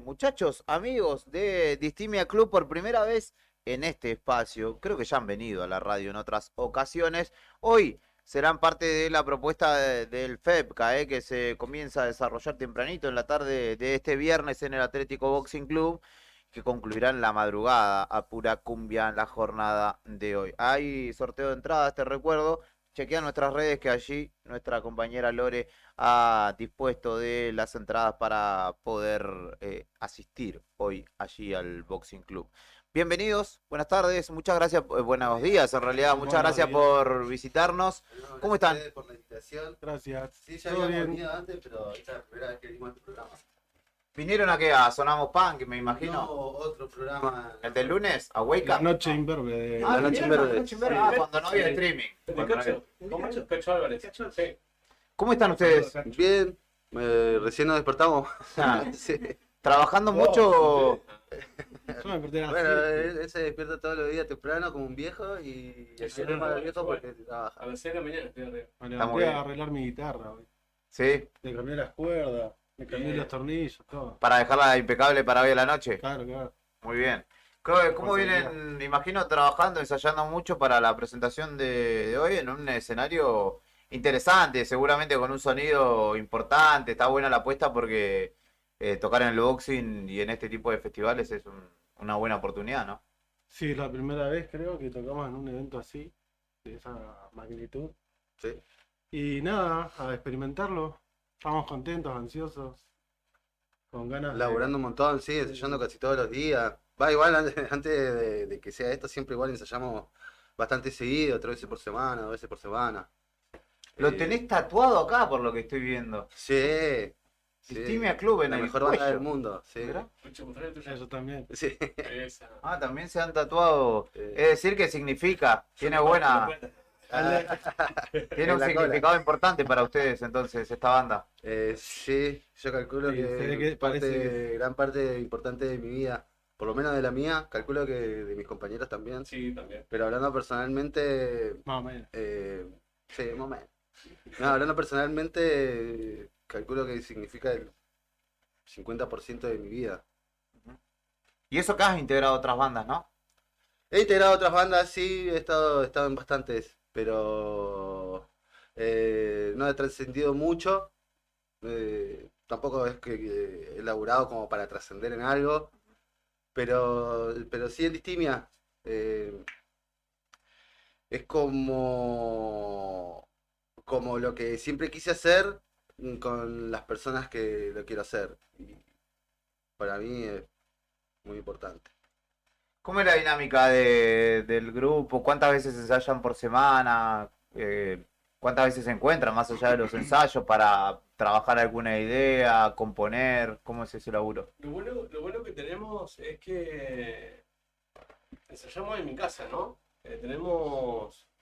muchachos amigos de Distimia Club por primera vez en este espacio. Creo que ya han venido a la radio en otras ocasiones. Hoy serán parte de la propuesta del FEPCA, que se comienza a desarrollar tempranito en la tarde de este viernes en el Atlético Boxing Club, que concluirá en la madrugada a pura cumbia en la jornada de hoy. Hay sorteo de entradas, te recuerdo. Chequea nuestras redes que allí nuestra compañera Lore ha dispuesto de las entradas para poder asistir hoy allí al Boxing Club. Bienvenidos, buenas tardes, muchas gracias, buenos días en realidad, muchas gracias por visitarnos. ¿Cómo están? Por la invitación. Gracias. Sí, ya ¿Todo habíamos bien? venido antes, pero esta es la primera vez que vinimos a este programa. ¿Vinieron a qué? ¿A Sonamos Punk, me imagino? No, otro programa. ¿El del lunes? ¿A Wake La Up? noche imberbe. Ah, La noche ¿vinieron a imberbe. la noche imberbe? Ah, cuando no había streaming. Cacho Álvarez. Sí. ¿Cómo están ustedes? Bien, recién nos despertamos. Sí. ¿Trabajando mucho? Yo me desperté a las Bueno, 7. él se despierta todos los días temprano como un viejo y el Sí, es más no, viejo igual. porque trabaja. A las 6 de la mañana estoy arriba. Me Está muy levanté bien. a arreglar mi guitarra hoy. Sí, Le cambié las cuerdas, le cambié Bien. los tornillos, todo. para dejarla impecable para hoy a la noche. Claro, claro. Muy bien. ¿Cómo vienen, imagino, trabajando, ensayando mucho para la presentación de hoy en un escenario interesante, seguramente con un sonido importante? Está buena la apuesta porque tocar en el boxing y en este tipo de festivales es una buena oportunidad, ¿no? Sí, es la primera vez creo que tocamos en un evento así, de esa magnitud. Sí. Y nada, a experimentarlo. Estamos contentos, ansiosos, con ganas de... Laburando un montón, sí, ensayando casi todos los días. Va igual, antes de que sea esto, siempre igual ensayamos bastante seguido, 3 veces por semana, 2 veces por semana. Lo tenés tatuado acá por lo que estoy viendo. Sí. Distimia Club en la el mejor banda cuello. del mundo, sí. Mirá. Eso también. Sí. Ah, también se han tatuado. Es decir, que significa, tiene buena... Tiene un En la significado cola. importante para ustedes entonces esta banda. Sí, yo calculo Sí, se ve que que parece gran parte importante de mi vida, por lo menos de la mía, calculo que de mis compañeros también. Sí, también. Pero hablando personalmente, Más o menos. sí, más o menos. No, hablando personalmente, calculo que significa el 50% de mi vida. Y eso que has integrado otras bandas, ¿no? He integrado otras bandas, sí, he estado en bastantes, pero no he trascendido mucho. Tampoco es que he laburado como para trascender en algo, pero sí en Distimia. Es como lo que siempre quise hacer con las personas que lo quiero hacer. Y para mí es muy importante. ¿Cómo es la dinámica del grupo? ¿Cuántas veces ensayan por semana? ¿Cuántas veces se encuentran más allá de los ensayos para trabajar alguna idea, componer? ¿Cómo es ese laburo? Lo bueno que tenemos es que ensayamos en mi casa, ¿no?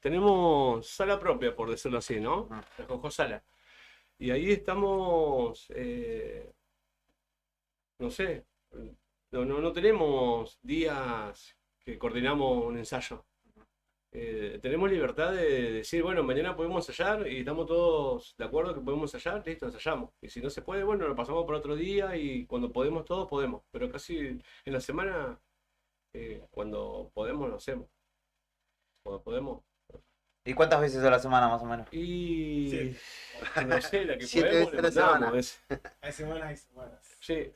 Tenemos sala propia, por decirlo así, ¿no? La Jojo Sala. Y ahí estamos, no sé, no tenemos días que coordinamos un ensayo. Tenemos libertad de decir, bueno, mañana podemos ensayar y estamos todos de acuerdo que podemos ensayar, listo, ensayamos. Y si no se puede, bueno, lo pasamos por otro día y cuando podemos todos podemos. Pero casi en la semana, cuando podemos, lo hacemos. Cuando podemos. ¿Y cuántas veces a la semana más o menos? Y no sé, la que 7 podemos veces a le la mandamos. semana. Hay semanas, hay semanas. Sí.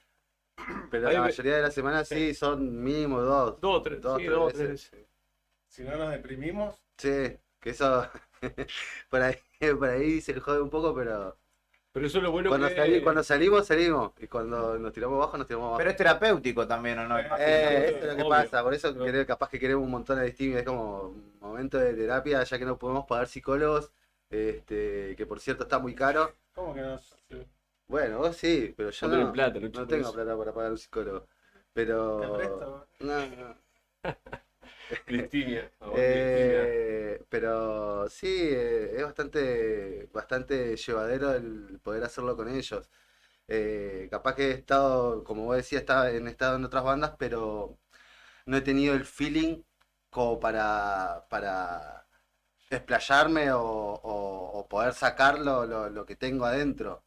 Pero Ahí la ve- mayoría de las semanas sí son mínimo 2. 2 o 3, sí, 2 o 3 veces. Si no nos deprimimos, Sí, que eso por ahí se jode un poco, pero Pero eso es lo bueno cuando, que... cuando salimos. Y cuando nos tiramos abajo, nos tiramos abajo. Pero es terapéutico también, ¿o no? Eso es lo que Obvio. pasa, por eso capaz que queremos un montón de distintos, es como un momento de terapia, ya que no podemos pagar psicólogos, que por cierto está muy caro. ¿cómo que no? Bueno, vos sí, pero yo No tienen plata, no por tengo eso. plata para pagar un psicólogo. Pero... Te presto. No. Distimia. Pero sí, es bastante llevadero el poder hacerlo con ellos. Capaz que he estado, como vos decías, he estado en otras bandas, pero no he tenido el feeling como para explayarme o poder sacar lo que tengo adentro.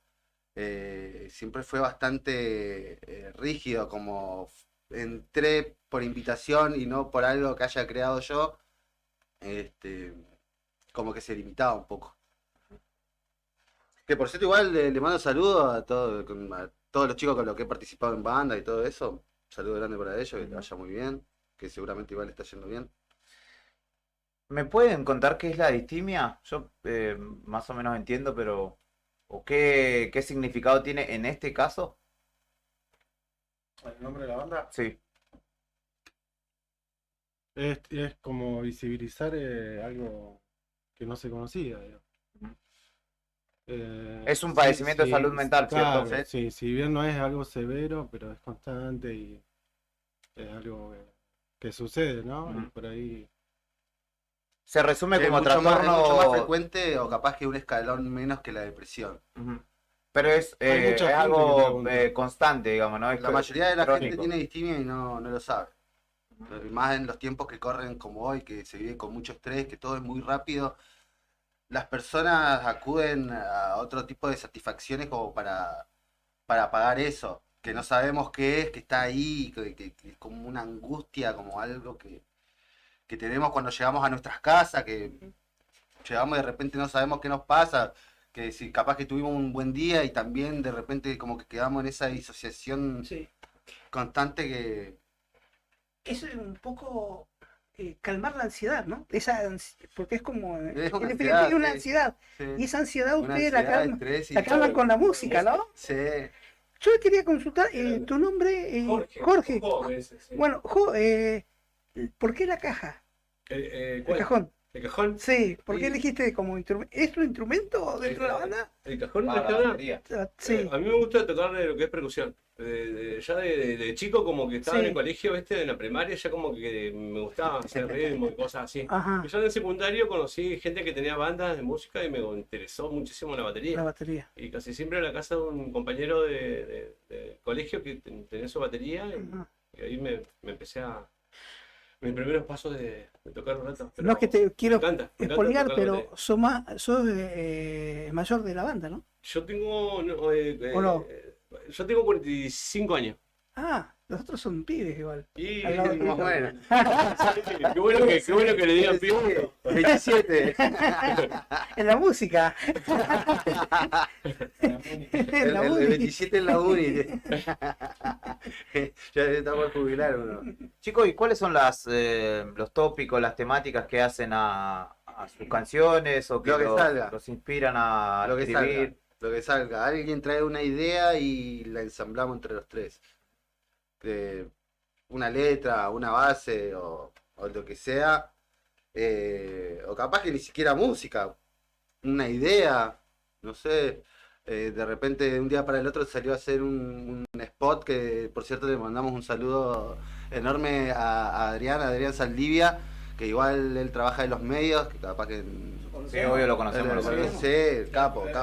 Siempre fue bastante rígido, como entré por invitación y no por algo que haya creado yo, como que se limitaba un poco. Que por cierto igual le mando saludos a todos los chicos con los que he participado en banda y todo eso. Un saludo grande para ellos, que les vaya muy bien, que seguramente igual está yendo bien. ¿Me pueden contar qué es la distimia? Yo más o menos entiendo, pero ¿O qué significado tiene en este caso? ¿El nombre de la banda? Sí. Es como visibilizar algo que no se conocía, digamos. Es un padecimiento de salud mental, claro, ¿cierto? Sí, si bien no es algo severo, pero es constante y es algo que sucede, ¿no? Y por ahí... Se resume Sí, como es mucho trastorno... más frecuente o capaz que un escalón menos que la depresión. Pero es Hay mucha gente algo que pregunta. constante, digamos, ¿no? La mayoría de la crónico. gente tiene distimia y no lo sabe. Más en los tiempos que corren como hoy, que se vive con mucho estrés, que todo es muy rápido. Las personas acuden a otro tipo de satisfacciones como para pagar eso, que no sabemos qué es, que está ahí, que es como una angustia, como algo que tenemos cuando llegamos a nuestras casas, que llegamos y de repente no sabemos qué nos pasa, que si capaz que tuvimos un buen día y también de repente como que quedamos en esa disociación constante que... Eso es un poco calmar la ansiedad, ¿no? Porque es como, Es una en ansiedad, definitiva es una sí. ansiedad. Sí. Y esa ansiedad Una ustedes ansiedad, estrés y la calman todo. con la música, ¿no? Sí. Yo quería consultar tu nombre, Jorge. Bueno, ¿por qué la caja? ¿Cuál? El cajón. ¿El cajón? Sí, ¿por qué Sí. elegiste como instrumento? ¿Es tu instrumento dentro de la banda? ¿El cajón Para de la la batería. Sí. A mí me gusta tocar lo que es percusión. Ya de chico, como que estaba Sí. en el colegio, en la primaria, ya como que me gustaba hacer ritmo y cosas así. Ajá. Y ya en el secundario conocí gente que tenía bandas de música y me interesó muchísimo la batería. La batería. Y casi siempre en la casa de un compañero de colegio que tenía su batería y ahí me empecé a... Mis primeros pasos de tocar un rato. Pero No es que te quiero me encanta expoliar, tocar la pero sos mayor de la banda, ¿no? Yo tengo... ¿O no? Yo tengo 45 años. Ah, los otros son pibes igual. Y Al lado de más o tuyo. menos. Qué bueno que le digan pibe. 27. En la música. En la El uni. 27 en la uni. Ya estamos a jubilar uno. Chicos, ¿y cuáles son los tópicos, las temáticas que hacen a sus canciones o que, Lo que salga. los inspiran a Lo que escribir? salga. Lo que salga. Alguien trae una idea y la ensamblamos entre los tres. Una letra, una base o lo que sea. O capaz que ni siquiera música. Una idea. No sé. De repente de un día para el otro salió a hacer un spot que por cierto le mandamos un saludo enorme a Adrián Saldivia, que igual él trabaja en los medios, que capaz que... Sí, obvio lo conocemos. Sí, el capo. El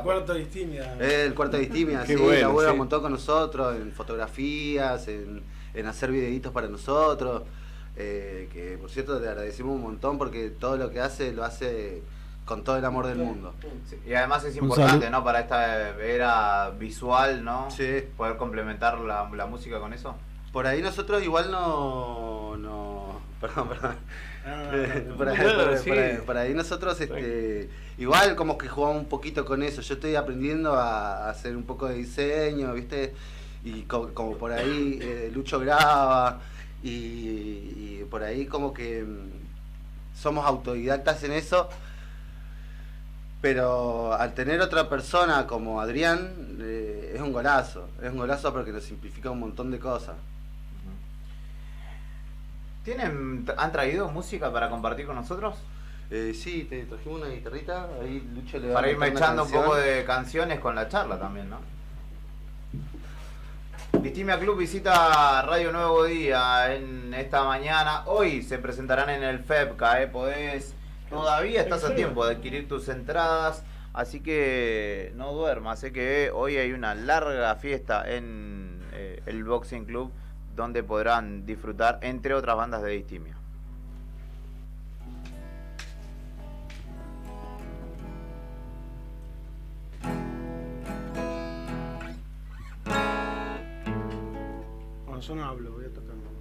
cuarto de distimia. El cuarto de distimia, Qué sí, bueno, labura sí. un montón con nosotros, en fotografías, en hacer videitos para nosotros, que por cierto le agradecemos un montón porque todo lo que hace, lo hace con todo el amor del mundo. Sí, y además es Un importante, saludo. ¿no? Para esta era visual, ¿no? Sí. Poder complementar la música con eso. Por ahí nosotros igual perdón. Por ahí nosotros igual como que jugamos un poquito con eso. Yo estoy aprendiendo a hacer un poco de diseño, ¿viste? Y como por ahí Lucho graba y por ahí como que somos autodidactas en eso. Pero al tener otra persona como Adrián, es un golazo porque nos simplifica un montón de cosas. ¿Han traído música para compartir con nosotros? Sí, te trajimos una guitarrita, ahí Lucho le va Para a irme meter una echando un canción. poco de canciones con la charla también, ¿no? Distimia Club visita Radio Nuevo Día en esta mañana. Hoy se presentarán en el FEPCA, todavía estás a tiempo de adquirir tus entradas, así que no duermas, sé que hoy hay una larga fiesta en el Boxing Club donde podrán disfrutar entre otras bandas de Distimia. Bueno, yo no hablo, voy a tocar nomás.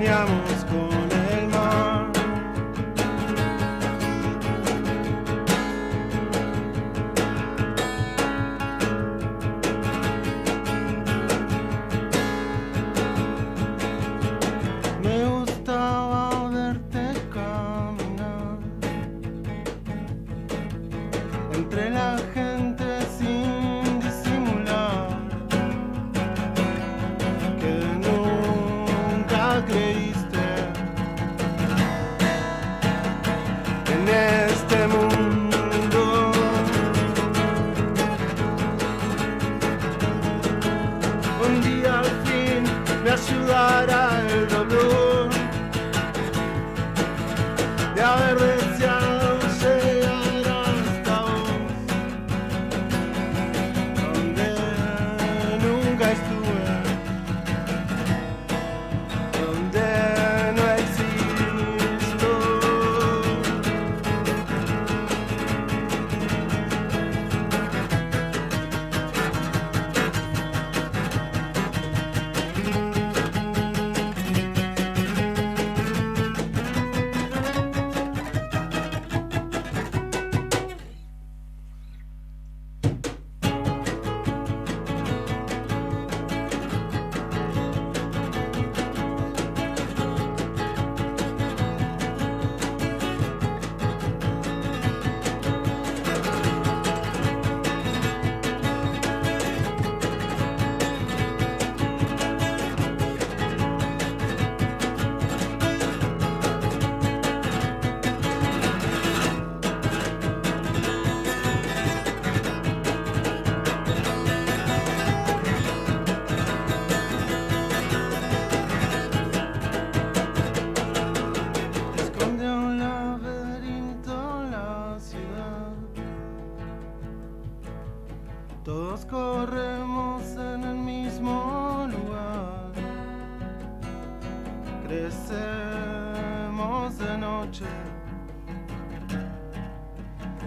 soñamos con el mar. Me gustaba verte caminar entre la gente sin disimular, que nunca creíste en este mundo. Un día al fin me ayudará el dolor de haber deseado llegar hasta vos, donde nunca estuve, donde no existo. Esconde un laberinto la ciudad. Todos corremos en el mismo lugar. Crecemos de noche.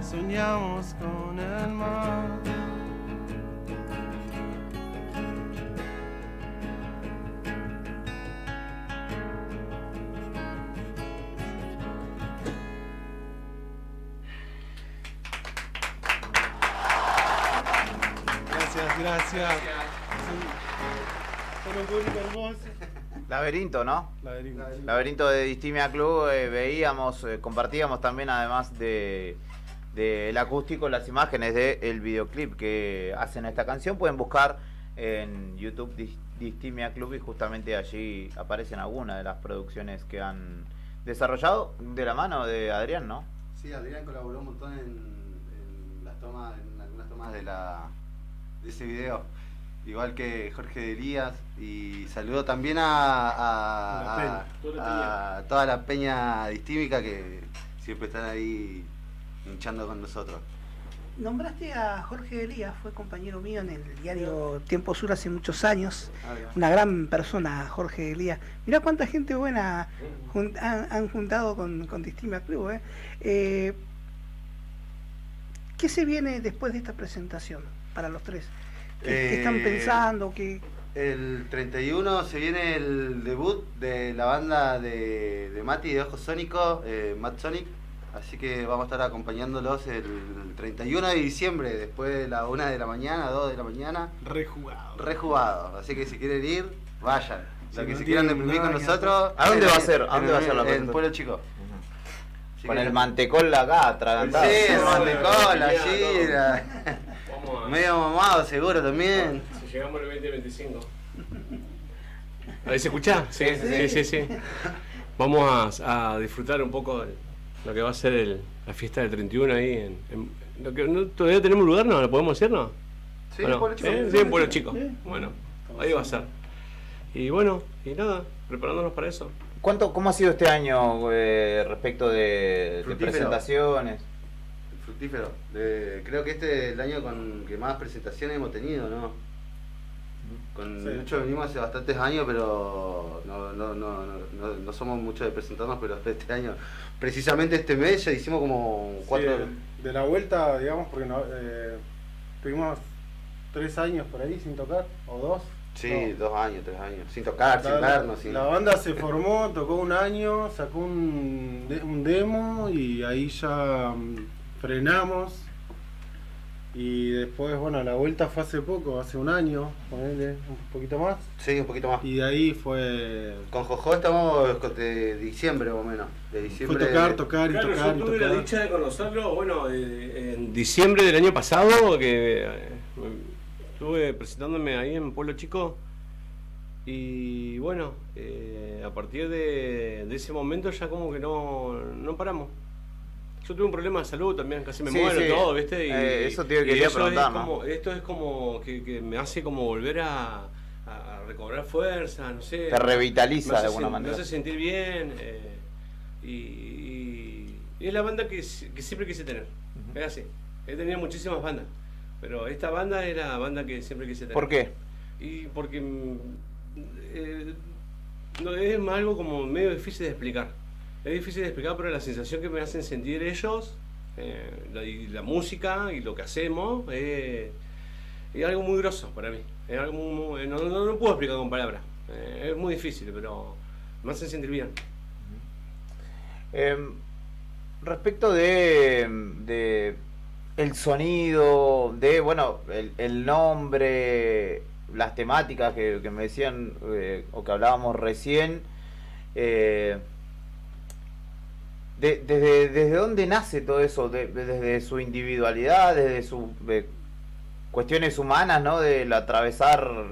Soñamos con el mar. Gracias. Son un público hermoso. Laberinto, ¿no? Laberinto. Laberinto de Distimia Club, veíamos, compartíamos también, además de el acústico, las imágenes del videoclip que hacen esta canción. Pueden buscar en YouTube Distimia Club y justamente allí aparecen algunas de las producciones que han desarrollado de la mano de Adrián, ¿no? Sí, Adrián colaboró un montón en las tomas, en algunas tomas de ese video, igual que Jorge Elías, y saludo también a toda la peña distímica que siempre están ahí hinchando con nosotros. Nombraste a Jorge Elías, fue compañero mío en el diario Tiempo Sur hace muchos años. Una gran persona, Jorge Elías. Mirá cuánta gente buena han juntado con Distimia Club. ¿Qué se viene después de esta presentación para los tres? ¿Qué están pensando? El 31 se viene el debut de la banda de Mati de Ojo Sónico, Matt Sonic. Así que vamos a estar acompañándolos el 31 de diciembre, después de la 1 de la mañana, 2 de la mañana. Rejugado. Así que si quieren ir, vayan. Los que se quieran deprimir con nosotros. ¿A dónde va a ser? ¿A dónde va a ser la presentación? En Pueblo Chico. Con el mantecol acá, atragantado. Sí, el mantecol, allí. Medio mamado, seguro también. Si llegamos el 2025. ¿Ahí se escucha? Sí. Vamos a disfrutar un poco de lo que va a ser la fiesta del 31 ahí. Lo que, ¿todavía tenemos lugar? ¿No? ¿Lo podemos hacer, no? Sí, en Pueblo Chico. Sí, en Pueblo Chico. Bueno, ahí va a ser. Y bueno, y nada, preparándonos para eso. ¿Cómo ha sido este año respecto de presentaciones? Fructífero. Creo que este es el año con que más presentaciones hemos tenido, ¿no? Con Lucho venimos hace bastantes años, pero no somos mucho de presentarnos, pero este año, precisamente este mes ya hicimos como 4... Sí, de la vuelta, digamos, porque tuvimos 3 años por ahí sin tocar, o 2. Sí, No. 2 años, 3 años. Sin tocar, sin vernos. Sin... La banda se formó, tocó un año, sacó un demo y ahí ya frenamos. Y después, bueno, la vuelta fue hace poco, hace un año, ponele un poquito más. Sí, un poquito más. Y de ahí fue... Con Jojo estamos de diciembre más o menos. De diciembre. Fue tocar y Claro, tocar y yo tuve la tocar. dicha de conocerlo, bueno, en diciembre del año pasado, que estuve presentándome ahí en Pueblo Chico. Y bueno, a partir de ese momento ya como que no paramos. Yo tuve un problema de salud también, casi me Sí, muero sí. todo, ¿viste? Y, Eso te quería y eso preguntar, es como, esto es como que me hace como volver a recobrar fuerza, no sé. Te revitaliza me hace de alguna sen- manera. Me hace sentir bien. Y es la banda que siempre quise tener. Es así. He tenido muchísimas bandas, pero esta banda es la banda que siempre quise tener. ¿Por qué? Y porque no, es algo como medio difícil de explicar. Es difícil de explicar, pero la sensación que me hacen sentir ellos, la música y lo que hacemos, es algo muy grosso para mí. Es algo no puedo explicar con palabras. Es muy difícil, pero me hacen sentir bien. Respecto de el sonido, de bueno, el nombre, las temáticas que me decían o que hablábamos recién, ¿desde dónde nace todo eso? ¿Desde su individualidad, desde sus cuestiones humanas, ¿no? Del atravesar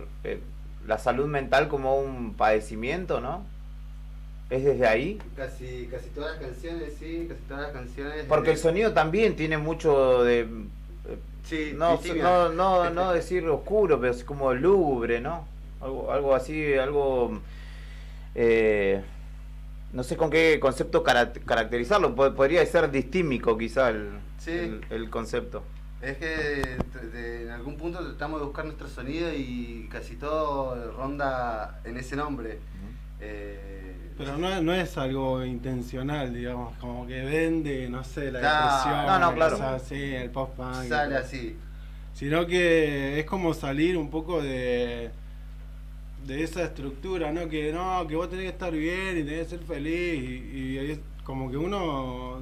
la salud mental como un padecimiento, ¿no? ¿Es desde ahí? Casi todas las canciones, sí, casi todas las canciones. Porque el sonido también tiene mucho de... Sí, no distinto. decir oscuro, pero es como lúgubre, ¿no? Algo así, algo... no sé con qué concepto caracterizarlo. Podría ser distímico quizá el concepto. Es que en algún punto tratamos de buscar nuestro sonido y casi todo ronda en ese nombre. Pero no es algo intencional, digamos, como que vende, no sé, la Claro. depresión, No, claro. cosas así, el post-punk. Sale así. Sino que es como salir un poco de esa estructura, ¿no? Que vos tenés que estar bien y tenés que ser feliz y es como que uno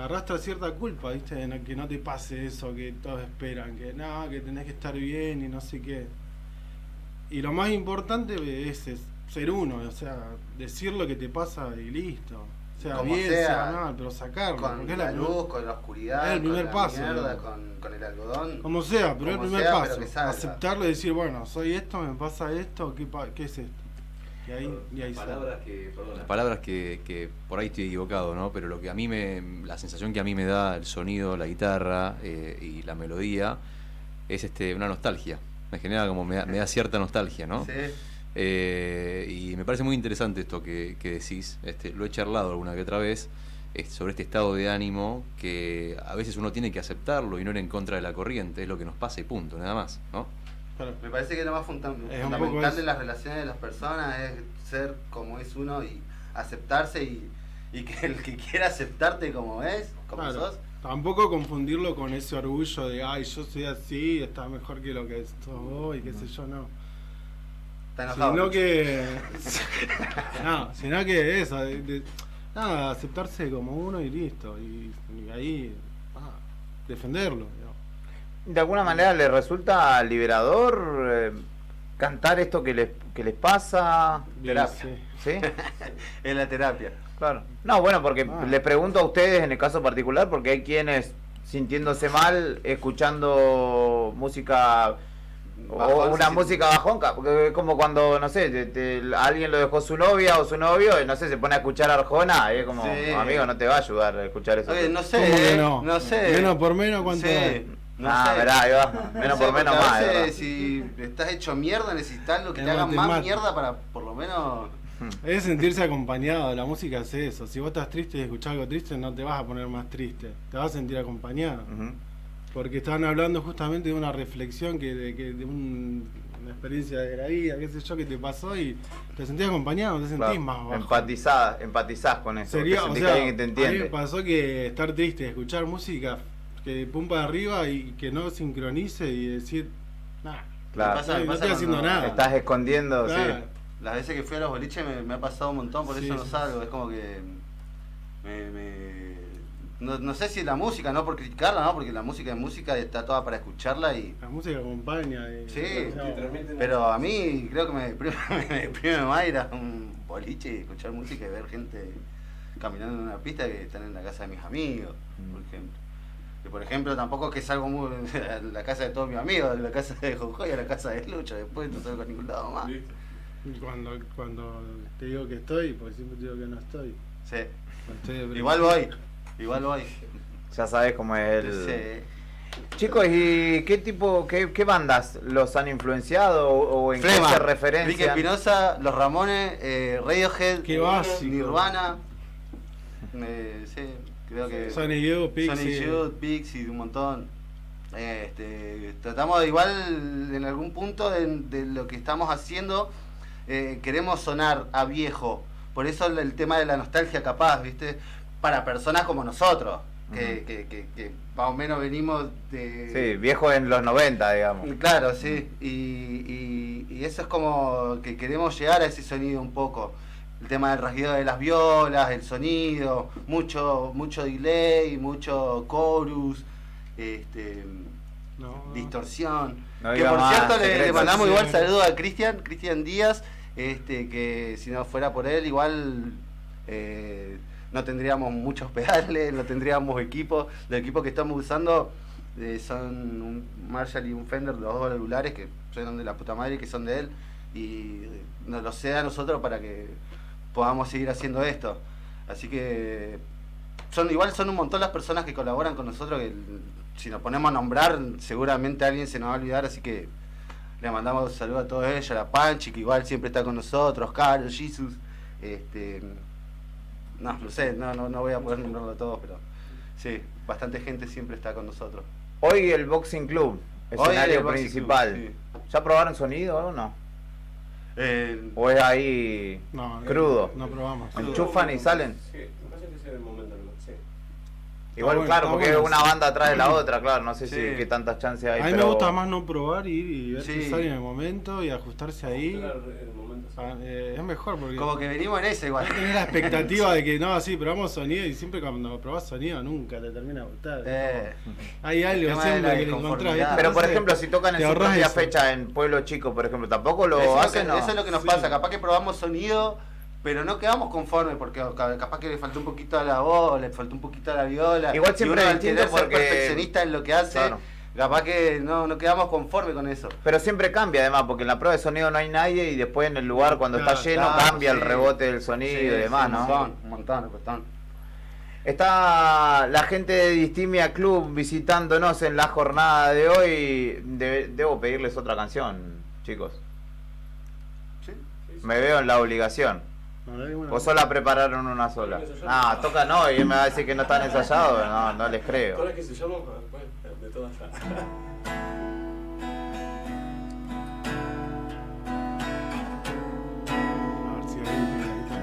arrastra cierta culpa, ¿viste? De que no te pase eso que todos esperan, que que tenés que estar bien y no sé qué. Y lo más importante es ser uno, o sea, decir lo que te pasa y listo. O sea, Como bien, sea, sea mal, pero sacarlo. Con porque es la luz, con la oscuridad, es el primer con paso, la mierda, digamos. con el algodón. Como sea, pero es el Como primer sea, paso. pero que salga. Aceptarlo y decir, bueno, soy esto, me pasa esto, ¿qué es esto? Y ahí Palabras sale. Las palabras que por ahí estoy equivocado, ¿no? Pero lo que a mí la sensación que a mí me da el sonido, la guitarra y la melodía es una nostalgia. Me genera como me da cierta nostalgia, ¿no? Sí. Y me parece muy interesante esto que decís. Lo he charlado alguna que otra vez sobre este estado de ánimo que a veces uno tiene que aceptarlo y no ir en contra de la corriente. Es lo que nos pasa y punto, nada más, ¿no? Me parece que lo más Es un poco fundamental eso. de las relaciones de las personas es ser como es uno y aceptarse y que el que quiera aceptarte como es, como Claro. sos. Tampoco confundirlo con ese orgullo de, ay, yo soy así, está mejor que lo que sos vos y qué sé yo, no. Está enojado. Sino que... sino que eso, nada, aceptarse como uno y listo. Y ahí, defenderlo. digamos. ¿De alguna manera le resulta liberador cantar esto que les pasa? Bien, Terapia. ¿Sí? Es la terapia. Claro. No, bueno, porque les pregunto a ustedes en el caso particular, porque hay quienes sintiéndose mal, escuchando música o una música bajonca, porque es como cuando, no sé, alguien lo dejó su novia o su novio y no sé, se pone a escuchar Arjona y es como, Sí. amigo, no te va a ayudar a escuchar eso. Oye, no sé, ¿Cómo que no? no sé. Menos por menos, ¿cuánto Sí. es? No sé. verá, ahí va. Menos por menos porque a más, veces ¿verdad? si estás hecho mierda, necesitas lo que te Te haga mate, más mate. mierda para por lo menos. Es sentirse acompañado, la música es eso. Si vos estás triste y escuchás algo triste, no te vas a poner más triste, te vas a sentir acompañado. Porque estaban hablando justamente de una reflexión de una experiencia de la vida, qué sé yo, que te pasó y te sentías acompañado, te sentís Claro, más bajo. empatizás con eso, Sería, te o sentís sea, que alguien te a mí me entiende. pasó que estar triste y escuchar música, que pum para arriba y que no sincronice y decir, nada, Claro. no estoy haciendo nada. Estás escondiendo, Claro. sí. Las veces que fui a los boliches me ha pasado un montón, por Sí, eso no sí. salgo. Es como que. No sé si la música, no por criticarla, ¿no? Porque la música es música y está toda para escucharla y. La música acompaña. Sí, no. pero a mí creo que me deprime, me deprime más ir a un boliche y escuchar música y ver gente caminando en una pista que están en la casa de mis amigos, por ejemplo. Que por ejemplo tampoco es que salgo muy a la casa de todos mis amigos, a la casa de Jojo y a la casa de Lucho, después no salgo a ningún lado más. Y cuando te digo que estoy, porque siempre te digo que no estoy. Sí. Cuando estoy deprimido. Igual voy. Ya sabes cómo es el... Sí. Chicos, ¿y qué bandas los han influenciado o en Flema, qué se Enrique referencian? Espinosa, Los Ramones, Radiohead, Qué básico. Nirvana, sí, creo que Sonic Youth, Pixies. Sonic Youth, Pixies, un montón. Tratamos de igual en algún punto de lo que estamos haciendo, queremos sonar a viejo, por eso el tema de la nostalgia capaz, ¿viste? Para personas como nosotros, que más o menos venimos de... Sí, viejo en los 90, digamos. Claro, sí, y eso es como que queremos llegar a ese sonido un poco. El tema del rasguido de las violas, el sonido, mucho delay, mucho chorus, distorsión. No Que diga por más, cierto le secretos. mandamos igual saludo a Cristian Díaz, que si no fuera por él igual no tendríamos muchos pedales, no tendríamos equipos. Los equipos que estamos usando son un Marshall y un Fender, los dos regulares que suenan de la puta madre, que son de él, y nos los cede a nosotros para que podamos seguir haciendo esto. Así que son un montón las personas que colaboran con nosotros, que si nos ponemos a nombrar seguramente alguien se nos va a olvidar, así que le mandamos un saludo a todos ellos, a la Panchi, que igual siempre está con nosotros, Carlos, Jesus, no sé, no voy a poder nombrarlo a todos, pero sí, bastante gente siempre está con nosotros. Hoy el Boxing Club, Hoy escenario el Boxing principal. Club, ¿Ya probaron sonido o no? ¿O es ahí crudo? No probamos. ¿Enchufan y salen? Sí, me parece que ese es el momento, ¿no? Sí. Igual, bueno, claro, está porque bueno. es una banda atrás de la otra, claro, no sé Sí. qué tantas chances hay. A mí pero... me gusta más no probar, ir y ver Sí. si sale en el momento y ajustarse ahí. Claro, el momento, sí. Es mejor porque Como que venimos en ese igual. no tenés la expectativa de que no, sí, probamos sonido y siempre cuando probás sonido nunca te termina de gustar. Hay el algo tema de siempre la que le encontrás. disconformidad. ¿viste? Pero por Entonces, ejemplo, si tocan en te su ahorrás propia eso. fecha en Pueblo Chico, por ejemplo, tampoco lo Eso hacen, ¿no? es lo que nos Sí. pasa, capaz que probamos sonido, pero no quedamos conformes porque capaz que le faltó un poquito a la voz, le faltó un poquito a la viola. Igual siempre y uno es al distinto querer ser porque- perfeccionista en lo que hace, Claro. capaz que no quedamos conformes con eso. Pero siempre cambia además, porque en la prueba de sonido no hay nadie y después en el lugar cuando está lleno Claro, cambia el sí. rebote del sonido Sí, y demás, sí, ¿no? Un montón. Está la gente de Distimia Club visitándonos en la jornada de hoy. Debo pedirles otra canción, chicos. Sí. Me veo en la obligación. ¿O sola prepararon una sola? Ah, toca no, y me va a decir que no están ensayados. No les creo. ¿Cuál es que se llama? Bueno, de todas las... A ver si hay un picadito.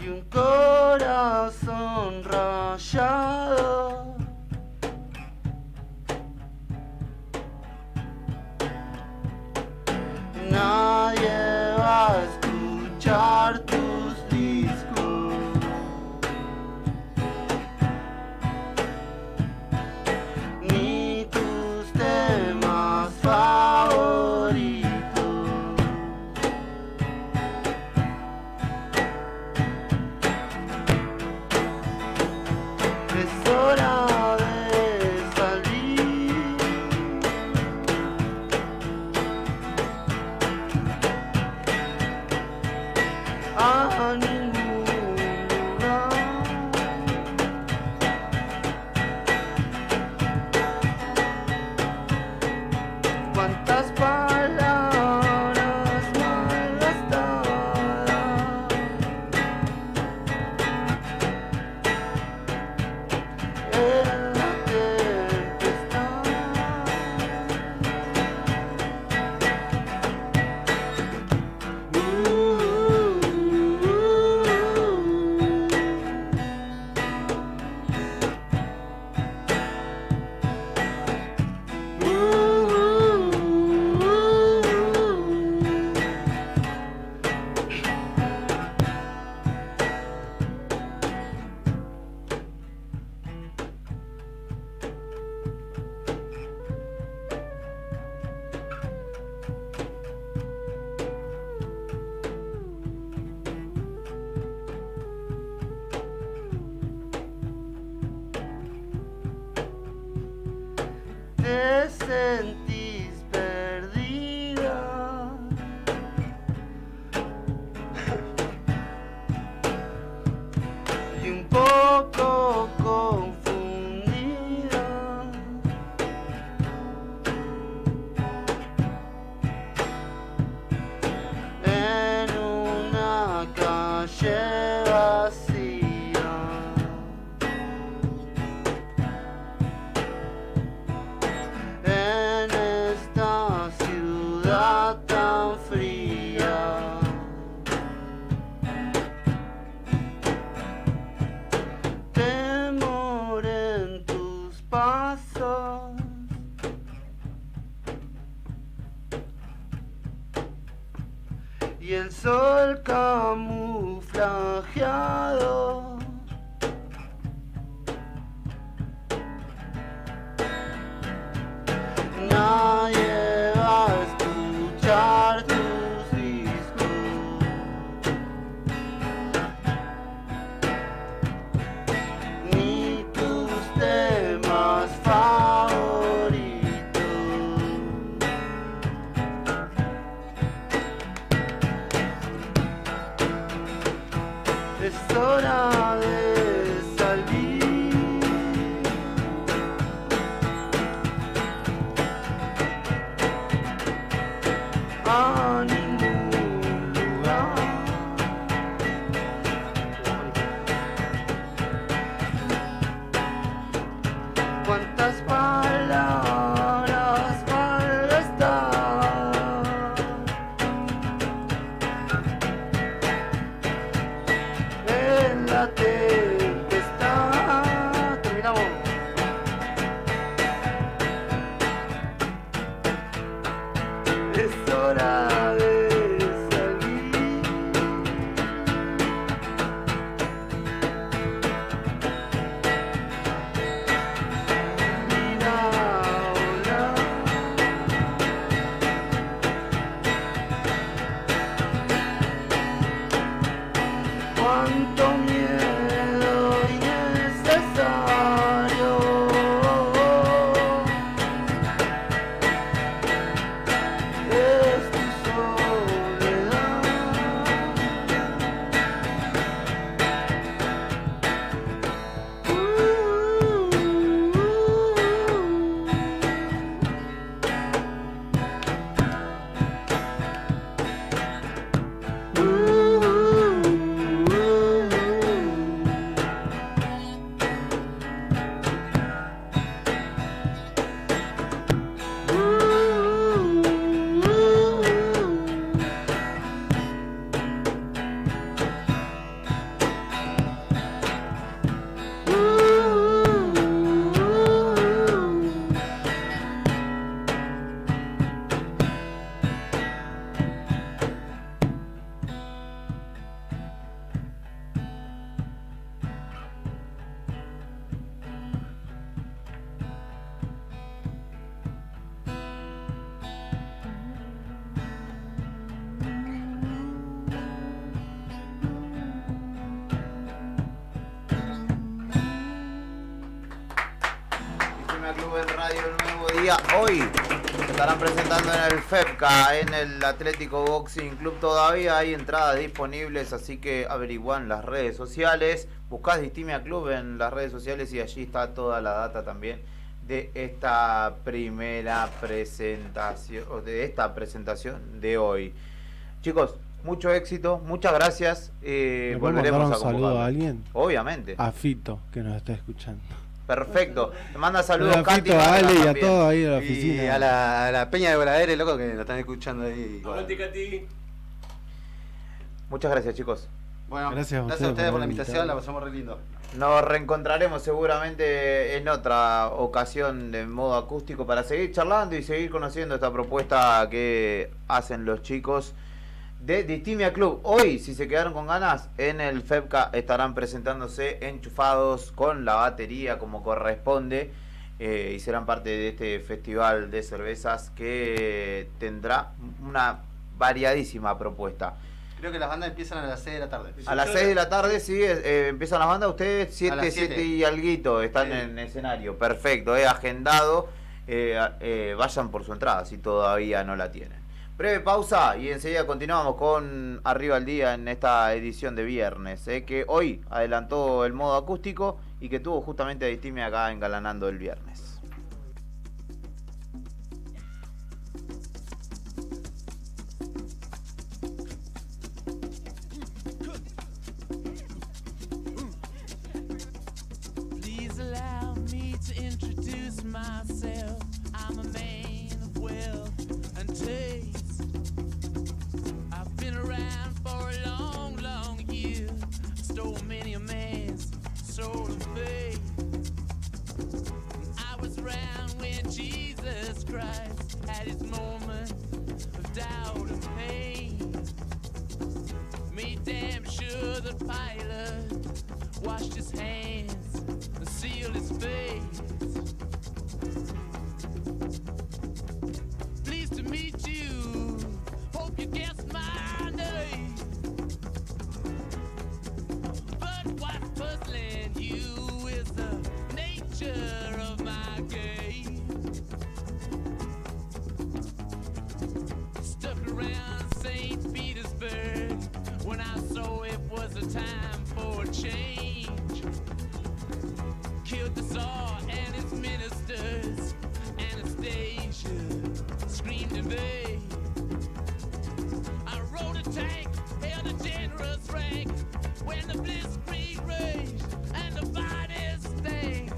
y un corazón rayado. Nadie va a escuchar tus discos, ni tus temas favoritos. Es hora de salir a ningún lugar. Cuántas palabras malgastadas en la tempestad. Te sentís perdida y un poco confundida. En una calle vacía. En esta ciudad tan fría, temor en tus pasos, y el sol camuflajeado. Nadie va a escuchar tus discos, ni tus temas favoritos. Es hora de salir a ningún lugar. Cuántas palabras malgastadas en la tempestad. Terminamos. Es hora Club en Radio El Nuevo Día. Hoy se estarán presentando en el FEPCA, en el Atlético Boxing Club. Todavía hay entradas disponibles, así que averiguan las redes sociales. Buscás Distimia Club en las redes sociales y allí está toda la data también de esta primera presentación, o de esta presentación de hoy. Chicos, mucho éxito, muchas gracias. ¿Le podemos Volveremos dar un a saludo convocarlo. a alguien? Obviamente. A Fito, que nos está escuchando. Perfecto. Te manda saludos A Katy Fito, a Vargas Ale y a también. todos ahí de la Y oficina. a la Peña de Voladere, loco, que lo están escuchando ahí. Aguante, Katy. Muchas gracias, chicos. Bueno, Gracias a gracias a ustedes por la haberme invitación, la invitado. pasamos re lindo. Nos reencontraremos seguramente en otra ocasión de modo acústico para seguir charlando y seguir conociendo esta propuesta que hacen los chicos de Distimia Club. Hoy, si se quedaron con ganas, en el FEPCA estarán presentándose enchufados con la batería como corresponde y serán parte de este festival de cervezas que tendrá una variadísima propuesta. Creo que las bandas empiezan a las 6 de la tarde. A las 6 de la tarde, sí, empiezan las bandas. Ustedes A 7, las 7 7 y alguito están Sí. en escenario. Perfecto, agendado. Vayan por su entrada si todavía no la tienen. Breve pausa y enseguida continuamos con Arriba al Día en esta edición de viernes, que hoy adelantó el modo acústico y que tuvo justamente a Distimia acá engalanando el viernes. Please allow me to introduce myself. I'm a man of wealth and taste. I've been around for a long, long year. Stole many a man's soul and faith. I was around when Jesus Christ had his moment of doubt and pain. Made damn sure the pilot washed his hands and sealed his face. Pleased to meet you. Hope you guessed my name. But what's puzzling you is the nature of my game. Stuck around St. Petersburg when I saw it was a time for a change. Killed the Tsar and his ministers. Anastasia screamed in vain. I rode a tank, held a generous rank when the blitzkrieg raged and the bodies stank.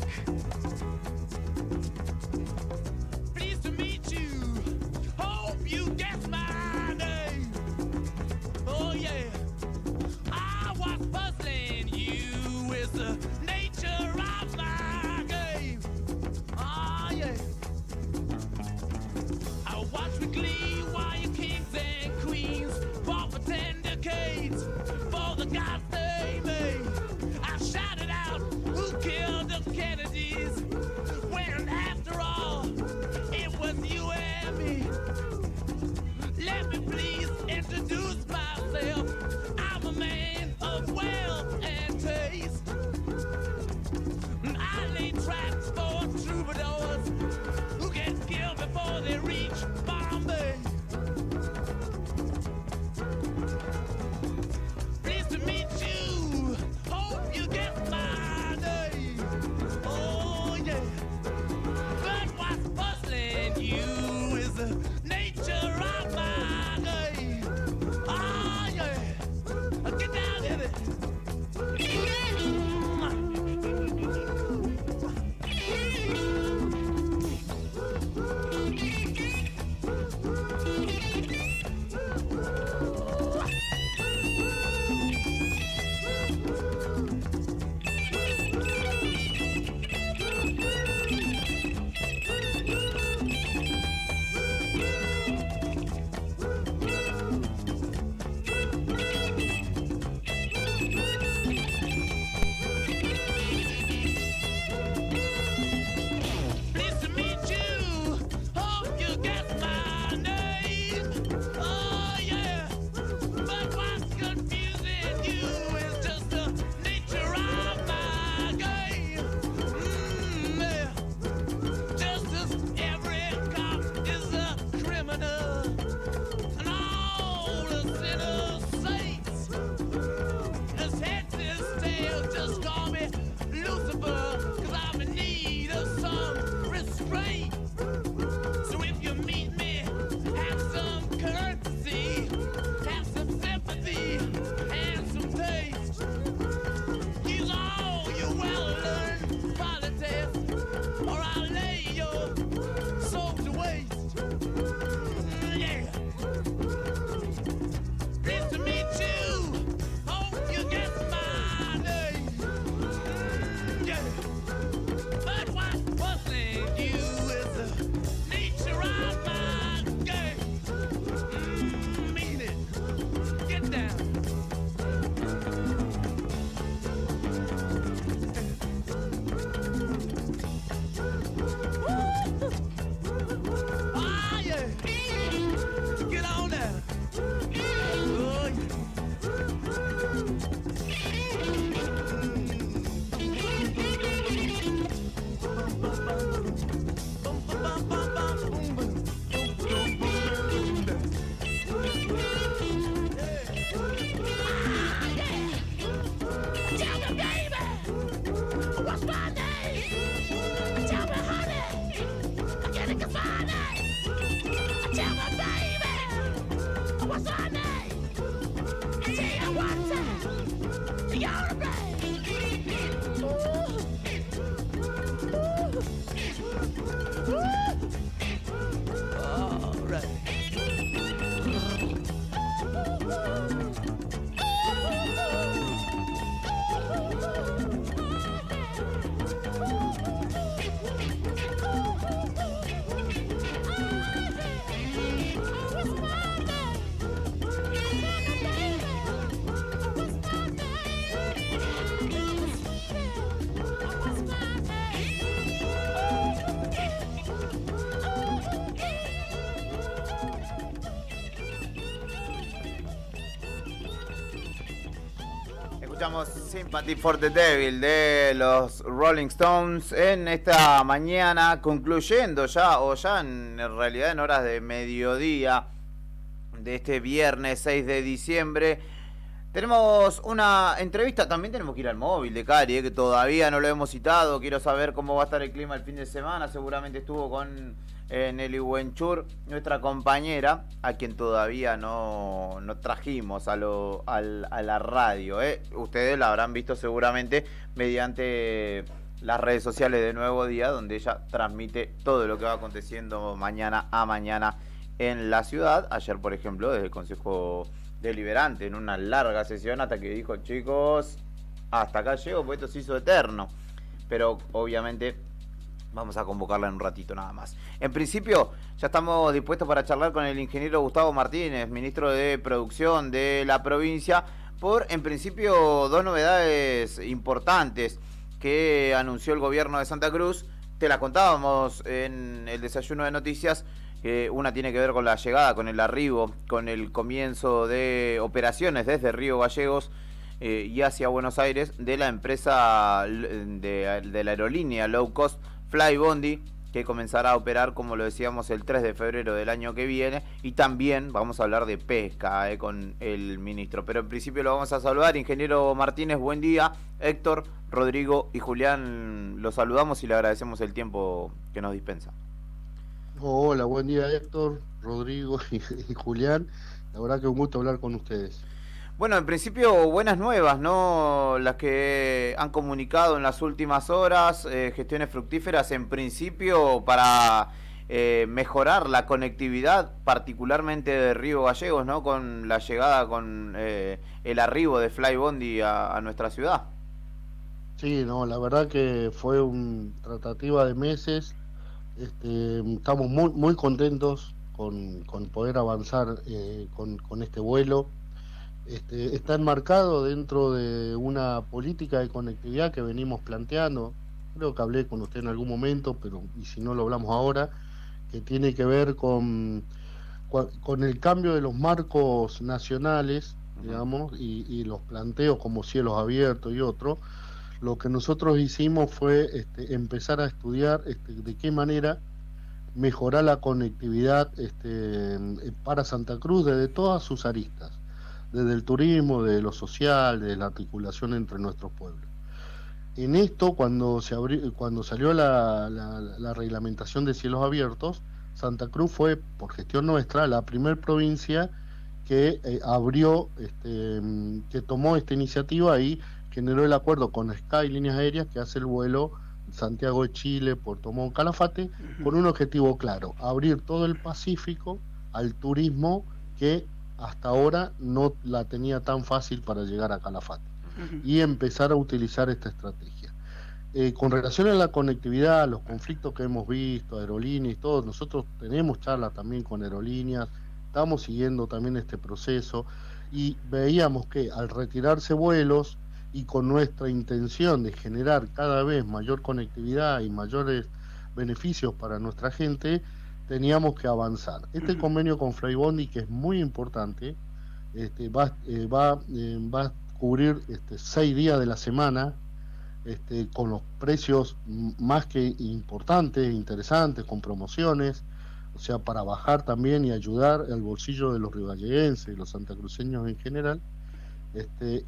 Pleased to meet you. Hope you guess my name. Oh yeah. I was puzzling you with the nature of my game. Oh yeah. I watch with glee while your kings and queens fought for 10 decades for the gods they made. I shouted out, who killed the Kennedys? When after all, it was you and me. Let me please introduce myself. I'm a man of wealth and taste. I lay traps for troubadours who get killed before they reach Bombay. Pleased to meet you. Hope you get my name. Oh yeah. But what's puzzling you is the nature of my game. Ah yeah. What's her name? Tina Watson. You're the Escuchamos Sympathy for the Devil de los Rolling Stones en esta mañana, concluyendo ya, o ya en realidad en horas de mediodía de este viernes 6 de diciembre. Tenemos una entrevista, también tenemos que ir al móvil de Cari, que todavía no lo hemos citado. Quiero saber cómo va a estar el clima el fin de semana. Seguramente estuvo con Nelly Wenchur, nuestra compañera, a quien todavía no trajimos a la radio. Ustedes la habrán visto seguramente mediante las redes sociales de Nuevo Día, donde ella transmite todo lo que va aconteciendo mañana a mañana en la ciudad. Ayer, por ejemplo, desde el Consejo Deliberante, en una larga sesión, hasta que dijo, chicos, hasta acá llego, porque esto se hizo eterno. Pero obviamente vamos a convocarla en un ratito nada más. En principio, ya estamos dispuestos para charlar con el ingeniero Gustavo Martínez, ministro de Producción de la provincia, por, en principio, dos novedades importantes que anunció el gobierno de Santa Cruz. Te la contábamos en el desayuno de noticias. Una tiene que ver con la llegada, con el arribo, con el comienzo de operaciones desde Río Gallegos y hacia Buenos Aires de la empresa de la aerolínea low cost Flybondi, que comenzará a operar, como lo decíamos, el 3 de febrero del año que viene. Y también vamos a hablar de pesca con el ministro. Pero en principio lo vamos a saludar. Ingeniero Martínez, buen día. Héctor, Rodrigo y Julián, los saludamos y le agradecemos el tiempo que nos dispensa. Hola, buen día Héctor, Rodrigo y Julián. La verdad que un gusto hablar con ustedes. Bueno, en principio buenas nuevas, ¿no? Las que han comunicado en las últimas horas, gestiones fructíferas en principio para mejorar la conectividad, particularmente de Río Gallegos, ¿no? Con la llegada, con el arribo de Flybondi a nuestra ciudad. Sí, no, la verdad que fue una tratativa de meses. Estamos muy contentos con poder avanzar con este vuelo. Está enmarcado dentro de una política de conectividad que venimos planteando. Creo que hablé con usted en algún momento, pero y si no lo hablamos ahora, que tiene que ver con el cambio de los marcos nacionales, digamos, y los planteos como cielos abiertos y otros. Lo que nosotros hicimos fue empezar a estudiar de qué manera mejorar la conectividad para Santa Cruz desde todas sus aristas, desde el turismo, desde lo social, desde la articulación entre nuestros pueblos. En esto, cuando salió la reglamentación de cielos abiertos, Santa Cruz fue, por gestión nuestra, la primer provincia que abrió, que tomó esta iniciativa y generó el acuerdo con Sky Líneas Aéreas, que hace el vuelo Santiago de Chile, Puerto Montt, Calafate, con un objetivo claro: abrir todo el Pacífico al turismo que hasta ahora no la tenía tan fácil para llegar a Calafate, y empezar a utilizar esta estrategia. Con relación a la conectividad, los conflictos que hemos visto, aerolíneas y todo, nosotros tenemos charlas también con aerolíneas, estamos siguiendo también este proceso, y veíamos que al retirarse vuelos, y con nuestra intención de generar cada vez mayor conectividad y mayores beneficios para nuestra gente, teníamos que avanzar. Este convenio con Flybondi, que es muy importante, va a cubrir 6 días de la semana, con los precios más que importantes, interesantes, con promociones, o sea, para bajar también y ayudar al bolsillo de los riogalleguenses y los santacruceños en general.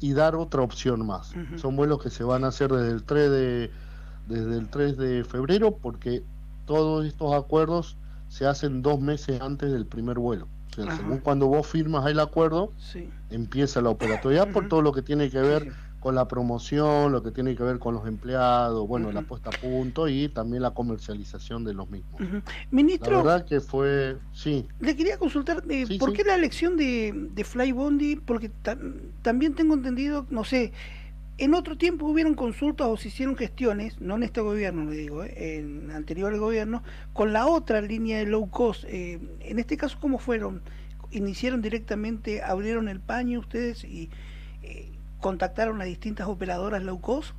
Y dar otra opción más. Son vuelos que se van a hacer desde el 3 de febrero, porque todos estos acuerdos se hacen 2 meses antes del primer vuelo. O sea, Ajá. según cuando vos firmas el acuerdo, Sí. empieza la operatoriedad por todo lo que tiene que ver con la promoción, lo que tiene que ver con los empleados, bueno, la puesta a punto y también la comercialización de los mismos. Ujú. La Ministro, verdad que fue, sí, le quería consultar, Sí, ¿por sí. qué la elección de Fly Bondi? Porque también tengo entendido, no sé, en otro tiempo hubieron consultas o se hicieron gestiones, no en este gobierno, le digo, en anteriores gobiernos, con la otra línea de low cost. En este caso, ¿cómo fueron? ¿Iniciaron directamente, abrieron el paño ustedes y contactaron a distintas operadoras low cost?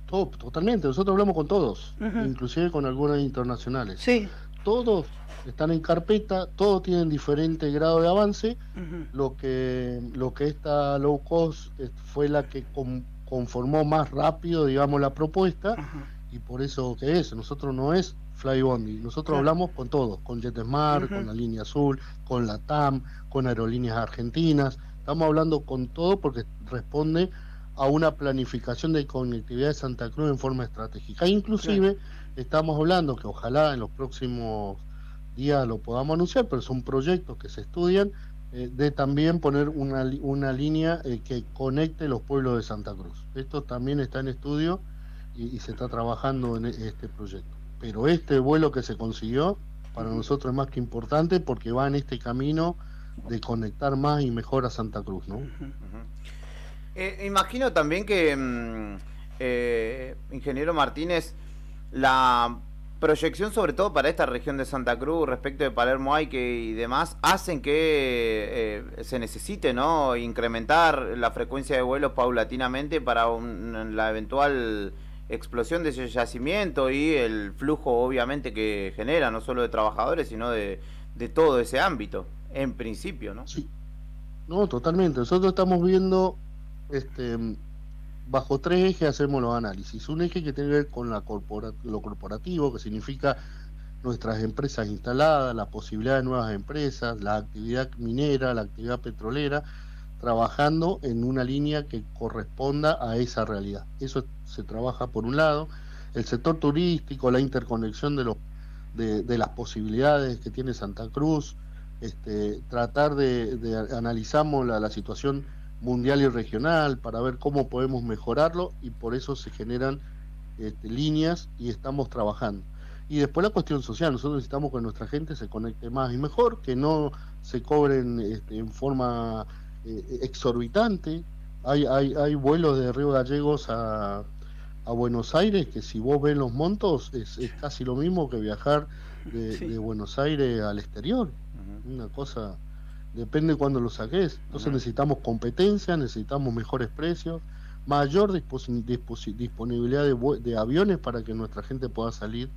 todo, totalmente. Nosotros hablamos con todos, Ujú. inclusive con algunas internacionales. Sí. Todos están en carpeta, todos tienen diferente grado de avance. Ujú. Lo que esta low cost fue la que conformó más rápido, digamos, la propuesta, y por eso que es, nosotros no es Flybondi, nosotros Claro. hablamos con todos, con JetSmart, Ujú. con la línea azul, con la TAM, con aerolíneas argentinas, estamos hablando con todo porque responde a una planificación de conectividad de Santa Cruz en forma estratégica. Inclusive estamos hablando que ojalá en los próximos días lo podamos anunciar, pero son proyectos que se estudian, de también poner una línea que conecte los pueblos de Santa Cruz. Esto también está en estudio y se está trabajando en este proyecto. Pero este vuelo que se consiguió para nosotros es más que importante porque va en este camino de conectar más y mejor a Santa Cruz, ¿no? Imagino también que, ingeniero Martínez, la proyección sobre todo para esta región de Santa Cruz respecto de Palermo Aique y demás, hacen que se necesite, ¿no?, incrementar la frecuencia de vuelos paulatinamente para la eventual explosión de ese yacimiento y el flujo obviamente que genera, no solo de trabajadores, sino de todo ese ámbito, en principio, ¿no? Sí. No, totalmente. Nosotros estamos viendo, bajo 3 ejes hacemos los análisis. Un eje que tiene que ver con lo corporativo, que significa nuestras empresas instaladas, la posibilidad de nuevas empresas, la actividad minera, la actividad petrolera, trabajando en una línea que corresponda a esa realidad. Eso se trabaja por un lado. El sector turístico, la interconexión de las posibilidades que tiene Santa Cruz, tratar de analizamos la situación mundial y regional para ver cómo podemos mejorarlo, y por eso se generan líneas y estamos trabajando. Y después la cuestión social, nosotros necesitamos que nuestra gente se conecte más y mejor, que no se cobren en forma exorbitante. Hay vuelos de Río Gallegos a Buenos Aires que si vos ves los montos es casi lo mismo que viajar de Buenos Aires al exterior. Una cosa, depende cuándo lo saques. Entonces necesitamos competencia, necesitamos mejores precios, mayor disponibilidad de aviones para que nuestra gente pueda salir.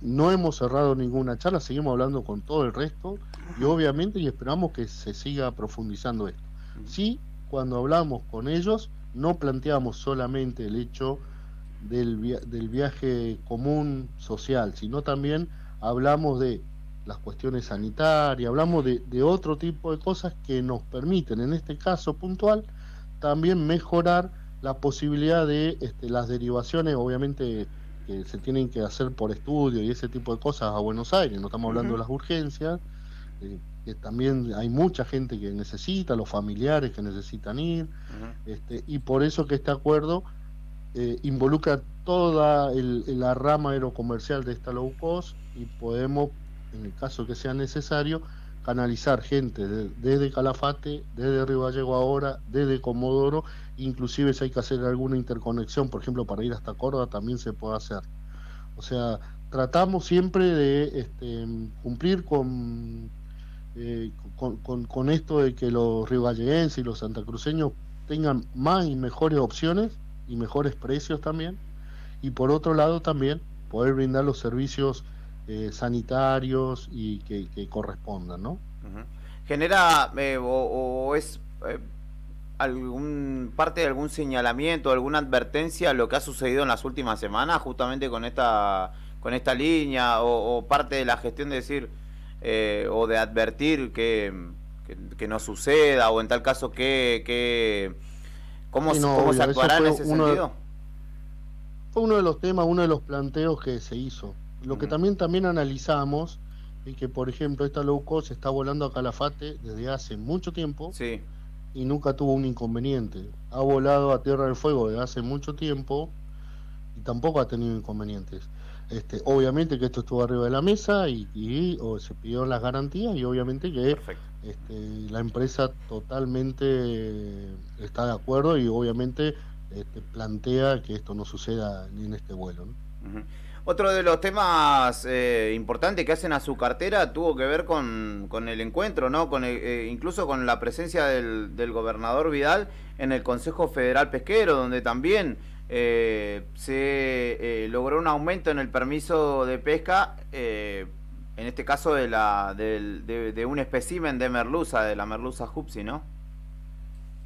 No hemos cerrado ninguna charla, seguimos hablando con todo el resto y obviamente y esperamos que se siga profundizando esto. Sí, cuando hablamos con ellos no planteamos solamente el hecho del viaje común social, sino también hablamos de las cuestiones sanitarias, hablamos de otro tipo de cosas que nos permiten, en este caso puntual, también mejorar la posibilidad de las derivaciones, obviamente que se tienen que hacer por estudio y ese tipo de cosas a Buenos Aires, no estamos hablando de las urgencias, que también hay mucha gente que necesita, los familiares que necesitan ir, y por eso que este acuerdo involucra toda la rama aerocomercial de esta low cost y podemos, en el caso que sea necesario, canalizar gente desde Calafate, desde Río Gallego ahora, desde Comodoro, inclusive si hay que hacer alguna interconexión, por ejemplo para ir hasta Córdoba también se puede hacer. O sea, tratamos siempre de cumplir con esto de que los riogalleguenses y los santacruceños tengan más y mejores opciones y mejores precios también, y por otro lado también poder brindar los servicios sanitarios y que correspondan, ¿no? ¿Genera o es parte de algún señalamiento, alguna advertencia lo que ha sucedido en las últimas semanas justamente con esta línea o parte de la gestión de decir o de advertir que no suceda o en tal caso cómo se actuará en ese sentido? Fue uno de los temas, uno de los planteos que se hizo. Lo que también analizamos es que, por ejemplo, esta low cost está volando a Calafate desde hace mucho tiempo y nunca tuvo un inconveniente. Ha volado a Tierra del Fuego desde hace mucho tiempo y tampoco ha tenido inconvenientes. Obviamente que esto estuvo arriba de la mesa y se pidieron las garantías y obviamente que la empresa totalmente está de acuerdo y obviamente plantea que esto no suceda ni en este vuelo, ¿no? Ujú. Otro de los temas importantes que hacen a su cartera tuvo que ver con el encuentro, ¿no? Incluso con la presencia del gobernador Vidal en el Consejo Federal Pesquero, donde también se logró un aumento en el permiso de pesca, en este caso de un espécimen de merluza, de la merluza Hupsi, ¿no?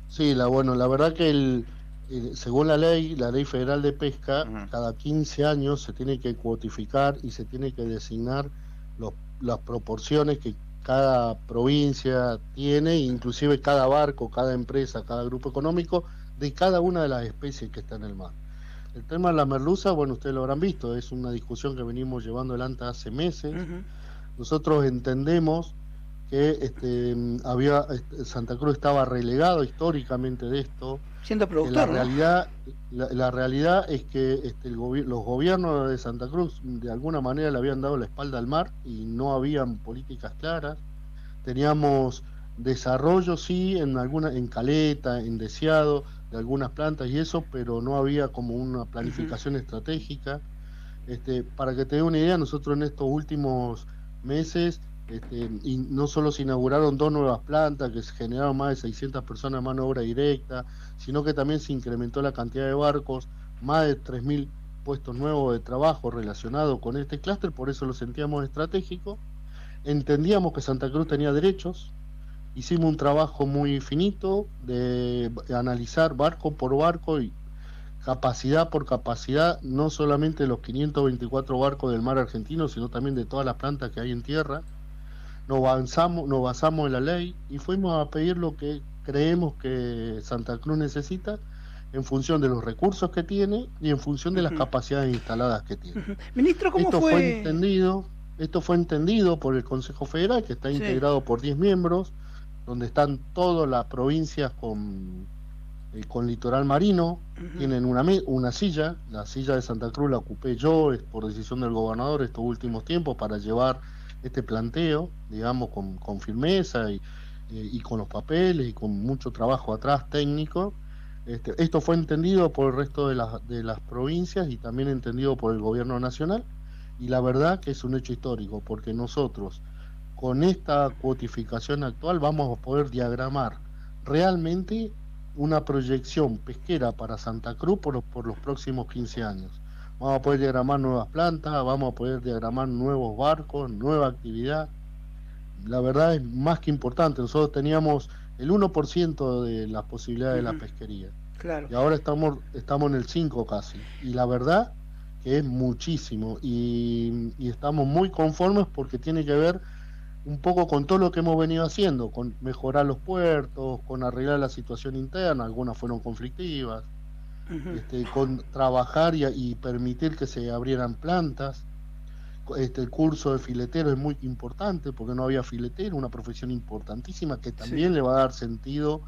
Sí, la verdad que según la ley federal de pesca, cada 15 años se tiene que cuotificar y se tiene que designar las proporciones que cada provincia tiene, inclusive cada barco, cada empresa, cada grupo económico, de cada una de las especies que está en el mar. El tema de la merluza, bueno, ustedes lo habrán visto, es una discusión que venimos llevando adelante hace meses. Nosotros entendemos que Santa Cruz estaba relegado históricamente de esto. Siendo productor, La realidad es que los gobiernos de Santa Cruz de alguna manera le habían dado la espalda al mar y no habían políticas claras. Teníamos desarrollo, sí, en Caleta, en Deseado, de algunas plantas y eso, pero no había como una planificación estratégica. Para que te dé una idea, nosotros en estos últimos meses y no solo se inauguraron 2 nuevas plantas que se generaron más de 600 personas de mano de obra directa, sino que también se incrementó la cantidad de barcos, más de 3.000 puestos nuevos de trabajo relacionados con este clúster, por eso lo sentíamos estratégico. Entendíamos que Santa Cruz tenía derechos, hicimos un trabajo muy finito de analizar barco por barco y capacidad por capacidad, no solamente los 524 barcos del mar argentino, sino también de todas las plantas que hay en tierra. Nos basamos en la ley y fuimos a pedir lo que creemos que Santa Cruz necesita en función de los recursos que tiene y en función de las capacidades instaladas que tiene. Ministro, ¿cómo Esto fue entendido por el Consejo Federal, que está integrado por 10 miembros, donde están todas las provincias con litoral marino. Tienen una silla, la silla de Santa Cruz la ocupé yo, por decisión del gobernador estos últimos tiempos, para llevar este planteo, digamos, con firmeza y con los papeles y con mucho trabajo atrás técnico. Esto fue entendido por el resto de las provincias y también entendido por el gobierno nacional, y la verdad que es un hecho histórico, porque nosotros con esta cuotificación actual vamos a poder diagramar realmente una proyección pesquera para Santa Cruz por los próximos 15 años. Vamos a poder diagramar nuevas plantas, vamos a poder diagramar nuevos barcos, nueva actividad. La verdad es más que importante. Nosotros teníamos el 1% de las posibilidades de la pesquería. Claro. Y ahora estamos en el 5 casi. Y la verdad que es muchísimo. Y estamos muy conformes porque tiene que ver un poco con todo lo que hemos venido haciendo, con mejorar los puertos, con arreglar la situación interna, algunas fueron conflictivas. Con trabajar y permitir que se abrieran plantas. El curso de filetero es muy importante porque no había filetero, una profesión importantísima que también le va a dar sentido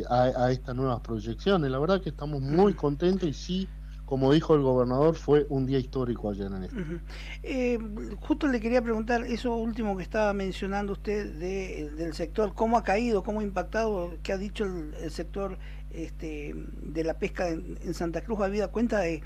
a estas nuevas proyecciones. La verdad que estamos muy contentos y sí, como dijo el gobernador, fue un día histórico ayer en esto. Justo le quería preguntar eso último que estaba mencionando usted del sector, cómo ha caído, cómo ha impactado, qué ha dicho el sector de la pesca en Santa Cruz, habida cuenta de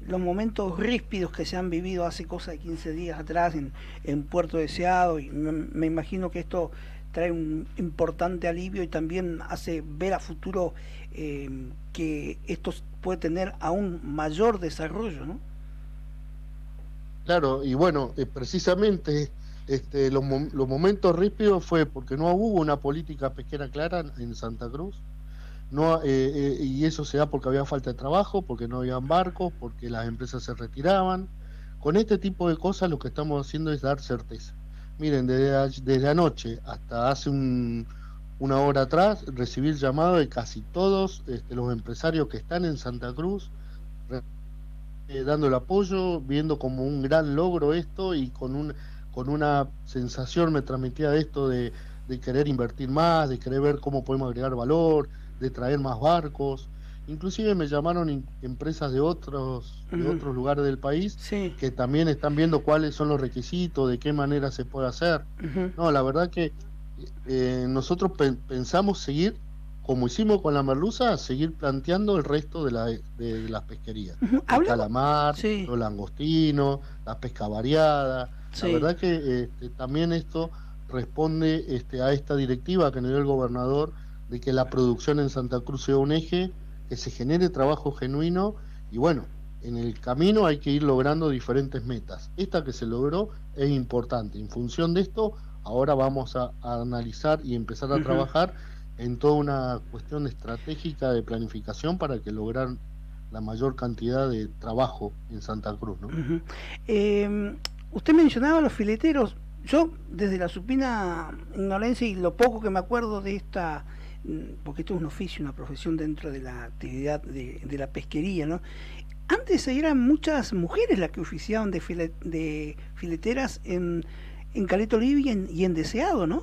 los momentos ríspidos que se han vivido hace cosa de 15 días atrás en Puerto Deseado, y me imagino que esto trae un importante alivio y también hace ver a futuro que esto puede tener aún mayor desarrollo, ¿no? Claro, y bueno, precisamente los momentos ríspidos fue porque no hubo una política pesquera clara en Santa Cruz. Y eso se da porque había falta de trabajo, porque no habían barcos, porque las empresas se retiraban. Con este tipo de cosas lo que estamos haciendo es dar certeza. Miren, desde anoche hasta hace una hora atrás recibí el llamado de casi todos los empresarios que están en Santa Cruz, dando el apoyo, viendo como un gran logro esto y con con una sensación me transmitía de esto de querer invertir más, de querer ver cómo podemos agregar valor, de traer más barcos. Inclusive me llamaron empresas de otros lugares del país que también están viendo cuáles son los requisitos, de qué manera se puede hacer. No, la verdad que nosotros pensamos seguir, como hicimos con la merluza, seguir planteando el resto de las pesquerías. El calamar, los langostinos, la pesca variada. La verdad que también esto responde a esta directiva que nos dio el gobernador de que la producción en Santa Cruz sea un eje, que se genere trabajo genuino, y bueno, en el camino hay que ir logrando diferentes metas. Esta que se logró es importante. En función de esto, ahora vamos a analizar y empezar a trabajar en toda una cuestión estratégica de planificación para que lograr la mayor cantidad de trabajo en Santa Cruz, ¿no? Usted mencionaba a los fileteros. Yo, desde la supina ignorancia y lo poco que me acuerdo de esta, porque esto es un oficio, una profesión dentro de la actividad de la pesquería, ¿no? Antes eran muchas mujeres las que oficiaban de fileteras en Caleta Olivia y en Deseado, ¿no?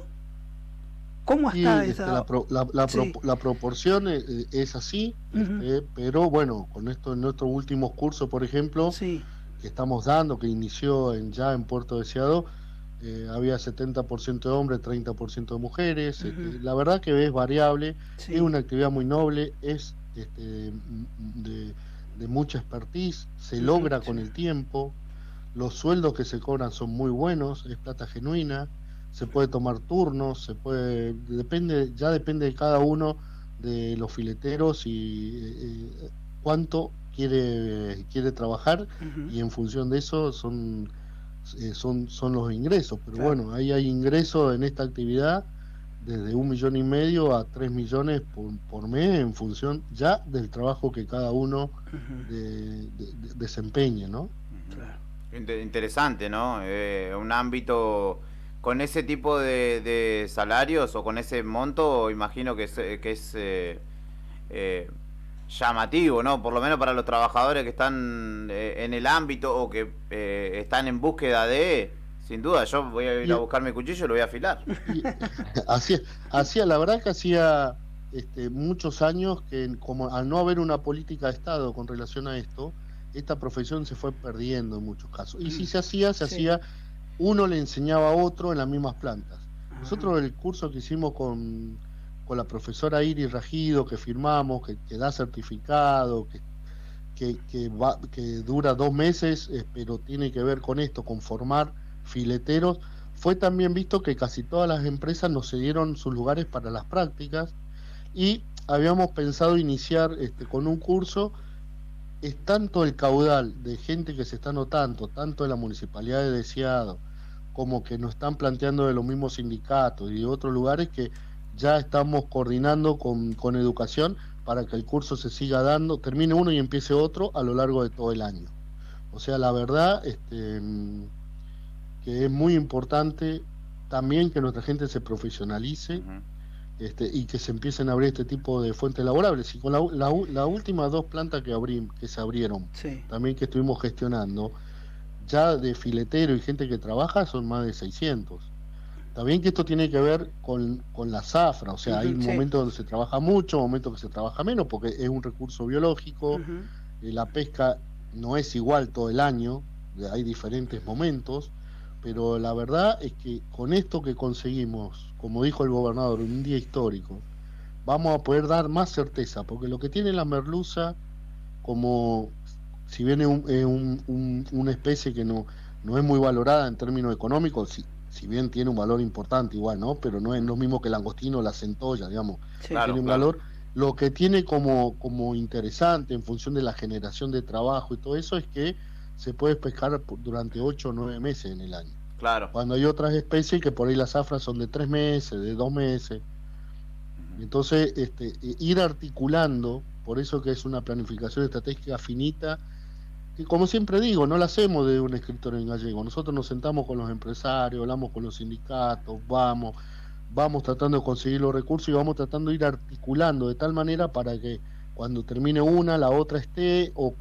¿Cómo está esa...? La proporción es así, pero bueno, con esto en nuestros últimos cursos, por ejemplo, que estamos dando, que inició ya en Puerto Deseado, había 70% de hombres, 30% de mujeres. La verdad que es variable, es una actividad muy noble, es de mucha expertise, se logra con el tiempo, los sueldos que se cobran son muy buenos, es plata genuina, se puede tomar turnos, depende de cada uno de los fileteros y cuánto quiere trabajar, y en función de eso son los ingresos. Pero bueno, ahí hay ingresos en esta actividad desde 1,5 millones a 3 millones por mes, en función ya del trabajo que cada uno desempeñe, ¿no? Interesante, ¿no? Un ámbito con ese tipo de salarios o con ese monto, imagino que es llamativo, ¿no? Por lo menos para los trabajadores que están en el ámbito o que están en búsqueda de... Sin duda, yo voy a ir a buscar mi cuchillo y lo voy a afilar. La verdad que hacía muchos años que, como al no haber una política de Estado con relación a esto, esta profesión se fue perdiendo en muchos casos. Y si se hacía, uno le enseñaba a otro en las mismas plantas. Nosotros el curso que hicimos con la profesora Iris Rajido, que firmamos, que da certificado, que dura 2 meses, pero tiene que ver con esto, con formar fileteros, fue también visto que casi todas las empresas nos cedieron sus lugares para las prácticas, y habíamos pensado iniciar con un curso. Es tanto el caudal de gente que se está anotando, tanto en la Municipalidad de Deseado, como que nos están planteando de los mismos sindicatos y de otros lugares, que ya estamos coordinando con educación para que el curso se siga dando, termine uno y empiece otro a lo largo de todo el año. O sea, la verdad que es muy importante también que nuestra gente se profesionalice, y que se empiecen a abrir este tipo de fuentes laborables. Y con las últimas 2 plantas que se abrieron, también que estuvimos gestionando, ya de filetero y gente que trabaja son más de 600. También que esto tiene que ver con la zafra, o sea, hay momentos donde se trabaja mucho, momentos que se trabaja menos, porque es un recurso biológico, la pesca no es igual todo el año, hay diferentes momentos, pero la verdad es que con esto que conseguimos, como dijo el gobernador, en un día histórico, vamos a poder dar más certeza, porque lo que tiene la merluza, como si bien es una especie que no es muy valorada en términos económicos, si bien tiene un valor importante igual, ¿no? Pero no es lo mismo que el langostino o la centolla, digamos. Tiene un valor. Lo que tiene como interesante en función de la generación de trabajo y todo eso es que se puede pescar durante 8 o 9 meses en el año. Claro. Cuando hay otras especies que por ahí las zafras son de 3 meses, de 2 meses. Entonces, ir articulando, por eso que es una planificación estratégica finita, que como siempre digo, no la hacemos de un escritorio en gallego. Nosotros nos sentamos con los empresarios, hablamos con los sindicatos, vamos tratando de conseguir los recursos y vamos tratando de ir articulando de tal manera para que cuando termine una, la otra esté o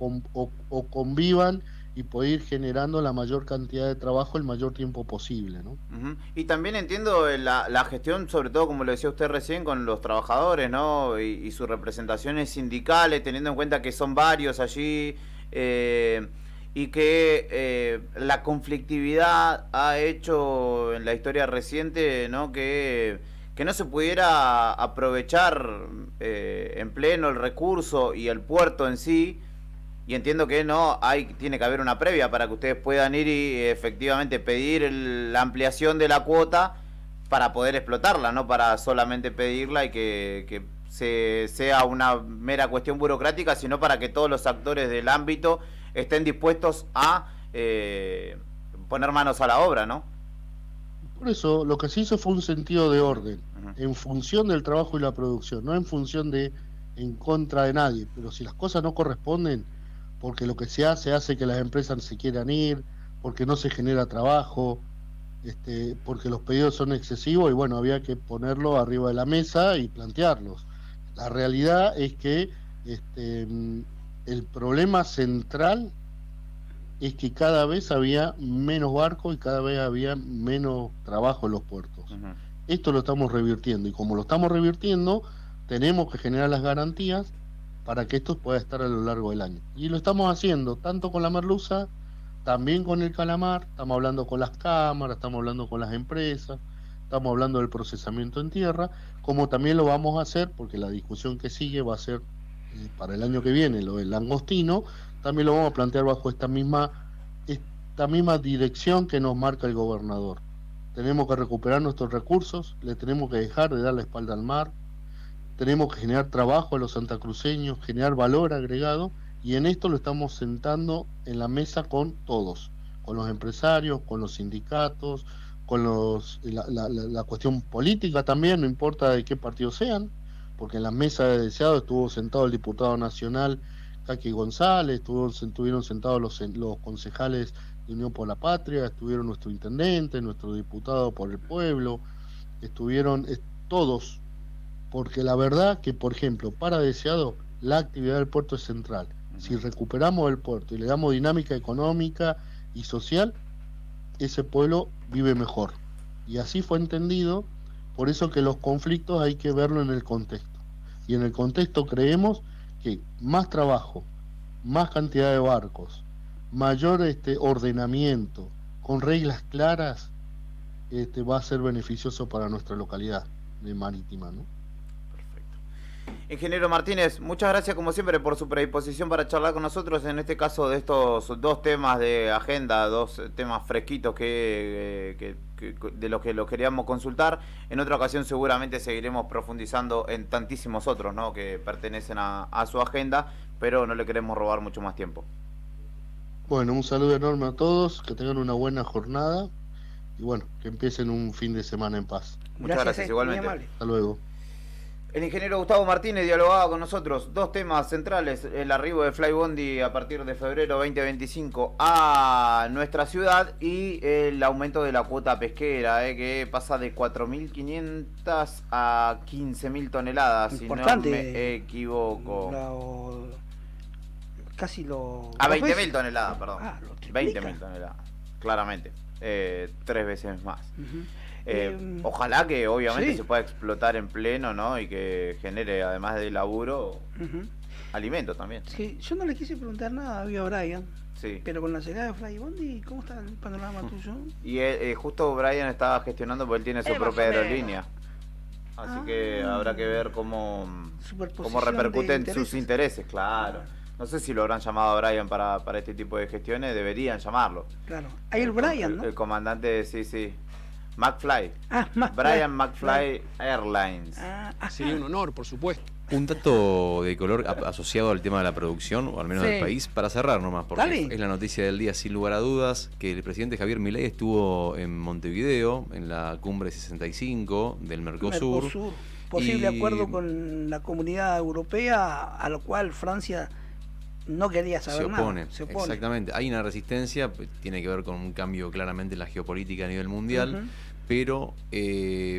convivan y poder ir generando la mayor cantidad de trabajo el mayor tiempo posible, ¿no? Ujú. Y también entiendo la gestión, sobre todo como lo decía usted recién, con los trabajadores, ¿no? Y sus representaciones sindicales, teniendo en cuenta que son varios allí, y que la conflictividad ha hecho en la historia reciente, ¿no? Que no se pudiera aprovechar en pleno el recurso y el puerto en sí. Y entiendo que tiene que haber una previa para que ustedes puedan ir y efectivamente pedir la ampliación de la cuota para poder explotarla, no para solamente pedirla y que sea una mera cuestión burocrática, sino para que todos los actores del ámbito estén dispuestos a poner manos a la obra, ¿no? Por eso lo que se hizo fue un sentido de orden, en función del trabajo y la producción, no en función de en contra de nadie. Pero si las cosas no corresponden, porque lo que se hace que las empresas se quieran ir, porque no se genera trabajo, porque los pedidos son excesivos, y bueno, había que ponerlo arriba de la mesa y plantearlos. La realidad es que el problema central es que cada vez había menos barcos y cada vez había menos trabajo en los puertos. Esto lo estamos revirtiendo, y como lo estamos revirtiendo, tenemos que generar las garantías para que esto pueda estar a lo largo del año. Y lo estamos haciendo, tanto con la merluza, también con el calamar, estamos hablando con las cámaras, estamos hablando con las empresas, estamos hablando del procesamiento en tierra, como también lo vamos a hacer, porque la discusión que sigue va a ser para el año que viene, lo del langostino, también lo vamos a plantear bajo esta misma dirección que nos marca el gobernador. Tenemos que recuperar nuestros recursos, le tenemos que dejar de dar la espalda al mar, tenemos que generar trabajo a los santacruceños, generar valor agregado, y en esto lo estamos sentando en la mesa con todos, con los empresarios, con los sindicatos, con la cuestión política también, no importa de qué partido sean, porque en la mesa de deseado estuvo sentado el diputado nacional Kaki González, estuvieron sentados los concejales de Unión por la Patria, estuvieron nuestro intendente, nuestro diputado por el pueblo, estuvieron todos, porque la verdad que, por ejemplo, para Deseado, la actividad del puerto es central. Si recuperamos el puerto y le damos dinámica económica y social, ese pueblo vive mejor. Y así fue entendido, por eso que los conflictos hay que verlo en el contexto. Y en el contexto creemos que más trabajo, más cantidad de barcos, mayor ordenamiento, con reglas claras, va a ser beneficioso para nuestra localidad de marítima, ¿no? Ingeniero Martínez, muchas gracias como siempre por su predisposición para charlar con nosotros, en este caso de estos dos temas de agenda, dos temas fresquitos de los que lo queríamos consultar. En otra ocasión seguramente seguiremos profundizando en tantísimos otros, ¿no?, que pertenecen a su agenda, pero no le queremos robar mucho más tiempo. Bueno, un saludo enorme a todos, que tengan una buena jornada y bueno, que empiecen un fin de semana en paz. Muchas gracias igualmente. Hasta luego. El ingeniero Gustavo Martínez dialogaba con nosotros. Dos temas centrales: el arribo de Flybondi a partir de febrero 2025 a nuestra ciudad y el aumento de la cuota pesquera, que pasa de 4.500 a 15.000 toneladas, Importante. si no me equivoco. Casi lo... A 20.000 toneladas, perdón. 20.000 triplica. toneladas, claramente. 3 veces más. Ojalá que obviamente sí, se pueda explotar en pleno, ¿no? Y que genere, además de laburo, alimento también. Sí, yo no le quise preguntar nada a Brian, Sí. pero con la llegada de Flybondi, ¿cómo está el panorama tuyo? Y justo Brian estaba gestionando porque él tiene su propia aerolínea. Así que habrá que ver cómo repercuten sus intereses, claro. No sé si lo habrán llamado a Brian para este tipo de gestiones, deberían llamarlo. Claro, hay el Brian, ¿no? El comandante, sí. McFly. Brian McFly Airlines. Sería un honor, por supuesto. Un dato de color asociado al tema de la producción, o al menos del país, para cerrar nomás, porque Dale. es la noticia del día sin lugar a dudas, que el presidente Javier Milei estuvo en Montevideo, en la cumbre 65 del Mercosur. Posible acuerdo con la comunidad europea, a lo cual Francia no quería saber nada. Se opone. Exactamente. Hay una resistencia, tiene que ver con un cambio claramente en la geopolítica a nivel mundial, Pero,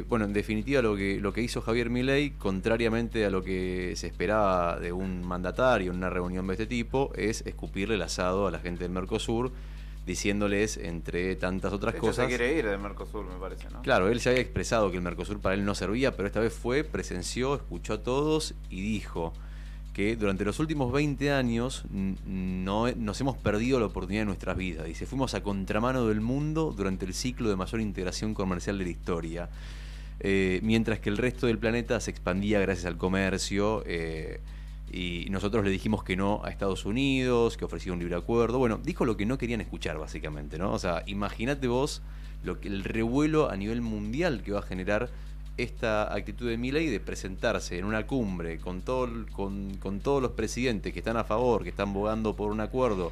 bueno, en definitiva lo que hizo Javier Milei, contrariamente a lo que se esperaba de un mandatario en una reunión de este tipo, es escupirle el asado a la gente del Mercosur, diciéndoles, entre tantas otras cosas... se quiere ir del Mercosur, me parece, ¿no? Claro, él se había expresado que el Mercosur para él no servía, pero esta vez presenció, escuchó a todos y dijo que durante los últimos 20 años nos hemos perdido la oportunidad de nuestras vidas. Dice, fuimos a contramano del mundo durante el ciclo de mayor integración comercial de la historia. Mientras que el resto del planeta se expandía gracias al comercio, y nosotros le dijimos que no a Estados Unidos, que ofrecía un libre acuerdo. Bueno, dijo lo que no querían escuchar, básicamente, ¿no? O sea, imagínate vos el revuelo a nivel mundial que va a generar esta actitud de Milei de presentarse en una cumbre con todos los presidentes que están a favor, que están abogando por un acuerdo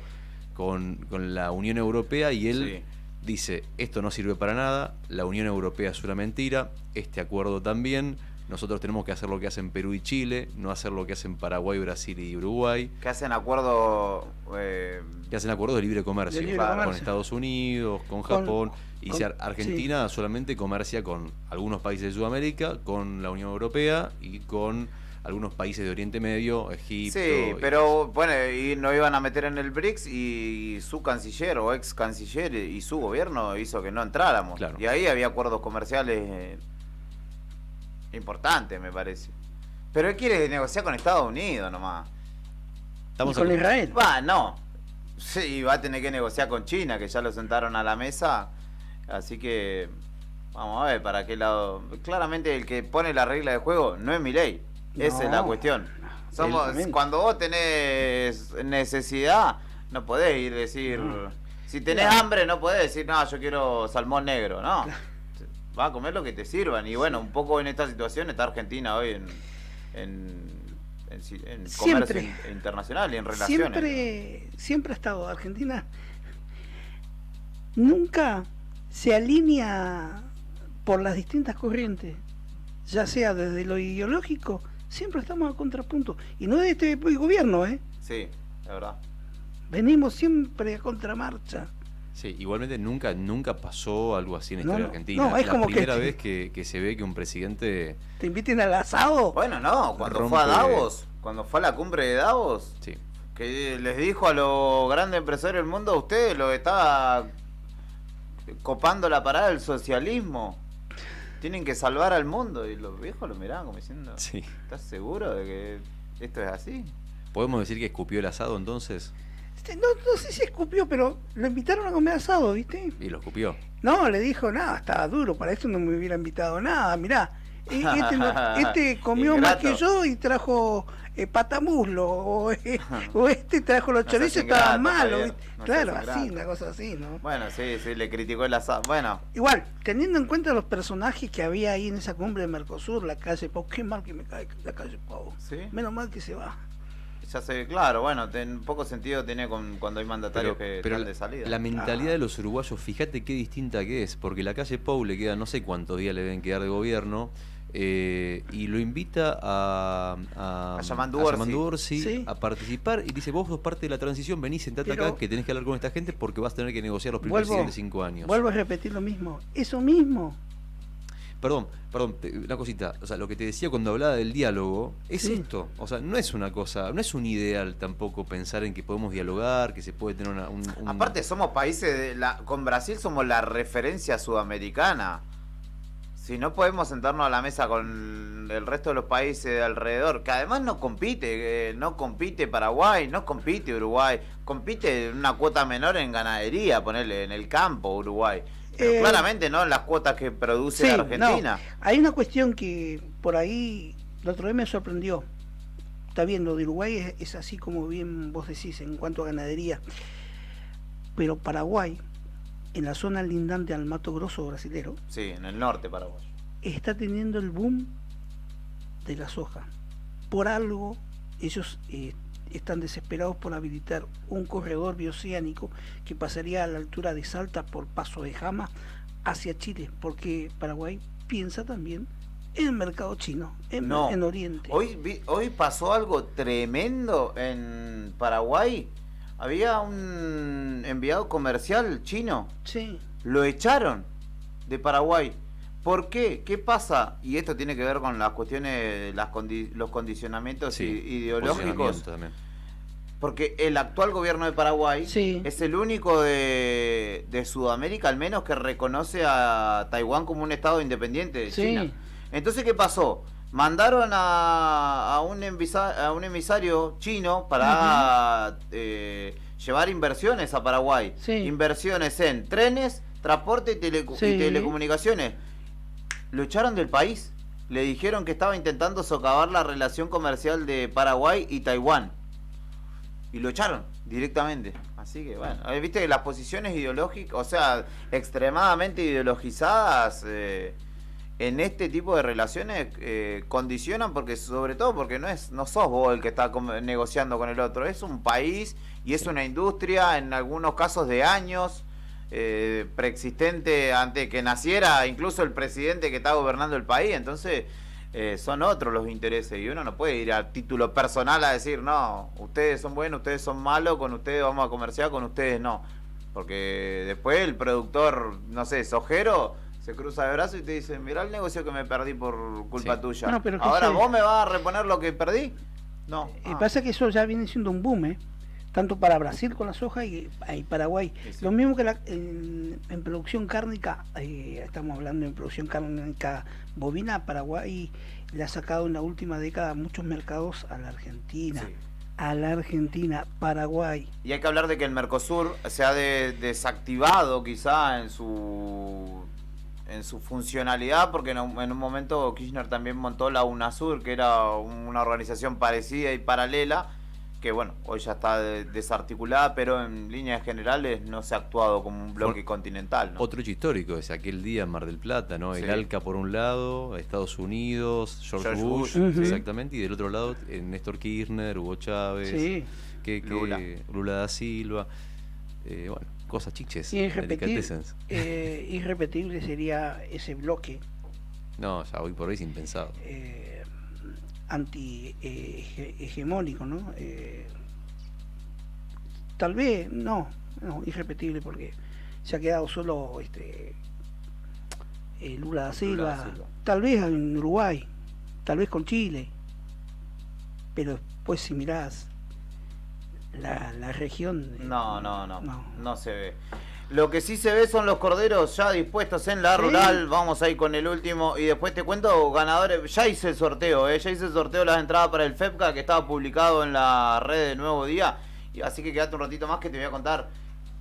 con la Unión Europea, y él dice, esto no sirve para nada, la Unión Europea es una mentira, este acuerdo también, nosotros tenemos que hacer lo que hacen Perú y Chile, no hacer lo que hacen Paraguay, Brasil y Uruguay. Que hacen acuerdos... que hacen acuerdos de libre comercio, con Estados Unidos, con Japón, y Argentina solamente comercia con algunos países de Sudamérica, con la Unión Europea y con algunos países de Oriente Medio, Egipto... Sí, pero bueno, y nos iban a meter en el BRICS y su canciller o ex canciller y su gobierno hizo que no entráramos. Claro. Y ahí había acuerdos comerciales importantes, me parece. Pero él quiere negociar con Estados Unidos nomás. ¿Y con Israel? No. Sí, va a tener que negociar con China, que ya lo sentaron a la mesa. Así que vamos a ver para qué lado. Claramente el que pone la regla de juego no es Milei. Esa es la cuestión. Cuando vos tenés necesidad, no podés ir a decir... Si tenés hambre, no podés decir, no, yo quiero salmón negro, no. Va a comer lo que te sirvan. Y bueno, un poco en esta situación está Argentina hoy en comercio internacional y en relaciones. Siempre ha estado Argentina. Nunca se alinea por las distintas corrientes, ya sea desde lo ideológico, siempre estamos a contrapunto. Y no es de este gobierno, Sí, la verdad. Venimos siempre a contramarcha. Sí, igualmente nunca pasó algo así en la historia argentina. No, es la como primera vez que se ve que un presidente... ¿Te inviten al asado? Bueno, no, cuando fue a Davos, cuando fue a la cumbre de Davos, que les dijo a los grandes empresarios del mundo, usted lo está copando la parada del socialismo, tienen que salvar al mundo. Y los viejos lo miraban como diciendo, ¿estás seguro de que esto es así? ¿Podemos decir que escupió el asado entonces? No sé si escupió, pero lo invitaron a comer asado, ¿viste? Y lo escupió. No, le dijo, nada, estaba duro, para esto no me hubiera invitado nada, mirá. Este comió más que yo y trajo patamuslo, o este trajo los chorizos, estaban malos. Claro, así, una cosa así, ¿no? Bueno, sí, le criticó el asado. Bueno. Igual, teniendo en cuenta los personajes que había ahí en esa cumbre de Mercosur, la calle Pau, qué mal que me cae la calle Pau. Menos mal que se va. Ya sé, claro, bueno, poco sentido tiene cuando hay mandatarios que están de salida. La mentalidad de los uruguayos, fíjate qué distinta que es, porque la calle Pau le queda no sé cuántos días le deben quedar de gobierno, y lo invita a Yamandu Orsi a participar, y dice, vos sos parte de la transición, vení, sentate acá, que tenés que hablar con esta gente porque vas a tener que negociar los primeros siguientes 5 años. Vuelvo a repetir lo mismo, eso mismo. Perdón, una cosita, o sea, lo que te decía cuando hablaba del diálogo, es esto, o sea, no es una cosa, no es un ideal tampoco pensar en que podemos dialogar, que se puede tener Aparte somos países, con Brasil somos la referencia sudamericana. Si no podemos sentarnos a la mesa con el resto de los países de alrededor, que además no compite Paraguay, no compite Uruguay, compite en una cuota menor en ganadería, ponerle en el campo Uruguay. Pero claramente no en las cuotas que produce Argentina. No. Hay una cuestión que por ahí el otro día me sorprendió. Está bien, lo de Uruguay es así como bien vos decís en cuanto a ganadería. Pero Paraguay, en la zona lindante al Mato Grosso brasilero, en el norte paraguayo, está teniendo el boom de la soja. Por algo ellos están desesperados por habilitar un corredor bioceánico que pasaría a la altura de Salta por Paso de Jama hacia Chile, porque Paraguay piensa también en el mercado chino, en Oriente. Hoy pasó algo tremendo en Paraguay. Había un enviado comercial chino. Lo echaron de Paraguay ¿Por qué? ¿Qué pasa? Y esto tiene que ver con las cuestiones, los condicionamientos ideológicos. Posicionamiento también. Porque el actual gobierno de Paraguay es el único de Sudamérica, al menos, que reconoce a Taiwán como un estado independiente de China. Entonces, ¿qué pasó? Mandaron a un emisario chino para llevar inversiones a Paraguay. Inversiones en trenes, transporte y telecomunicaciones. Lo echaron del país. Le dijeron que estaba intentando socavar la relación comercial de Paraguay y Taiwán. Y lo echaron directamente. Así que, bueno, viste que las posiciones ideológicas, o sea, extremadamente ideologizadas en este tipo de relaciones condicionan, porque sobre todo porque no sos vos el que está negociando con el otro, es un país y es una industria, en algunos casos de años, preexistente antes que naciera incluso el presidente que está gobernando el país. Entonces son otros los intereses y uno no puede ir a título personal a decir no, ustedes son buenos, ustedes son malos, con ustedes vamos a comerciar, con ustedes no, porque después el productor, no sé, sojero, se cruza de brazos y te dice, mirá el negocio que me perdí por culpa tuya. Bueno, pero ahora vos me vas a reponer lo que perdí. No. Pasa que eso ya viene siendo un boom, tanto para Brasil con la soja y Paraguay. Lo mismo que en producción cárnica, estamos hablando de producción cárnica bovina, Paraguay le ha sacado en la última década muchos mercados a la Argentina. A la Argentina, Paraguay. Y hay que hablar de que el Mercosur se ha desactivado quizá en su funcionalidad, porque en un momento Kirchner también montó la UNASUR, que era una organización parecida y paralela, que bueno, hoy ya está desarticulada, pero en líneas generales no se ha actuado como un bloque continental, ¿no? Otro hecho histórico es aquel día en Mar del Plata, ¿no? El ALCA por un lado, Estados Unidos, George Bush, exactamente, y del otro lado Néstor Kirchner, Hugo Chávez, Lula da Silva, bueno, cosas chiches. Irrepetible sería ese bloque. No, ya hoy por hoy es impensado. Anti-hegemónico, ¿no? Tal vez, no, irrepetible, porque se ha quedado solo Lula da Silva, tal vez en Uruguay, tal vez con Chile, pero después si mirás la región... No se ve. Lo que sí se ve son los corderos ya dispuestos en la rural. Vamos ahí con el último y después te cuento ganadores. Ya hice el sorteo, ya hice el sorteo de las entradas para el FEPCA, que estaba publicado en la red de Nuevo Día. Y así que quédate un ratito más que te voy a contar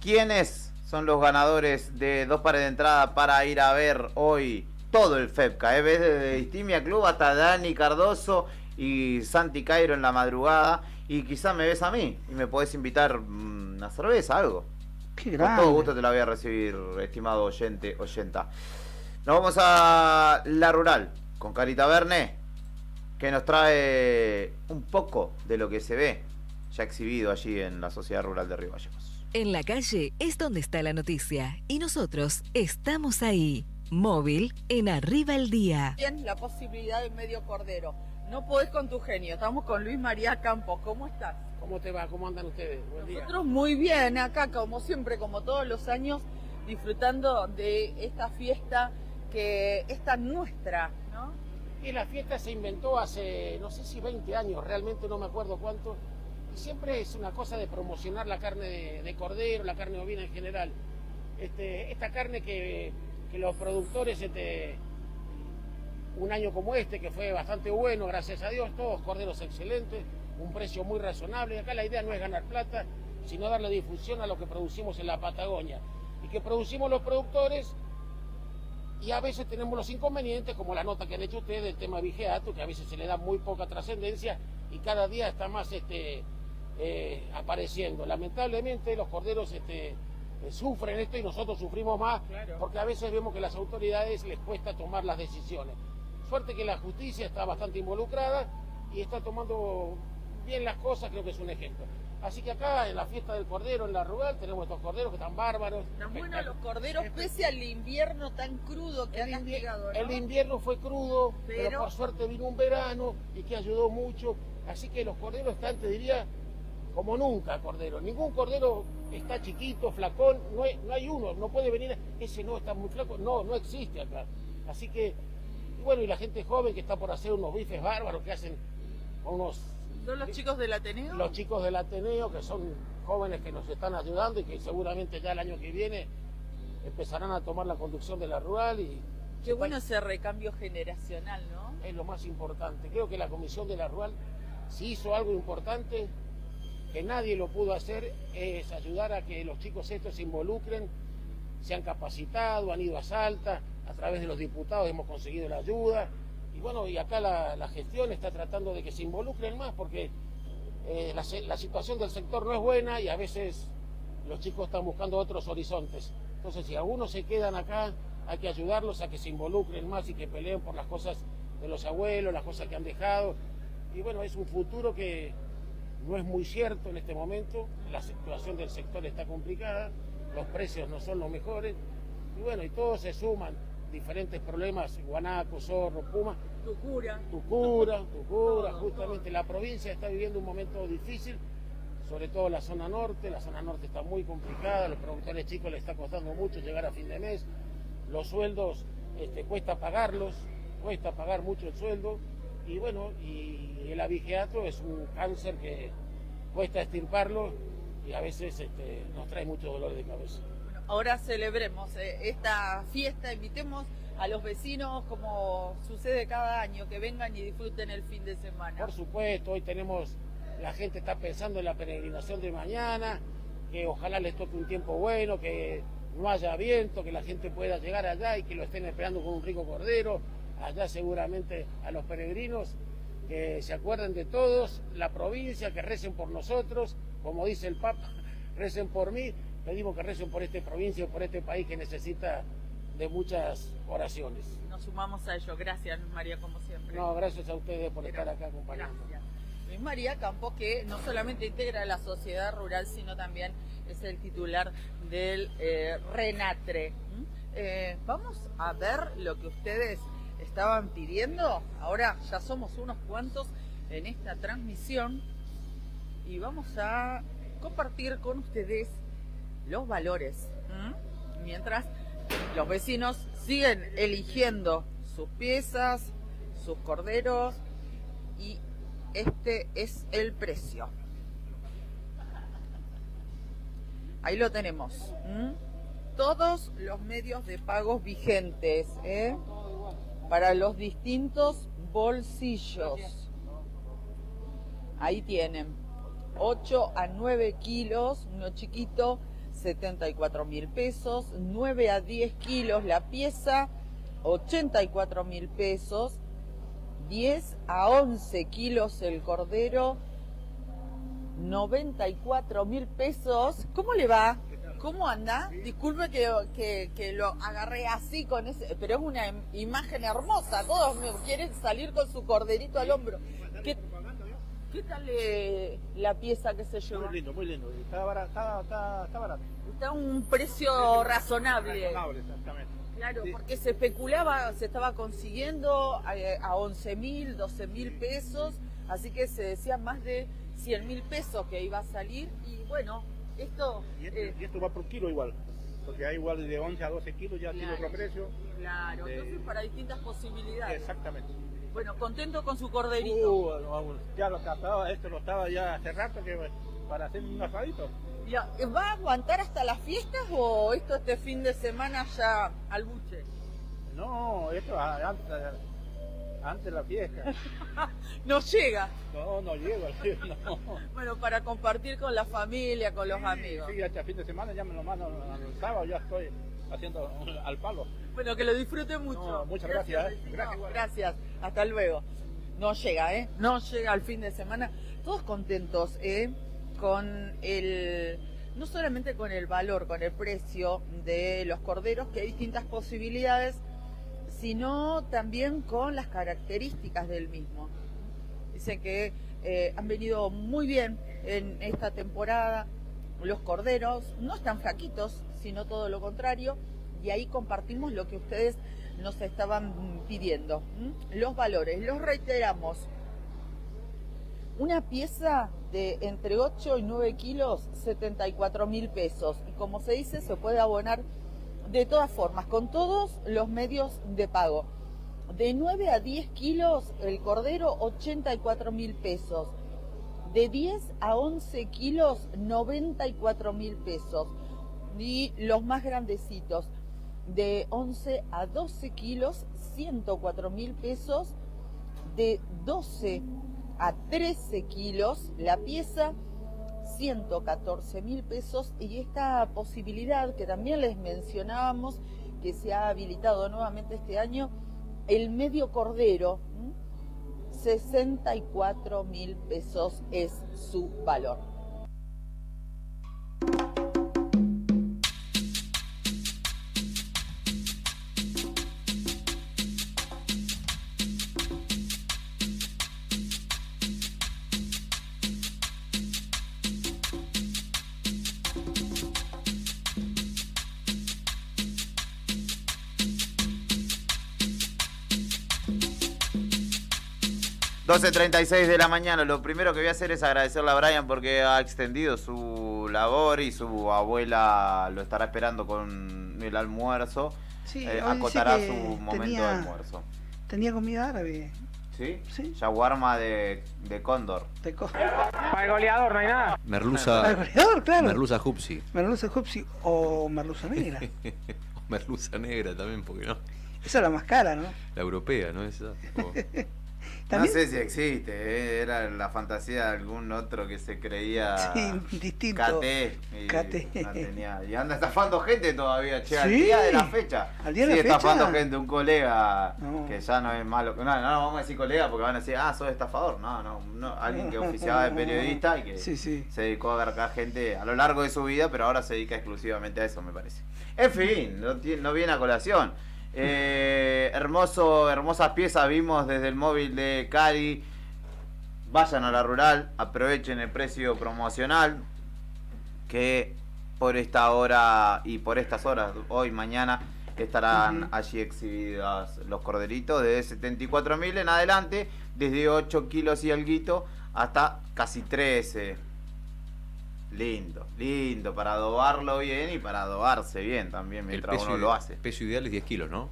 quiénes son los ganadores de 2 pares de entrada para ir a ver hoy todo el FEPCA. Desde Distimia Club hasta Dani Cardoso y Santi Cairo en la madrugada. Y quizá me ves a mí y me podés invitar una cerveza, algo. Qué Con todo gusto te la voy a recibir, estimado oyenta. Nos vamos a la rural con Carita Verne, que nos trae un poco de lo que se ve ya exhibido allí en la Sociedad Rural de Río Gallegos. En la calle es donde está la noticia y nosotros estamos ahí. Móvil en Arriba el Día. Bien, la posibilidad de medio cordero. No podés con tu genio. Estamos con Luis María Campos. ¿Cómo estás? ¿Cómo te va? ¿Cómo andan ustedes? Buen día. Nosotros muy bien, acá como siempre, como todos los años, disfrutando de esta fiesta que es tan nuestra, ¿no? Y la fiesta se inventó hace, no sé si 20 años, realmente no me acuerdo cuánto, y siempre es una cosa de promocionar la carne de cordero, la carne bovina en general. Esta carne que los productores, un año como que fue bastante bueno, gracias a Dios, todos corderos excelentes, un precio muy razonable. Acá la idea no es ganar plata, sino darle difusión a lo que producimos en la Patagonia y que producimos los productores, y a veces tenemos los inconvenientes, como la nota que han hecho ustedes del tema vigeato, que a veces se le da muy poca trascendencia y cada día está más apareciendo. Lamentablemente los corderos sufren esto y nosotros sufrimos más, porque a veces vemos que a las autoridades les cuesta tomar las decisiones. Suerte que la justicia está bastante involucrada y está tomando bien las cosas, creo que es un ejemplo. Así que acá en la fiesta del cordero, en la rural, tenemos estos corderos que están bárbaros. Están buenos los corderos, pese al invierno tan crudo que han llegado, ¿no? El invierno fue crudo, pero por suerte vino un verano y que ayudó mucho. Así que los corderos están, te diría, como nunca cordero. Ningún cordero está chiquito, flacón, no hay uno, no puede venir, ese no está muy flaco, no existe acá. Así que, bueno, y la gente joven que está por hacer unos bifes bárbaros que hacen unos... ¿Son los chicos del Ateneo? Los chicos del Ateneo, que son jóvenes que nos están ayudando y que seguramente ya el año que viene empezarán a tomar la conducción de la rural. Y qué bueno ese recambio generacional, ¿no? Es lo más importante. Creo que la comisión de la rural, si hizo algo importante, que nadie lo pudo hacer, es ayudar a que los chicos estos se involucren, se han capacitado, han ido a Salta, a través de los diputados hemos conseguido la ayuda. Y bueno, y acá la gestión está tratando de que se involucren más, porque la situación del sector no es buena y a veces los chicos están buscando otros horizontes. Entonces, si algunos se quedan acá, hay que ayudarlos a que se involucren más y que peleen por las cosas de los abuelos, las cosas que han dejado. Y bueno, es un futuro que no es muy cierto en este momento. La situación del sector está complicada, los precios no son los mejores. Y bueno, y todos se suman diferentes problemas, guanaco, zorro, puma. Tucura, justamente la provincia está viviendo un momento difícil, sobre todo la zona norte está muy complicada, los productores chicos les está costando mucho llegar a fin de mes, los sueldos cuesta pagar mucho el sueldo, y bueno, y el abigeato es un cáncer que cuesta extirparlo y a veces nos trae mucho dolor de cabeza. Ahora celebremos esta fiesta, invitemos a los vecinos, como sucede cada año, que vengan y disfruten el fin de semana. Por supuesto, hoy la gente está pensando en la peregrinación de mañana, que ojalá les toque un tiempo bueno, que no haya viento, que la gente pueda llegar allá y que lo estén esperando con un rico cordero. Allá seguramente a los peregrinos, que se acuerden de todos, la provincia, que recen por nosotros, como dice el Papa, recen por mí. Pedimos que recen por esta provincia y por este país que necesita de muchas oraciones. Nos sumamos a ello. Gracias, Luis María, como siempre. No, gracias a ustedes por estar acá acompañando. Gracias. Luis María Campos, que no solamente integra la sociedad rural, sino también es el titular del RENATRE. Vamos a ver lo que ustedes estaban pidiendo. Ahora ya somos unos cuantos en esta transmisión y vamos a compartir con ustedes los valores. Mientras los vecinos siguen eligiendo sus piezas, sus corderos, y este es el precio. Ahí lo tenemos. Todos los medios de pagos vigentes, para los distintos bolsillos. Ahí tienen 8 a 9 kilos, uno chiquito, 74.000 pesos, 9 a 10 kilos la pieza, 84.000 pesos, 10 a 11 kilos el cordero, 94.000 pesos. ¿Cómo le va? ¿Cómo anda? Disculpe que lo agarré así con ese, pero es una imagen hermosa. Todos me quieren salir con su corderito al hombro. ¿Qué tal la pieza que se llevó? Muy lindo, muy lindo. Está barato. Está a un precio razonable. Razonable, exactamente. Claro, Sí. porque se especulaba, se estaba consiguiendo a 11.000, 12.000 pesos, así que se decía más de 100.000 pesos que iba a salir, y bueno, esto... Y esto va por kilo igual, porque hay igual de 11 a 12 kilos, ya tiene otro precio. Claro, entonces para distintas posibilidades. Exactamente. Bueno, contento con su corderito. Ya esto lo estaba ya hace rato que para hacer un asadito. Ya, ¿va a aguantar hasta las fiestas o esto este fin de semana ya al buche? No, esto antes de la fiesta. No llega. No llego, no. Bueno, para compartir con la familia, con los amigos. Sí, hasta fin de semana ya me lo mando el sábado, ya estoy haciendo al palo. Bueno, que lo disfrute mucho. No, muchas gracias. Gracias, hasta luego. No llega, no llega al fin de semana. Todos contentos, con no solamente con el valor, con el precio de los corderos, que hay distintas posibilidades, sino también con las características del mismo. Dicen que han venido muy bien en esta temporada. Los corderos no están flaquitos, sino todo lo contrario, y ahí compartimos lo que ustedes nos estaban pidiendo. Los valores, los reiteramos. Una pieza de entre 8 y 9 kilos, 74.000 pesos. Y como se dice, se puede abonar de todas formas, con todos los medios de pago. De 9 a 10 kilos el cordero, 84.000 pesos. De 10 a 11 kilos, 94.000 pesos. Y los más grandecitos, de 11 a 12 kilos, 104.000 pesos. De 12 a 13 kilos la pieza, 114.000 pesos. Y esta posibilidad que también les mencionábamos, que se ha habilitado nuevamente este año, el medio cordero, 64.000 pesos es su valor. ...12:36 de la mañana. Lo primero que voy a hacer es agradecerle a Brian porque ha extendido su labor y su abuela lo estará esperando con el almuerzo. Sí, acotará dice su que momento de almuerzo. Tenía comida árabe. ¿Sí? Sí. Shawarma de cóndor. Para el goleador no hay nada. Merluza. Al goleador, claro. Merluza Hupsi. Merluza Hupsi o merluza negra. O merluza negra también, porque no. Esa es la más cara, ¿no? La europea, ¿no? Esa. O- No sé si existe, era la fantasía de algún otro que se creía Sí, distinto. Caté, y Caté. no tenía- y anda estafando gente todavía, che, al Sí. día de la fecha. Al día de sigue la fecha. estafando gente, un colega No. que ya no es malo. No vamos a decir colega porque van a decir, sos estafador. No, alguien que oficiaba de periodista y que Sí, sí. se dedicó a agarrar gente a lo largo de su vida, pero ahora se dedica exclusivamente a eso, me parece. En fin, no viene a colación. Hermosas piezas vimos desde el móvil de Cari. Vayan a la rural, aprovechen el precio promocional que por esta hora y por estas horas, hoy, mañana, estarán allí exhibidos los corderitos de 74.000 en adelante, desde 8 kilos y alguito hasta casi 13. Lindo para adobarlo bien y para adobarse bien también mientras uno lo hace. Peso ideal es 10 kilos, ¿no?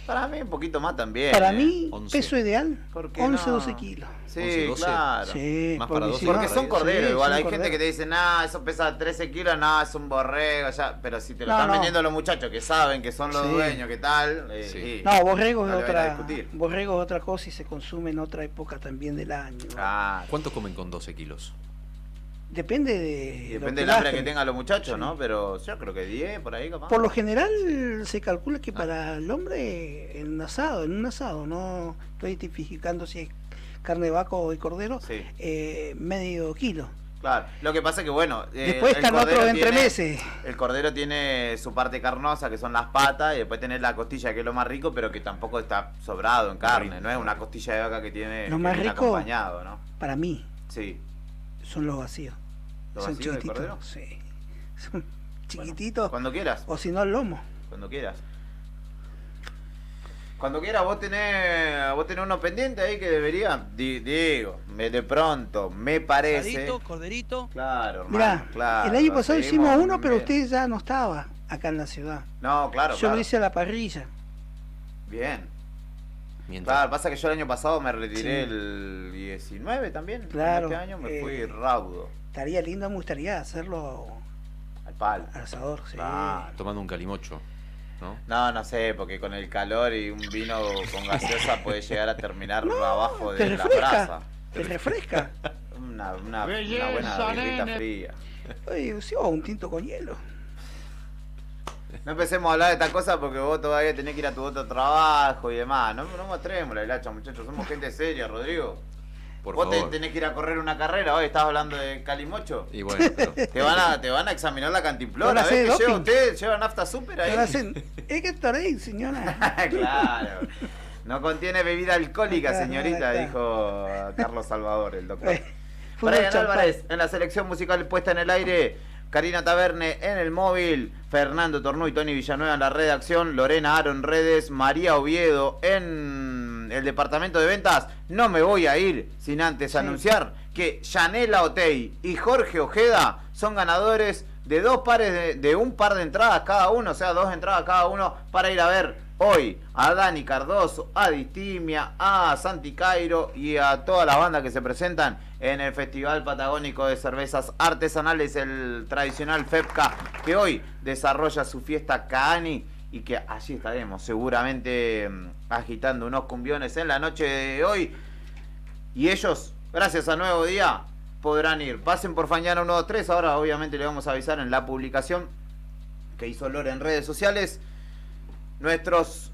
Para mí un poquito más también. Para mí, 11. peso ideal, ¿Por qué 11, no? 12 kilos. Sí, 11, 12. claro. Sí, Más para 12. Porque son corderos, Sí, igual son hay corderos. gente que te dice, eso pesa 13 kilos, es un borrego, ya. Pero si te lo No, están no. vendiendo los muchachos que saben que son los Sí. dueños, que tal. No, borrego no es le van a otra, discutir. borrego es otra cosa y se consume en otra época también del año. ¿Cuánto comen con 12 kilos? Depende de. Y depende lo del hambre que gasten. tengan los muchachos, ¿no? Pero yo creo que 10 por ahí, capaz. Por lo general se calcula que para el hombre en un asado, no estoy tipificando si es carne de vaca o de cordero, medio kilo. Claro, lo que pasa es que bueno, Después el están cordero otros tiene- entremeses. El cordero tiene su parte carnosa, que son las patas, y después tenés la costilla, que es lo más rico, pero que tampoco está sobrado en carne, no es una costilla de vaca que tiene Lo que más viene rico, acompañado, ¿no? para mí, Sí. son los vacíos. ¿Los Son vacíos de chiquititos. cordero? Sí. Son chiquititos. Cuando quieras. O si no, el lomo. Cuando quieras. Cuando quieras, vos tenés uno pendiente ahí que debería, digo, de pronto, me parece. Asadito, corderito. Claro, hermano, Mirá, claro. el año pasado seguimos hicimos uno, pero bien. usted ya no estaba acá en la ciudad. No, claro, Yo claro. lo hice a la parrilla. Bien. Mientras- Claro, pasa que yo el año pasado me retiré Sí. el 19 también. Claro, Este año me fui eh, raudo. Estaría lindo, me gustaría hacerlo Al palo. al asador, sí. Tomando un calimocho, ¿no? No sé, porque con el calor y un vino con gaseosa puede llegar a terminar abajo te de la refresca. brasa. Te refresca. Una Belleza, buena birrita nene. fría. Oye, sí, o un tinto con hielo. No empecemos a hablar de esta cosa porque vos todavía tenés que ir a tu otro trabajo y demás. No mostremos la hilacha, muchachos. Somos gente seria, Rodrigo. Por vos favor. tenés que ir a correr una carrera. Hoy estás hablando de calimocho. Y bueno, pero... Te van a examinar la cantimplora. Van a hacer ¿Ves que lleva doping. usted? ¿Lleva nafta super ahí? Ahora hacen, es que estaréis, señora. Claro. No contiene bebida alcohólica, Acá, señorita, acá. dijo Carlos Salvador, el doctor. Fútbol Brian champán. Álvarez en la selección musical puesta en el aire. Karina Taverne en el móvil. Fernando Tornú y Tony Villanueva en la redacción. Lorena Aro en redes. María Oviedo en el departamento de ventas. No me voy a ir sin antes anunciar que Yanela Otey y Jorge Ojeda son ganadores de dos pares de un par de entradas cada uno, o sea, 2 entradas cada uno para ir a ver hoy a Dani Cardoso, a Distimia, a Santi Cairo y a todas las bandas que se presentan en el Festival Patagónico de Cervezas Artesanales, el tradicional FEPCA, que hoy desarrolla su fiesta Kaani y que allí estaremos seguramente agitando unos cumbiones en la noche de hoy. Y ellos, gracias a Nuevo Día, podrán ir. Pasen por Fañana 123. Ahora obviamente le vamos a avisar en la publicación que hizo Lore en redes sociales. Nuestros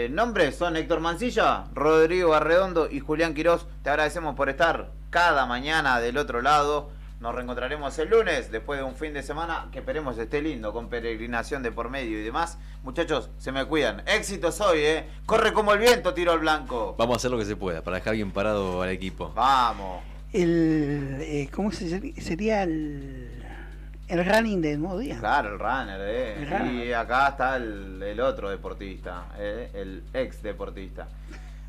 nombres son Héctor Mancilla, Rodrigo Arredondo y Julián Quirós. Te agradecemos por estar cada mañana del otro lado. Nos reencontraremos el lunes después de un fin de semana que esperemos esté lindo, con peregrinación de por medio y demás. Muchachos, se me cuidan. Éxitos hoy, Corre como el viento, tiro al blanco. Vamos a hacer lo que se pueda para dejar bien parado al equipo. Vamos. ¿Cómo sería el running del Nuevo Día? Claro, el runner, Y acá está el otro deportista, el ex deportista.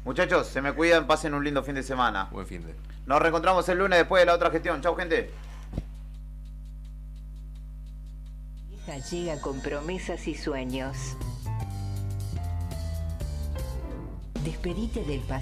Muchachos, se me cuidan, pasen un lindo fin de semana. Buen fin de. Nos reencontramos el lunes después de la otra gestión. Chau, gente. Llega con promesas y sueños. Despedite del pasado.